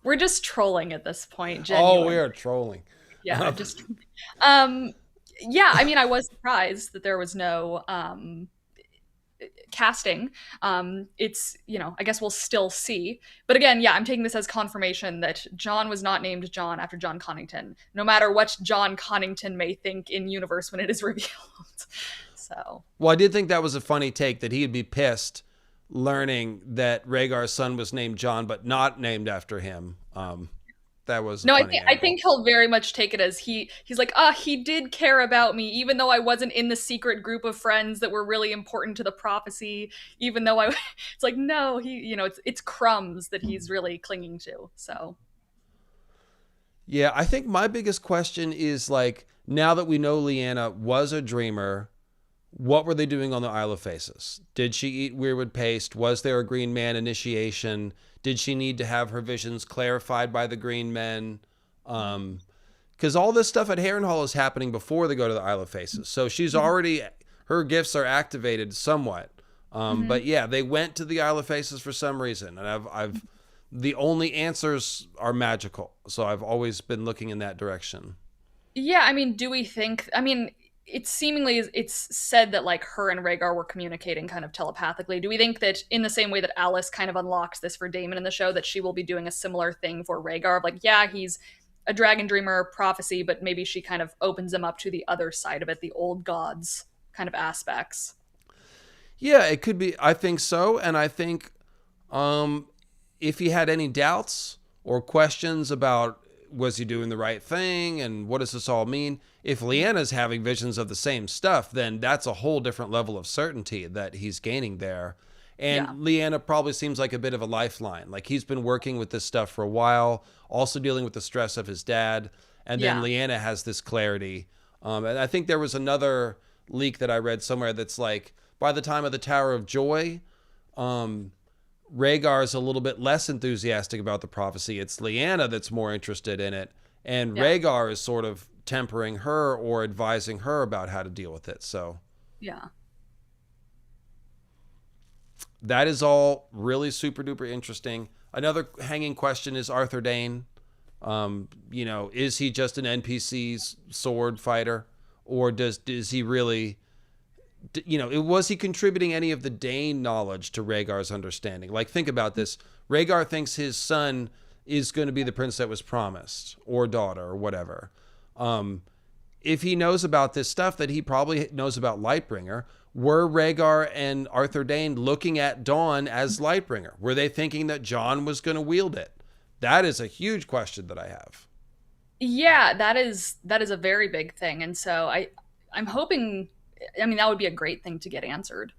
B: we're just trolling at this point.
A: oh,
B: Genuine.
A: we are trolling.
B: Yeah, just yeah, I mean, I was surprised that there was no casting. It's, I guess we'll still see. But again, yeah, I'm taking this as confirmation that John was not named John after John Connington, no matter what John Connington may think in universe when it is revealed. So,
A: Well, I did think that was a funny take that he'd be pissed learning that Rhaegar's son was named John, but not named after him. That was
B: no,
A: a
B: I
A: funny
B: think I
A: angle.
B: think he'll very much take it as he's like, he did care about me, even though I wasn't in the secret group of friends that were really important to the prophecy. Even though it's like, no, it's crumbs that he's really clinging to. So,
A: Yeah, I think my biggest question is, like, now that we know Lyanna was a dreamer, what were they doing on the Isle of Faces? Did she eat weirwood paste? Was there a Green Man initiation? Did she need to have her visions clarified by the Green Men? Because all this stuff at Harrenhal is happening before they go to the Isle of Faces. So she's already, her gifts are activated somewhat. But yeah, they went to the Isle of Faces for some reason. And I've the only answers are magical. So I've always been looking in that direction.
B: yeah, I mean, do we think? I mean, it's said that like her and Rhaegar were communicating kind of telepathically. Do we think that in the same way that Alice kind of unlocks this for Daemon in the show, that she will be doing a similar thing for Rhaegar? Of like, yeah, he's a dragon dreamer prophecy, but maybe she kind of opens him up to the other side of it, the old gods kind of aspects.
A: Yeah, it could be. I think so. And I think if he had any doubts or questions about was he doing the right thing and what does this all mean, if Lyanna's having visions of the same stuff, then that's a whole different level of certainty that he's gaining there. And
B: Yeah.
A: Lyanna probably seems like a bit of a lifeline. Like, he's been working with this stuff for a while, also dealing with the stress of his dad. And then
B: Yeah.
A: Lyanna has this clarity. And I think there was another leak that I read somewhere that's like, by the time of the Tower of Joy, Rhaegar is a little bit less enthusiastic about the prophecy. It's Lyanna that's more interested in it. And
B: Yeah.
A: Rhaegar is sort of tempering her or advising her about how to deal with it. So,
B: Yeah.
A: That is all really super duper interesting. Another hanging question is Arthur Dane. Is he just an NPC's sword fighter, or does he really, was he contributing any of the Dane knowledge to Rhaegar's understanding? Like, think about this. Rhaegar thinks his son is going to be the prince that was promised, or daughter, or whatever. If he knows about this stuff that he probably knows about Lightbringer, were Rhaegar and Arthur Dane looking at Dawn as Lightbringer? Were they thinking that Jon was going to wield it? That is a huge question that I have.
B: Yeah, that is a very big thing. And so I'm hoping, I mean, that would be a great thing to get answered.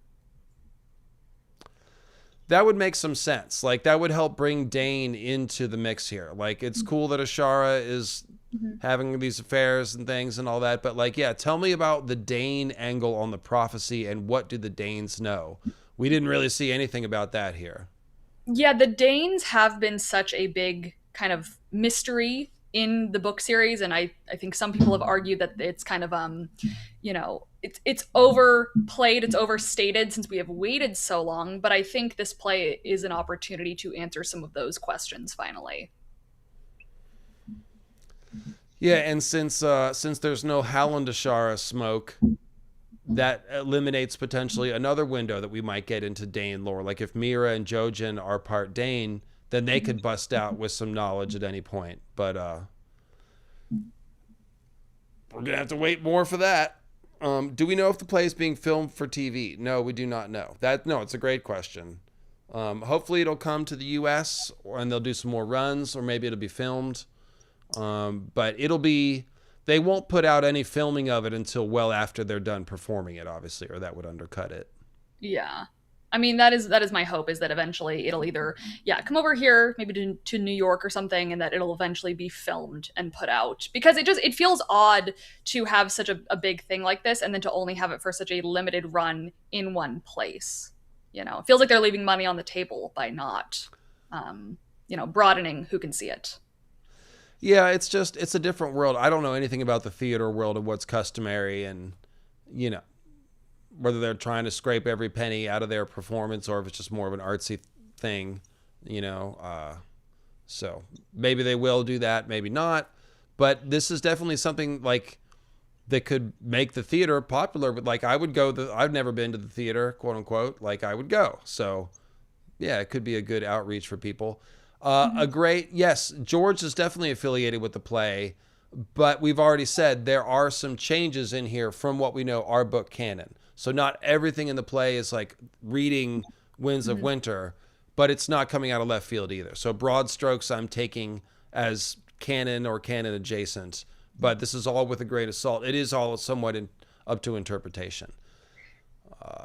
A: That would make some sense. Like, that would help bring Dane into the mix here. Like, it's cool that Ashara is
B: Mhm.
A: having these affairs and things and all that, but like, yeah, tell me about the Dane angle on the prophecy and what do the Danes know? We didn't really see anything about that here.
B: Yeah, the Danes have been such a big kind of mystery in the book series, and I think some people have argued that it's kind of it's overplayed, it's overstated since we have waited so long, but I think this play is an opportunity to answer some of those questions finally.
A: Yeah, and since there's no Howland Ashara smoke, that eliminates potentially another window that we might get into Dane lore. Like, if Mira and Jojen are part Dane, then they could bust out with some knowledge at any point. But we're gonna have to wait more for that. Do we know if the play is being filmed for TV? No, we do not know. No, it's a great question. Hopefully, it'll come to the U.S. and they'll do some more runs, or maybe it'll be filmed. But they won't put out any filming of it until well after they're done performing it, obviously, or that would undercut it.
B: Yeah. I mean, that is my hope, is that eventually it'll either, yeah, come over here, maybe to New York or something, and that it'll eventually be filmed and put out. Because it feels odd to have such a big thing like this and then to only have it for such a limited run in one place. It feels like they're leaving money on the table by not broadening who can see it.
A: Yeah, it's a different world. I don't know anything about the theater world and what's customary, and you know whether they're trying to scrape every penny out of their performance or if it's just more of an artsy thing. You know, so maybe they will do that, maybe not. But this is definitely something like that could make the theater popular. But like, I would go. I've never been to the theater, quote unquote. Like, I would go. So yeah, it could be a good outreach for people. A great, yes, George is definitely affiliated with the play, but we've already said there are some changes in here from what we know our book canon. So not everything in the play is like reading Winds of Winter, but it's not coming out of left field either. So broad strokes I'm taking as canon or canon adjacent, but this is all with a grain of salt. It is all somewhat up to interpretation.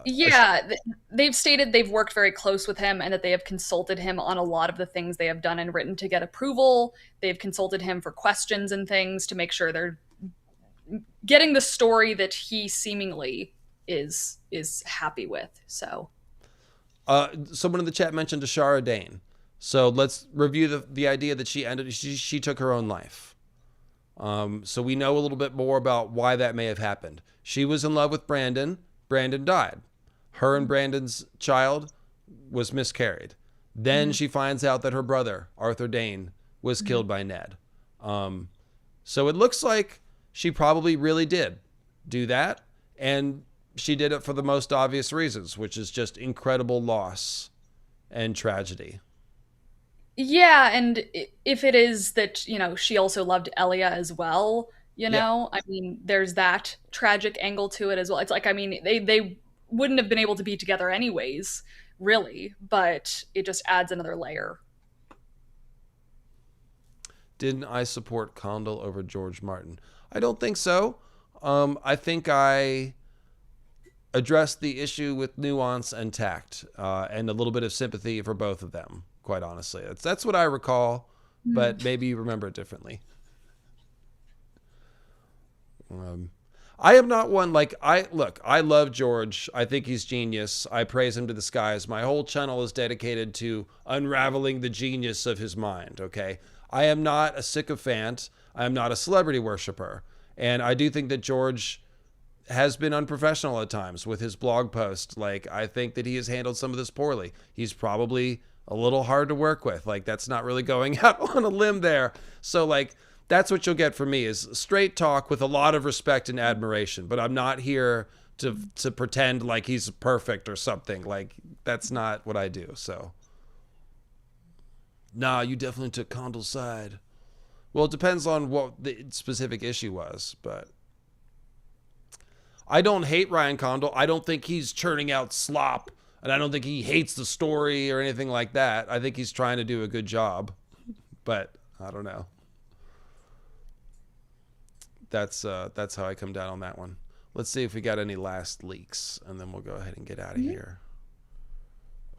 B: Yeah, they've stated they've worked very close with him and that they have consulted him on a lot of the things they have done and written to get approval. They've consulted him for questions and things to make sure they're getting the story that he seemingly is happy with. So,
A: Someone in the chat mentioned Ashara Dane. So let's review the idea that she took her own life. So we know a little bit more about why that may have happened. She was in love with Brandon. Brandon died. Her and Brandon's child was miscarried. Then she finds out that her brother, Arthur Dane, was killed by Ned. So it looks like she probably really did do that. And she did it for the most obvious reasons, which is just incredible loss and tragedy.
B: yeah, and if it is that, she also loved Elia as well,
A: Yeah.
B: I mean, there's that tragic angle to it as well. It's like, I mean, they wouldn't have been able to be together anyways, really, but it just adds another layer.
A: Didn't I support Condell over George Martin? I don't think so. I think I addressed the issue with nuance and tact, and a little bit of sympathy for both of them, quite honestly. That's what I recall, but maybe you remember it differently. I am not one like I love George. I think he's genius. I praise him to the skies. My whole channel is dedicated to unraveling the genius of his mind. Okay. I am not a sycophant. I am not a celebrity worshiper. And I do think that George has been unprofessional at times with his blog post. Like, I think that he has handled some of this poorly. He's probably a little hard to work with. Like, that's not really going out on a limb there. So, like, that's what you'll get from me, is straight talk with a lot of respect and admiration. But I'm not here to pretend like he's perfect or something. Like, that's not what I do. So, nah, you definitely took Condal's side. Well, it depends on what the specific issue was, but I don't hate Ryan Condal. I don't think he's churning out slop, and I don't think he hates the story or anything like that. I think he's trying to do a good job, but I don't know. That's how I come down on that one. Let's see if we got any last leaks, and then we'll go ahead and get out of here.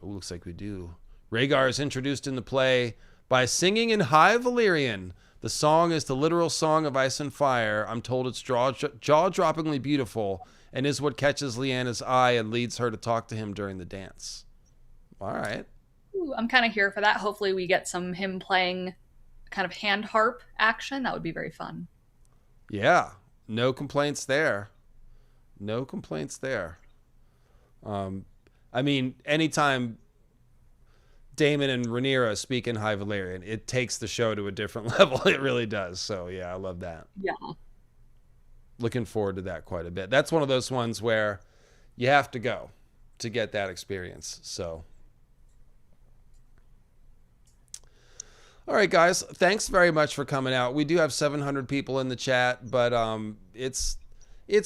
A: Oh, looks like we do. Rhaegar is introduced in the play by singing in High Valyrian. The song is the literal song of ice and fire. I'm told it's jaw-droppingly beautiful and is what catches Lyanna's eye and leads her to talk to him during the dance. All right.
B: Ooh, I'm kind of here for that. Hopefully we get him playing kind of hand harp action. That would be very fun.
A: Yeah. No complaints there. No complaints there. I mean, anytime Daemon and Rhaenyra speak in High Valyrian, it takes the show to a different level. It really does. So yeah, I love that.
B: Yeah.
A: Looking forward to that quite a bit. That's one of those ones where you have to go to get that experience. So, all right, guys, thanks very much for coming out. We do have 700 people in the chat, but it's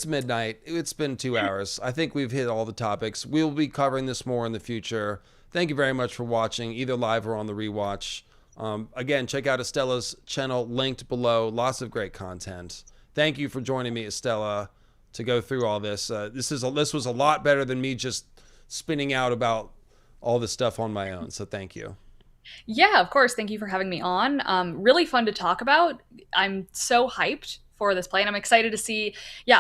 A: midnight. It's been 2 hours. I think we've hit all the topics. We'll be covering this more in the future. Thank you very much for watching, either live or on the rewatch. Again, check out Estella's channel linked below. Lots of great content. Thank you for joining me, Estella, to go through all this. This was a lot better than me just spinning out about all this stuff on my own. So thank you.
B: Yeah, of course. Thank you for having me on. Really fun to talk about. I'm so hyped for this play, and I'm excited to see,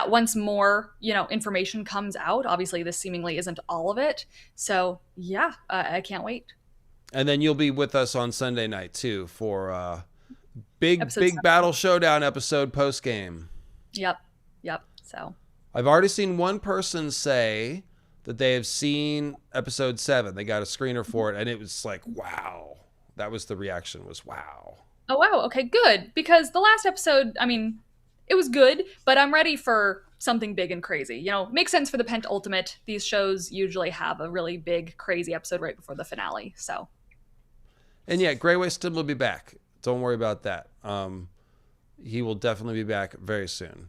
B: once more, information comes out. Obviously, this seemingly isn't all of it. So, I can't wait.
A: And then you'll be with us on Sunday night, too, for big
B: Episode 7.
A: Battle Showdown episode post-game.
B: Yep. So
A: I've already seen one person say that they have seen episode 7. They got a screener for it, and it was like, wow. That was the reaction, was wow.
B: Oh, wow. Okay, good. Because the last episode, I mean, it was good, but I'm ready for something big and crazy. Makes sense for the Pentultimate. These shows usually have a really big, crazy episode right before the finale. So,
A: and yeah, Grey Waste will be back. Don't worry about that. He will definitely be back very soon.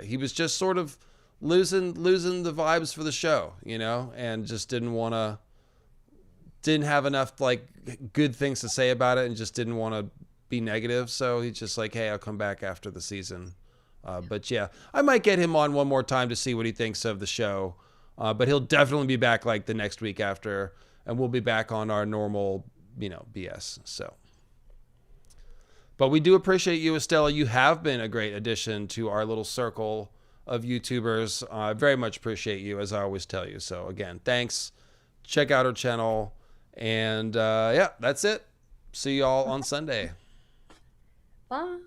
A: He was just sort of losing the vibes for the show, and just didn't have enough like good things to say about it, and just didn't want to be negative. So he's just like, hey, I'll come back after the season. But yeah, I might get him on one more time to see what he thinks of the show. But he'll definitely be back like the next week after, and we'll be back on our normal, BS. So, but we do appreciate you, Estella. You have been a great addition to our little circle of YouTubers. I very much appreciate you, as I always tell you. So again, thanks. Check out our channel. And that's it. See y'all on Sunday.
B: bye.